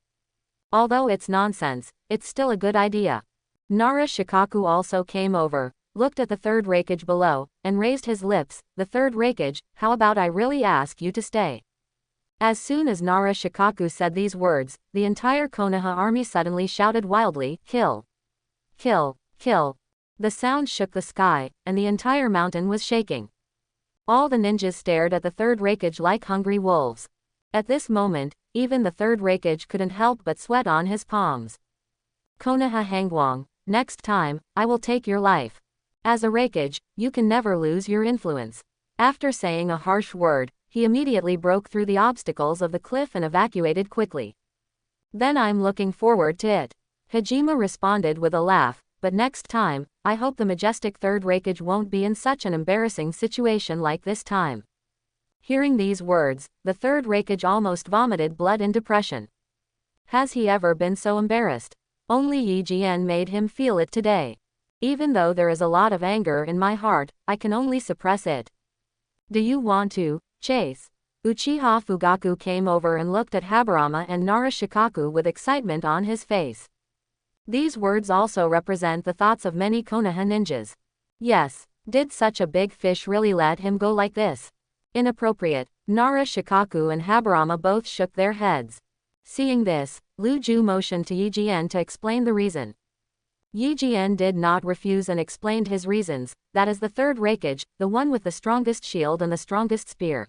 Although it's nonsense, it's still a good idea. Nara Shikaku also came over, looked at the third Raikage below, and raised his lips. The third Raikage, how about I really ask you to stay? As soon as Nara Shikaku said these words, the entire Konoha army suddenly shouted wildly, "Kill! Kill! Kill!" The sound shook the sky, and the entire mountain was shaking. All the ninjas stared at the third Raikage like hungry wolves. At this moment, even the third Raikage couldn't help but sweat on his palms. Konoha Hangwang, next time, I will take your life. As a Raikage, you can never lose your influence. After saying a harsh word, he immediately broke through the obstacles of the cliff and evacuated quickly. Then I'm looking forward to it. Hajime responded with a laugh, but next time, I hope the majestic third Raikage won't be in such an embarrassing situation like this time. Hearing these words, the third Raikage almost vomited blood in depression. Has he ever been so embarrassed? Only Yi Jian made him feel it today. Even though there is a lot of anger in my heart, I can only suppress it. Do you want to chase? Uchiha Fugaku came over and looked at Habarama and Nara Shikaku with excitement on his face. These words also represent the thoughts of many Konoha ninjas. Yes, did such a big fish really let him go like this? Inappropriate. Nara Shikaku and Habarama both shook their heads. Seeing this, Lu Ju motioned to Yi Jian to explain the reason. Yi Jian did not refuse and explained his reasons, that is the third Raikage, the one with the strongest shield and the strongest spear.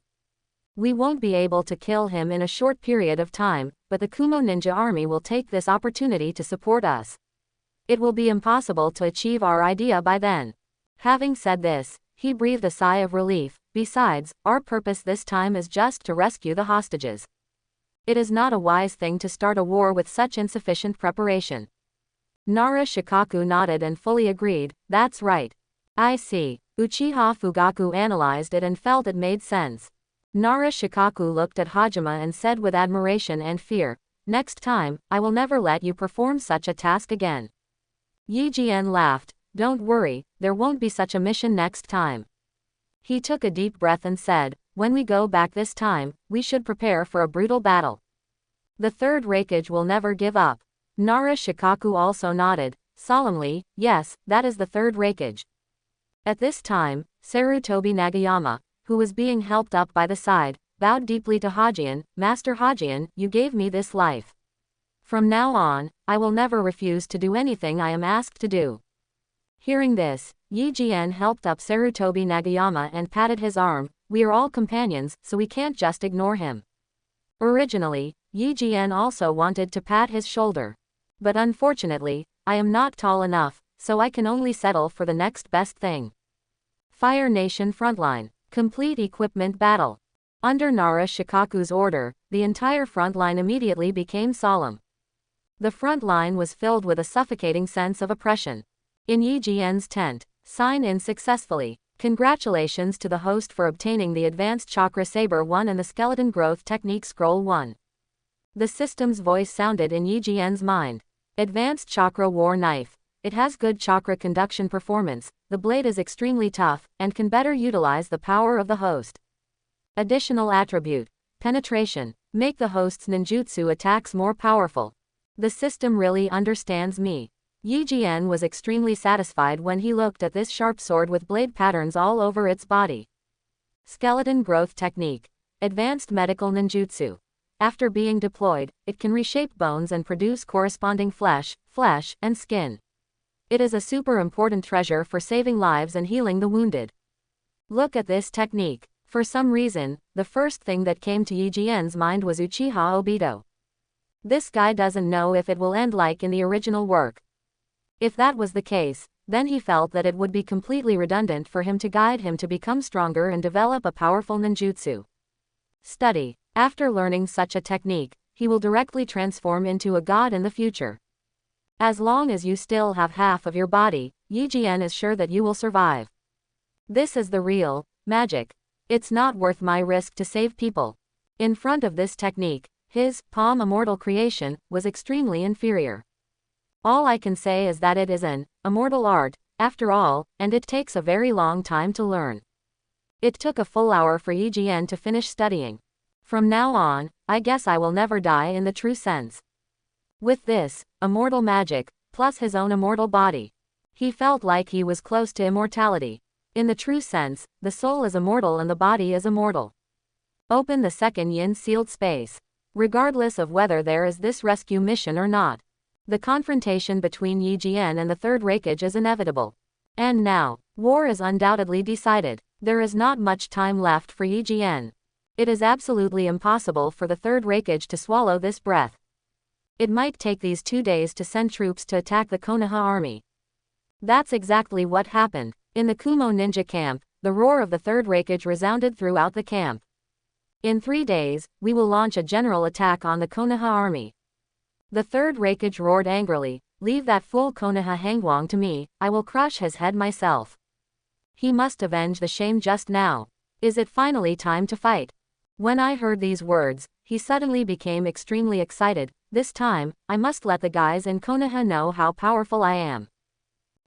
We won't be able to kill him in a short period of time, but the Kumo ninja army will take this opportunity to support us. It will be impossible to achieve our idea by then. Having said this, he breathed a sigh of relief. Besides, our purpose this time is just to rescue the hostages. It is not a wise thing to start a war with such insufficient preparation. Nara Shikaku nodded and fully agreed, that's right. I see. Uchiha Fugaku analyzed it and felt it made sense. Nara Shikaku looked at Hajime and said with admiration and fear, next time, I will never let you perform such a task again. Yi Jian laughed, don't worry, there won't be such a mission next time. He took a deep breath and said, when we go back this time, we should prepare for a brutal battle. The third Raikage will never give up. Nara Shikaku also nodded, solemnly, yes, that is the third Raikage. At this time, Sarutobi Nagayama, who was being helped up by the side, bowed deeply to Hajian, Master Hajian, you gave me this life. From now on, I will never refuse to do anything I am asked to do. Hearing this, Yi Jian helped up Sarutobi Nagayama and patted his arm, we are all companions, so we can't just ignore him. Originally, Yi Jian also wanted to pat his shoulder. But unfortunately, I am not tall enough, so I can only settle for the next best thing. Fire Nation Frontline. Complete Equipment Battle. Under Nara Shikaku's order, the entire front line immediately became solemn. The front line was filled with a suffocating sense of oppression. In Yi Jian's tent, sign in successfully. Congratulations to the host for obtaining the Advanced Chakra Saber 1 and the Skeleton Growth Technique Scroll 1. The system's voice sounded in Yi Jian's mind. Advanced Chakra War Knife. It has good chakra conduction performance, the blade is extremely tough, and can better utilize the power of the host. Additional attribute. Penetration. Make the host's ninjutsu attacks more powerful. The system really understands me. Yi Jian was extremely satisfied when he looked at this sharp sword with blade patterns all over its body. Skeleton Growth Technique. Advanced Medical Ninjutsu. After being deployed, it can reshape bones and produce corresponding flesh, and skin. It is a super important treasure for saving lives and healing the wounded. Look at this technique. For some reason, the first thing that came to Yi Jian's mind was Uchiha Obito. This guy doesn't know if it will end like in the original work. If that was the case, Then he felt that it would be completely redundant for him to guide him to become stronger and develop a powerful ninjutsu. Study. After learning such a technique, he will directly transform into a god in the future. As long as you still have half of your body, Yi Jian is sure that you will survive. This is the real magic. It's not worth my risk to save people. In front of this technique, his palm immortal creation was extremely inferior. All I can say is that it is an immortal art, after all, and it takes a very long time to learn. It took a full hour for Yi Jian to finish studying. From now on, I guess I will never die in the true sense. With this immortal magic, plus his own immortal body, he felt like he was close to immortality. In the true sense, the soul is immortal and the body is immortal. Open the second yin sealed space. Regardless of whether there is this rescue mission or not, the confrontation between Yi Jian and the third Raikage is inevitable. And now, war is undoubtedly decided. There is not much time left for Yi Jian. It is absolutely impossible for the third Raikage to swallow this breath. It might take these 2 days to send troops to attack the Konoha army. That's exactly what happened. In the Kumo ninja camp, the roar of the third Raikage resounded throughout the camp. In 3 days, we will launch a general attack on the Konoha army. The third Raikage roared angrily, "Leave that fool Konoha Hangwang to me, I will crush his head myself." He must avenge the shame just now. Is it finally time to fight? When I heard these words, he suddenly became extremely excited. This time, I must let the guys in Konoha know how powerful I am.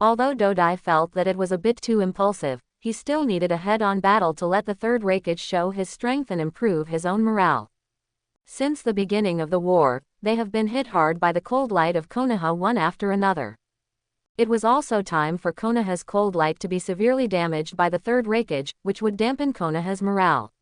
Although Dodai felt that it was a bit too impulsive, he still needed a head-on battle to let the third Raikage show his strength and improve his own morale. Since the beginning of the war, they have been hit hard by the cold light of Konoha one after another. It was also time for Konoha's cold light to be severely damaged by the third Raikage, which would dampen Konoha's morale.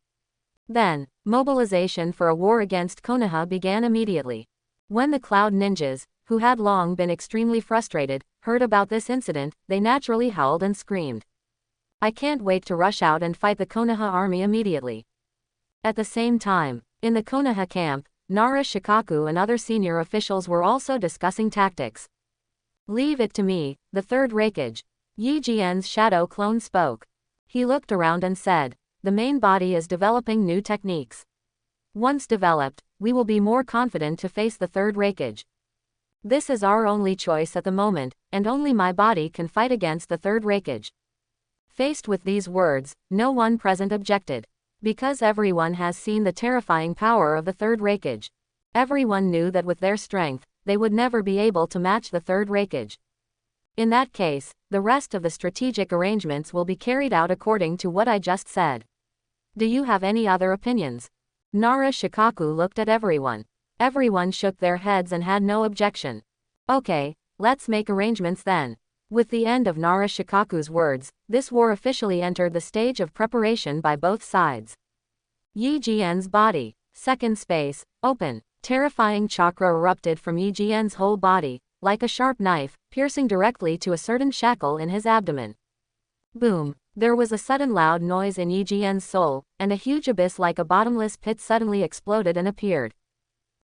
Then, mobilization for a war against Konoha began immediately. When the Cloud Ninjas, who had long been extremely frustrated, heard about this incident, they naturally howled and screamed. I can't wait to rush out and fight the Konoha army immediately. At the same time, in the Konoha camp, Nara Shikaku and other senior officials were also discussing tactics. Leave it to me, the third Raikage. Yi Jian's shadow clone spoke. He looked around and said, the main body is developing new techniques. Once developed, we will be more confident to face the third Raikage. This is our only choice at the moment, and only my body can fight against the third Raikage. Faced with these words, no one present objected. Because everyone has seen the terrifying power of the third Raikage. Everyone knew that with their strength, they would never be able to match the third Raikage. In that case, the rest of the strategic arrangements will be carried out according to what I just said. Do you have any other opinions? Nara Shikaku looked at everyone. Everyone shook their heads and had no objection. Okay, let's make arrangements then. With the end of Nara Shikaku's words, this war officially entered the stage of preparation by both sides. Yi Jian's body. Second space, open. Terrifying chakra erupted from Yi Jian's whole body, like a sharp knife, piercing directly to a certain shackle in his abdomen. Boom! There was a sudden loud noise in Yi Jian's soul, and a huge abyss like a bottomless pit suddenly exploded and appeared.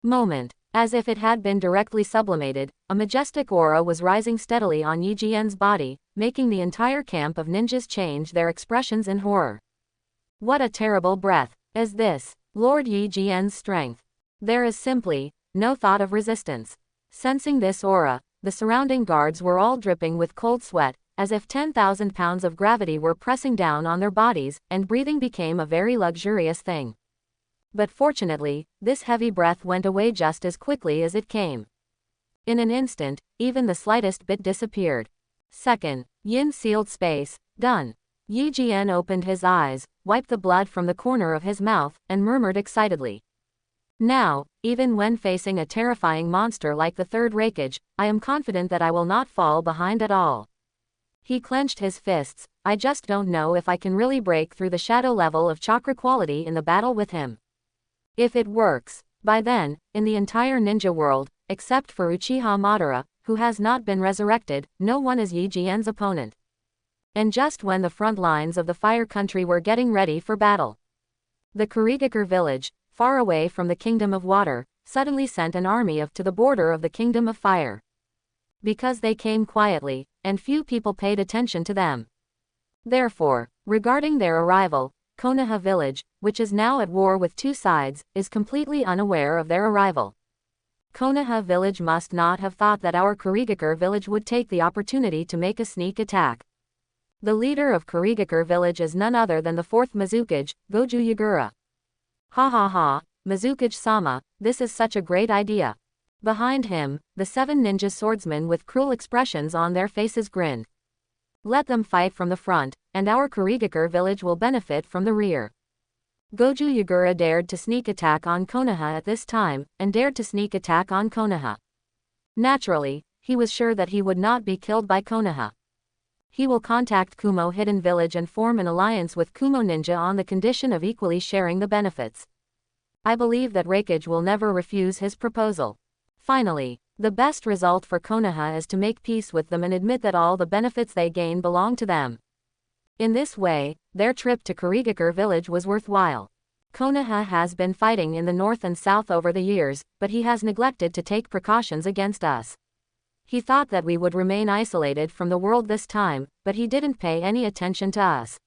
Moment. As if it had been directly sublimated, a majestic aura was rising steadily on Yi Jian's body, making the entire camp of ninjas change their expressions in horror. What a terrible breath is this, Lord Yi Jian's strength. There is simply no thought of resistance. Sensing this aura, the surrounding guards were all dripping with cold sweat, as if 10,000 pounds of gravity were pressing down on their bodies, and breathing became a very luxurious thing. But fortunately, this heavy breath went away just as quickly as it came. In an instant, even the slightest bit disappeared. Second, yin sealed space, done. Yi Jian opened his eyes, wiped the blood from the corner of his mouth, and murmured excitedly. Now, even when facing a terrifying monster like the third Raikage, I am confident that I will not fall behind at all. He clenched his fists. I just don't know if I can really break through the shadow level of chakra quality in the battle with him. If it works, by then, in the entire ninja world, except for Uchiha Madara, who has not been resurrected, no one is Yi Jian's opponent. And just when the front lines of the Fire Country were getting ready for battle, the Kurigakure village, far away from the Kingdom of Water, suddenly sent an army to the border of the Kingdom of Fire. Because they came quietly, and few people paid attention to them. Therefore, regarding their arrival, Konoha village, which is now at war with two sides, is completely unaware of their arrival. Konoha village must not have thought that our Kurigakure village would take the opportunity to make a sneak attack. The leader of Kurigakure village is none other than the fourth Mizukage, Goju Yagura. Ha ha ha, Mizukage-sama, this is such a great idea. Behind him, the 7 ninja swordsmen with cruel expressions on their faces grinned. Let them fight from the front, and our Kurigakure village will benefit from the rear. Goju Yagura dared to sneak attack on Konoha at this time, and dared to sneak attack on Konoha. Naturally, he was sure that he would not be killed by Konoha. He will contact Kumo Hidden Village and form an alliance with Kumo Ninja on the condition of equally sharing the benefits. I believe that Raikage will never refuse his proposal. Finally, the best result for Konoha is to make peace with them and admit that all the benefits they gain belong to them. In this way, their trip to Kurigakure village was worthwhile. Konoha has been fighting in the north and south over the years, but he has neglected to take precautions against us. He thought that we would remain isolated from the world this time, but he didn't pay any attention to us.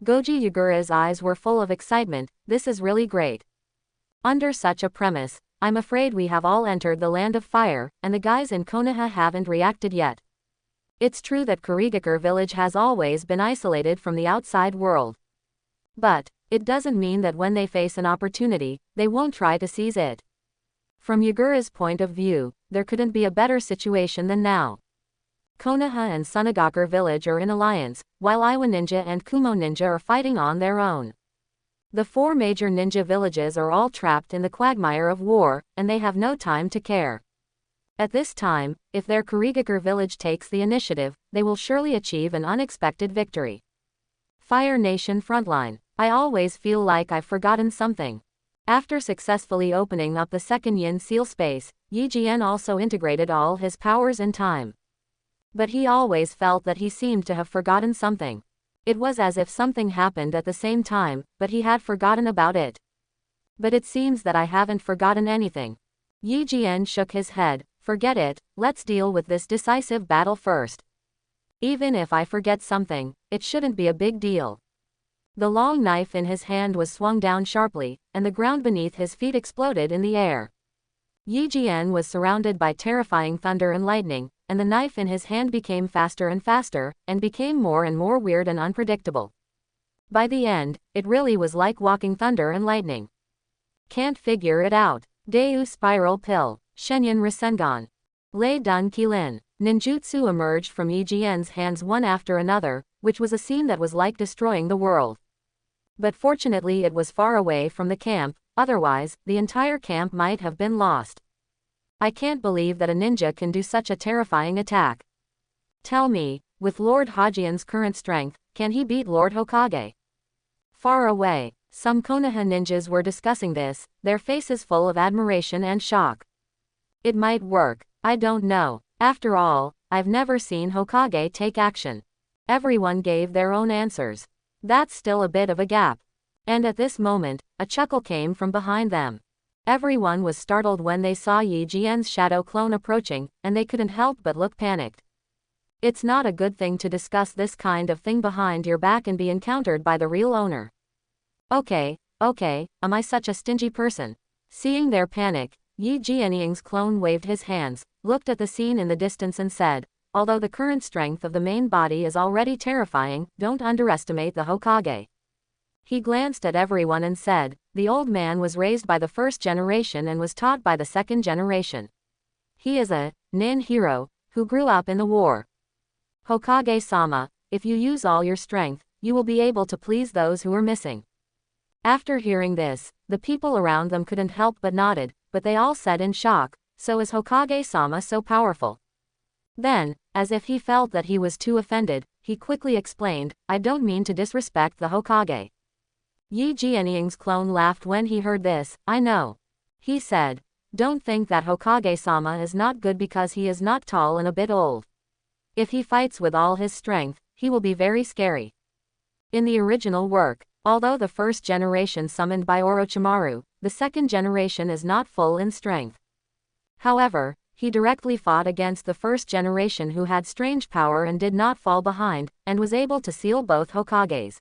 Goju Yagura's eyes were full of excitement. This is really great. Under such a premise, I'm afraid we have all entered the land of fire, and the guys in Konoha haven't reacted yet. It's true that Kurigakure village has always been isolated from the outside world. But it doesn't mean that when they face an opportunity, they won't try to seize it. From Yagura's point of view, there couldn't be a better situation than now. Konoha and Sunagakure village are in alliance, while Iwa Ninja and Kumo Ninja are fighting on their own. The 4 major ninja villages are all trapped in the quagmire of war, and they have no time to care. At this time, if their Kurigakure village takes the initiative, they will surely achieve an unexpected victory. Fire Nation Frontline. I always feel like I've forgotten something. After successfully opening up the second Yin Seal space, Yi Jian also integrated all his powers in time. But he always felt that he seemed to have forgotten something. It was as if something happened at the same time, but he had forgotten about it. But it seems that I haven't forgotten anything. Yi Jian shook his head. Forget it, let's deal with this decisive battle first. Even if I forget something, it shouldn't be a big deal. The long knife in his hand was swung down sharply, and the ground beneath his feet exploded in the air. Yi Jian was surrounded by terrifying thunder and lightning, and the knife in his hand became faster and faster, and became more and more weird and unpredictable. By the end, it really was like walking thunder and lightning. Can't figure it out. Deu Spiral Pill, Shenyan Rasengan. Lei Dun Kilin. Ninjutsu emerged from Yi Jian's hands one after another, which was a scene that was like destroying the world. But fortunately it was far away from the camp, otherwise, the entire camp might have been lost. I can't believe that a ninja can do such a terrifying attack. Tell me, with Lord Hajian's current strength, can he beat Lord Hokage? Far away, some Konoha ninjas were discussing this, their faces full of admiration and shock. It might work, I don't know. After all, I've never seen Hokage take action. Everyone gave their own answers. That's still a bit of a gap. And at this moment, a chuckle came from behind them. Everyone was startled when they saw Yi Jian's shadow clone approaching, and they couldn't help but look panicked. It's not a good thing to discuss this kind of thing behind your back and be encountered by the real owner. Okay, am I such a stingy person? Seeing their panic, Yi Jianying's clone waved his hands, looked at the scene in the distance and said, although the current strength of the main body is already terrifying, don't underestimate the Hokage. He glanced at everyone and said, the old man was raised by the first generation and was taught by the second generation. He is a nin hero, who grew up in the war. Hokage-sama, if you use all your strength, you will be able to please those who are missing. After hearing this, the people around them couldn't help but nodded, but they all said in shock, so is Hokage-sama so powerful? Then, as if he felt that he was too offended, he quickly explained, I don't mean to disrespect the Hokage. Yi Jianying's clone laughed when he heard this, I know. He said, don't think that Hokage-sama is not good because he is not tall and a bit old. If he fights with all his strength, he will be very scary. In the original work, although the first generation summoned by Orochimaru, the second generation is not full in strength. However, he directly fought against the first generation who had strange power and did not fall behind, and was able to seal both Hokages.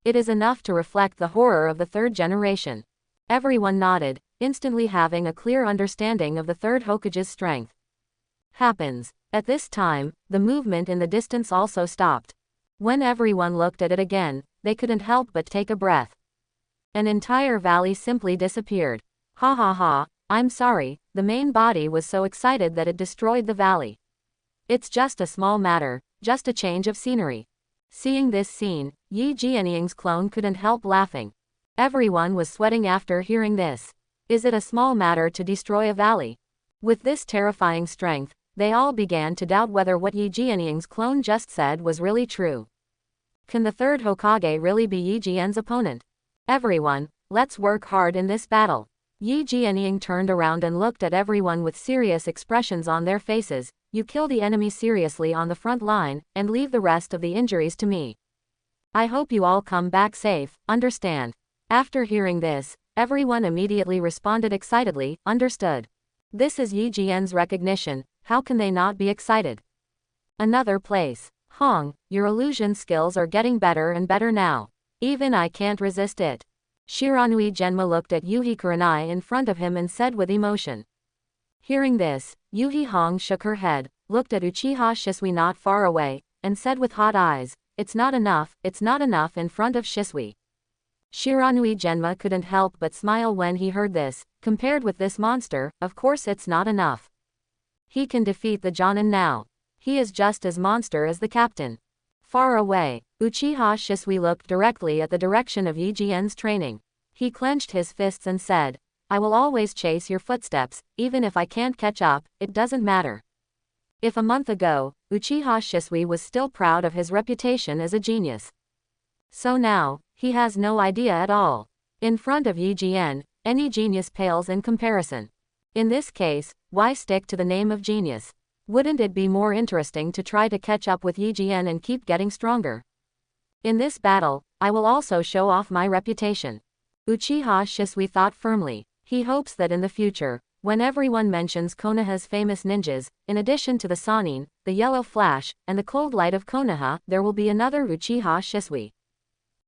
It is enough to reflect the horror of the third generation. Everyone nodded, instantly having a clear understanding of the third Hokage's strength. Happens. At this time, the movement in the distance also stopped. When everyone looked at it again, they couldn't help but take a breath. An entire valley simply disappeared. Ha ha ha, I'm sorry, the main body was so excited that it destroyed the valley. It's just a small matter, just a change of scenery. Seeing this scene, Yi Jianying's clone couldn't help laughing. Everyone was sweating after hearing this. Is it a small matter to destroy a valley? With this terrifying strength, they all began to doubt whether what Yi Jianying's clone just said was really true. Can the third Hokage really be Yi Jian's opponent? Everyone, let's work hard in this battle. Yi Jianying turned around and looked at everyone with serious expressions on their faces. You kill the enemy seriously on the front line, and leave the rest of the injuries to me. I hope you all come back safe, understand? After hearing this, everyone immediately responded excitedly, understood. This is Yi Jian's recognition, how can they not be excited? Another place. Hong, your illusion skills are getting better and better now. Even I can't resist it. Shiranui Genma looked at Yuhi Kurenai in front of him and said with emotion. Hearing this, Yuhi Hong shook her head, looked at Uchiha Shisui not far away, and said with hot eyes, it's not enough in front of Shisui. Shiranui Genma couldn't help but smile when he heard this. Compared with this monster, of course it's not enough. He can defeat the Jonin now. He is just as monster as the captain. Far away, Uchiha Shisui looked directly at the direction of Yi Jian's training. He clenched his fists and said, I will always chase your footsteps, even if I can't catch up, it doesn't matter. If a month ago, Uchiha Shisui was still proud of his reputation as a genius. So now, he has no idea at all. In front of Yi Jian, any genius pales in comparison. In this case, why stick to the name of genius? Wouldn't it be more interesting to try to catch up with Yi Jian and keep getting stronger? In this battle, I will also show off my reputation. Uchiha Shisui thought firmly. He hopes that in the future, when everyone mentions Konoha's famous ninjas, in addition to the Sannin, the Yellow Flash, and the Cold Light of Konoha, there will be another Uchiha Shisui.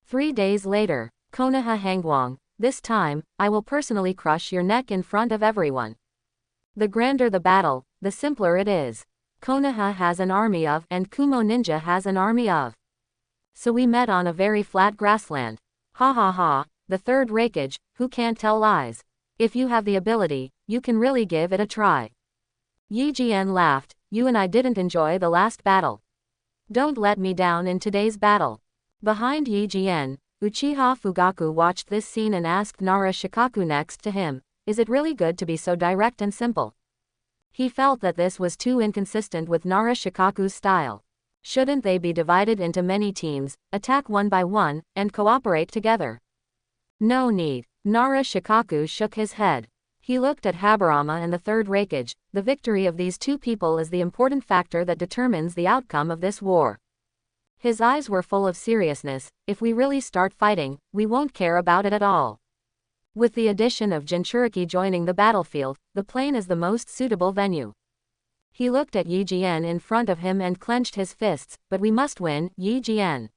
3 days later, Konoha Hangwang, this time, I will personally crush your neck in front of everyone. The grander the battle, the simpler it is. Konoha has an army of, and Kumo Ninja has an army of. So we met on a very flat grassland. Ha ha ha, the third Raikage, who can't tell lies. If you have the ability, you can really give it a try. Yi Jian laughed, you and I didn't enjoy the last battle. Don't let me down in today's battle. Behind Yi Jian, Uchiha Fugaku watched this scene and asked Nara Shikaku next to him, is it really good to be so direct and simple? He felt that this was too inconsistent with Nara Shikaku's style. Shouldn't they be divided into many teams, attack one by one, and cooperate together? No need. Nara Shikaku shook his head. He looked at Habarama and the third Raikage. The victory of these two people is the important factor that determines the outcome of this war. His eyes were full of seriousness. If we really start fighting, we won't care about it at all. With the addition of Jinchuriki joining the battlefield, the plain is the most suitable venue. He looked at Yi Jian in front of him and clenched his fists, but we must win, Yi Jian.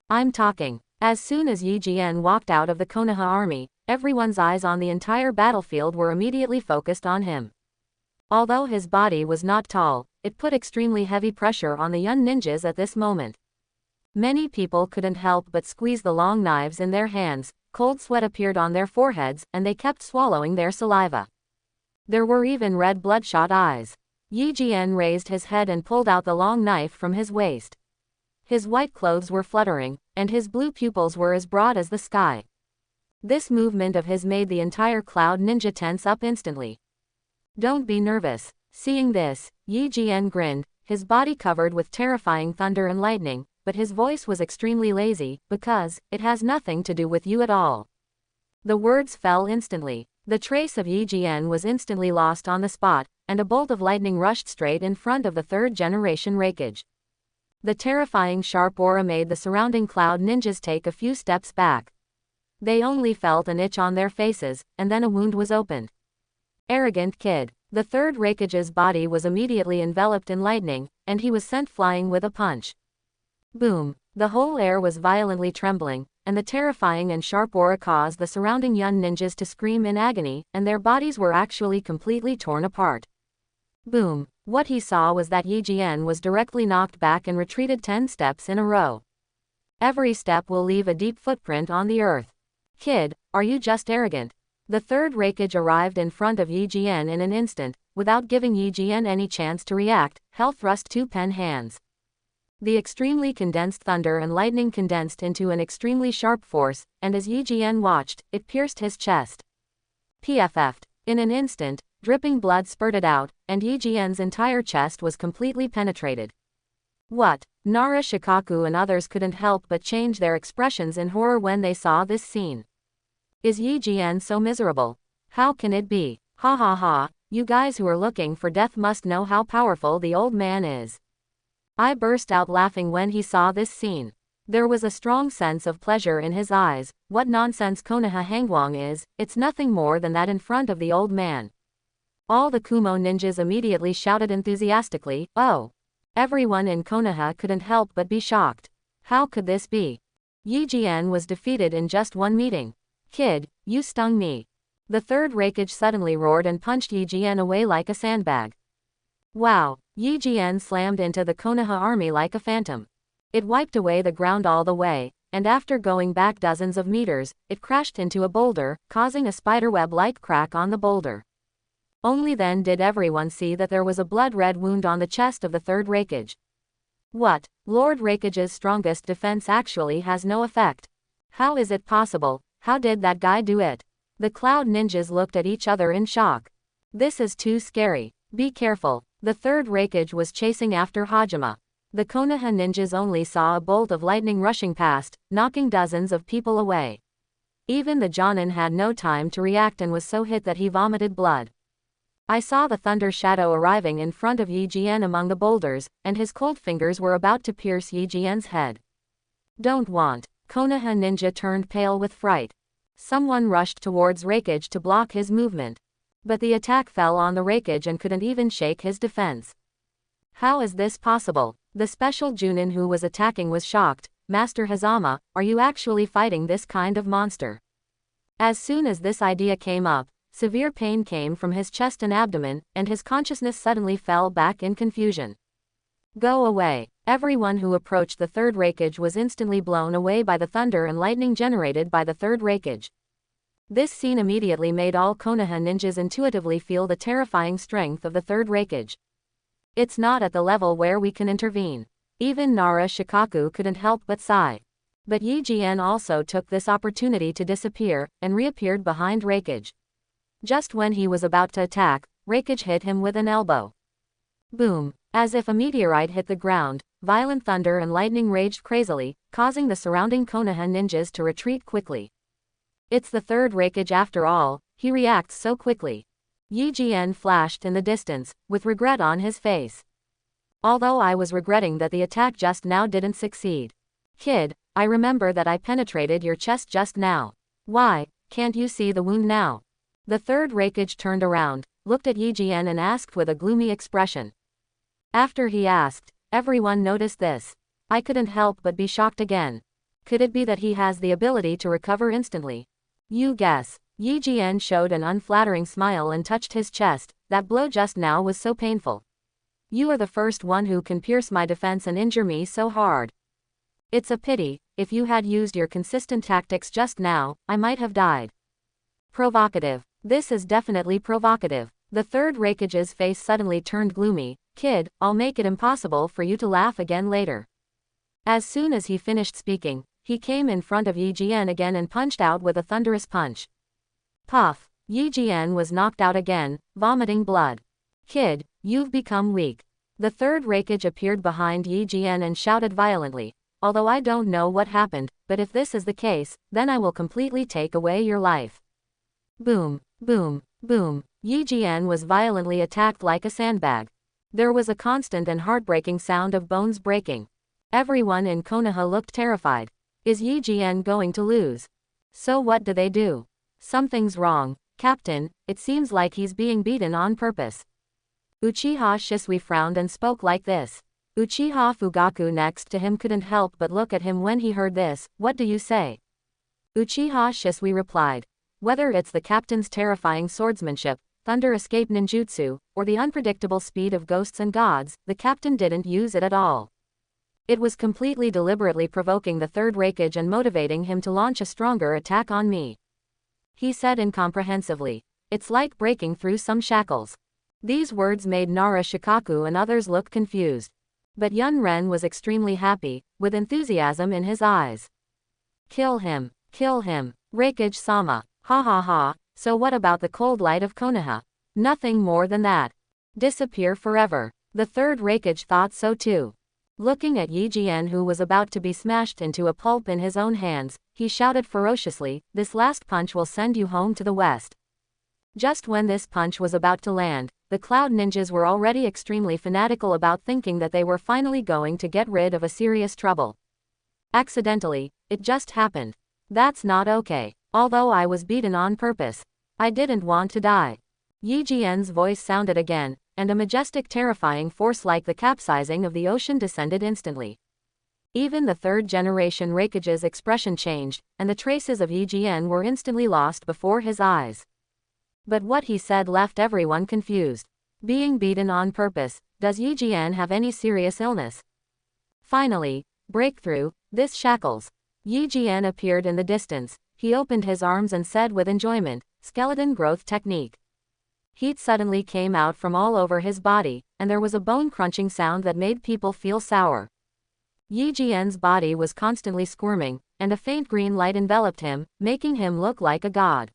I'm talking. As soon as Yi Jian walked out of the Konoha army, everyone's eyes on the entire battlefield were immediately focused on him. Although his body was not tall, it put extremely heavy pressure on the young ninjas at this moment. Many people couldn't help but squeeze the long knives in their hands, cold sweat appeared on their foreheads, and they kept swallowing their saliva. There were even red bloodshot eyes. Yi Jian raised his head and pulled out the long knife from his waist. His white clothes were fluttering, and his blue pupils were as broad as the sky. This movement of his made the entire Cloud Ninja tense up instantly. Don't be nervous. Seeing this, Yi Jian grinned, his body covered with terrifying thunder and lightning, but his voice was extremely lazy, because, it has nothing to do with you at all. The words fell instantly. The trace of Yi Jian was instantly lost on the spot, and a bolt of lightning rushed straight in front of the third generation Raikage. The terrifying sharp aura made the surrounding Cloud Ninjas take a few steps back. They only felt an itch on their faces, and then a wound was opened. Arrogant kid. The third Raikage's body was immediately enveloped in lightning, and he was sent flying with a punch. Boom! The whole air was violently trembling, and the terrifying and sharp aura caused the surrounding young ninjas to scream in agony, and their bodies were actually completely torn apart. Boom! What he saw was that Yi Jian was directly knocked back and retreated 10 steps in a row. Every step will leave a deep footprint on the earth. Kid, are you just arrogant? The third Raikage arrived in front of Yi Jian in an instant, without giving Yi Jian any chance to react. Hell thrust 2 pen hands. The extremely condensed thunder and lightning condensed into an extremely sharp force, and as Yi Jian watched, it pierced his chest. PFF'd. In an instant, dripping blood spurted out, and Yi Jian's entire chest was completely penetrated. What? Nara Shikaku and others couldn't help but change their expressions in horror when they saw this scene. Is Yi Jian so miserable? How can it be? Ha ha ha, you guys who are looking for death must know how powerful the old man is. I burst out laughing when he saw this scene. There was a strong sense of pleasure in his eyes. What nonsense Konoha Hangwang is, it's nothing more than that in front of the old man. All the Kumo ninjas immediately shouted enthusiastically, oh! Everyone in Konoha couldn't help but be shocked. How could this be? Yi Jian was defeated in just one meeting. Kid, you stung me. The third Raikage suddenly roared and punched Yi Jian away like a sandbag. Wow! Yi Jian slammed into the Konoha army like a phantom. It wiped away the ground all the way, and after going back dozens of meters, it crashed into a boulder, causing a spiderweb-like crack on the boulder. Only then did everyone see that there was a blood-red wound on the chest of the third Raikage. What? Lord Raikage's strongest defense actually has no effect. How is it possible? How did that guy do it? The Cloud ninjas looked at each other in shock. This is too scary. Be careful. The third Raikage was chasing after Hajime. The Konoha ninjas only saw a bolt of lightning rushing past, knocking dozens of people away. Even the Jonin had no time to react and was so hit that he vomited blood. I saw the thunder shadow arriving in front of Yi Jian among the boulders, and his cold fingers were about to pierce Yi Jian's head. Don't want. Konoha ninja turned pale with fright. Someone rushed towards Raikage to block his movement. But the attack fell on the Raikage and couldn't even shake his defense. How is this possible? The special Junin who was attacking was shocked. Master Hazama, are you actually fighting this kind of monster? As soon as this idea came up, severe pain came from his chest and abdomen, and his consciousness suddenly fell back in confusion. Go away. Everyone who approached the third Raikage was instantly blown away by the thunder and lightning generated by the third Raikage. This scene immediately made all Konoha ninjas intuitively feel the terrifying strength of the third Raikage. It's not at the level where we can intervene. Even Nara Shikaku couldn't help but sigh. But Yi Jian also took this opportunity to disappear, and reappeared behind Raikage. Just when he was about to attack, Raikage hit him with an elbow. Boom! As if a meteorite hit the ground, violent thunder and lightning raged crazily, causing the surrounding Konoha ninjas to retreat quickly. It's the third Raikage after all, he reacts so quickly. Yi Jian flashed in the distance, with regret on his face. Although I was regretting that the attack just now didn't succeed. Kid, I remember that I penetrated your chest just now. Why, can't you see the wound now? The third Raikage turned around, looked at Yi Jian and asked with a gloomy expression. After he asked, everyone noticed this. I couldn't help but be shocked again. Could it be that he has the ability to recover instantly? You guess. Yi Jian showed an unflattering smile and touched his chest. That blow just now was so painful. You are the first one who can pierce my defense and injure me so hard. It's a pity. If you had used your consistent tactics just now, I might have died. Provocative. This is definitely provocative. The third Raikage's face suddenly turned gloomy. Kid, I'll make it impossible for you to laugh again later. As soon as he finished speaking, he came in front of Yi Jian again and punched out with a thunderous punch. Puff! Yi Jian was knocked out again, vomiting blood. Kid, you've become weak. The third Raikage appeared behind Yi Jian and shouted violently. Although I don't know what happened, but if this is the case, then I will completely take away your life. Boom, boom, boom. Yi Jian was violently attacked like a sandbag. There was a constant and heartbreaking sound of bones breaking. Everyone in Konoha looked terrified. Is Yi Jian going to lose? So what do they do? Something's wrong. Captain, it seems like he's being beaten on purpose. Uchiha Shisui frowned and spoke like this. Uchiha Fugaku next to him couldn't help but look at him when he heard this. What do you say? Uchiha Shisui replied. Whether it's the captain's terrifying swordsmanship, thunder escape ninjutsu, or the unpredictable speed of ghosts and gods, the captain didn't use it at all. It was completely deliberately provoking the third Raikage and motivating him to launch a stronger attack on me. He said incomprehensively. It's like breaking through some shackles. These words made Nara Shikaku and others look confused. But Yun Ren was extremely happy, with enthusiasm in his eyes. Kill him, Raikage-sama, ha ha ha, so what about the cold light of Konoha? Nothing more than that. Disappear forever. The third Raikage thought so too. Looking at Yi Jian who was about to be smashed into a pulp in his own hands, he shouted ferociously, this last punch will send you home to the west. Just when this punch was about to land, the Cloud Ninjas were already extremely fanatical about thinking that they were finally going to get rid of a serious trouble. Accidentally, it just happened. That's not okay. Although I was beaten on purpose, I didn't want to die. Yi Jian's voice sounded again, and a majestic terrifying force like the capsizing of the ocean descended instantly. Even the third-generation Raikage's expression changed, and the traces of Yi Jian were instantly lost before his eyes. But what he said left everyone confused. Being beaten on purpose, does Yi Jian have any serious illness? Finally, breakthrough, this shackles. Yi Jian appeared in the distance. He opened his arms and said with enjoyment, skeleton growth technique. Heat suddenly came out from all over his body, and there was a bone-crunching sound that made people feel sour. Yi Jian's body was constantly squirming, and a faint green light enveloped him, making him look like a god.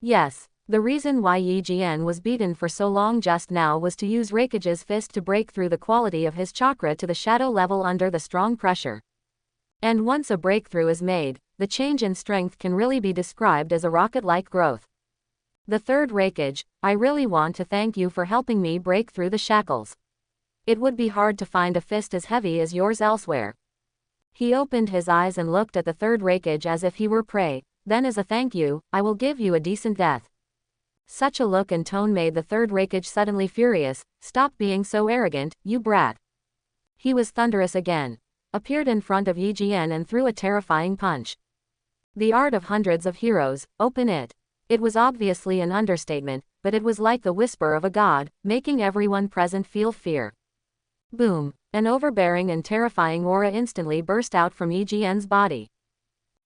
Yes, the reason why Yi Jian was beaten for so long just now was to use Raikage's fist to break through the quality of his chakra to the shadow level under the strong pressure. And once a breakthrough is made, the change in strength can really be described as a rocket-like growth. The third Raikage, I really want to thank you for helping me break through the shackles. It would be hard to find a fist as heavy as yours elsewhere. He opened his eyes and looked at the third Raikage as if he were prey. Then as a thank you, I will give you a decent death. Such a look and tone made the third Raikage suddenly furious. Stop being so arrogant, you brat. He was thunderous again. Appeared in front of Yi Jian and threw a terrifying punch. The art of hundreds of heroes, open it. It was obviously an understatement, but it was like the whisper of a god, making everyone present feel fear. Boom! An overbearing and terrifying aura instantly burst out from Yi Jian's body.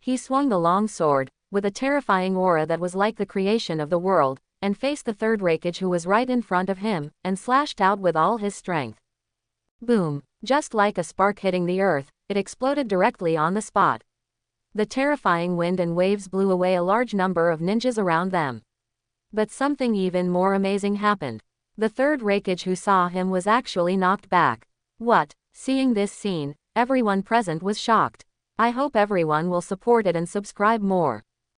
He swung the long sword, with a terrifying aura that was like the creation of the world, and faced the third Raikage who was right in front of him, and slashed out with all his strength. Boom! Just like a spark hitting the earth, it exploded directly on the spot. The terrifying wind and waves blew away a large number of ninjas around them. But something even more amazing happened. The third Raikage who saw him was actually knocked back. What? Seeing this scene, everyone present was shocked. I hope everyone will support it and subscribe more.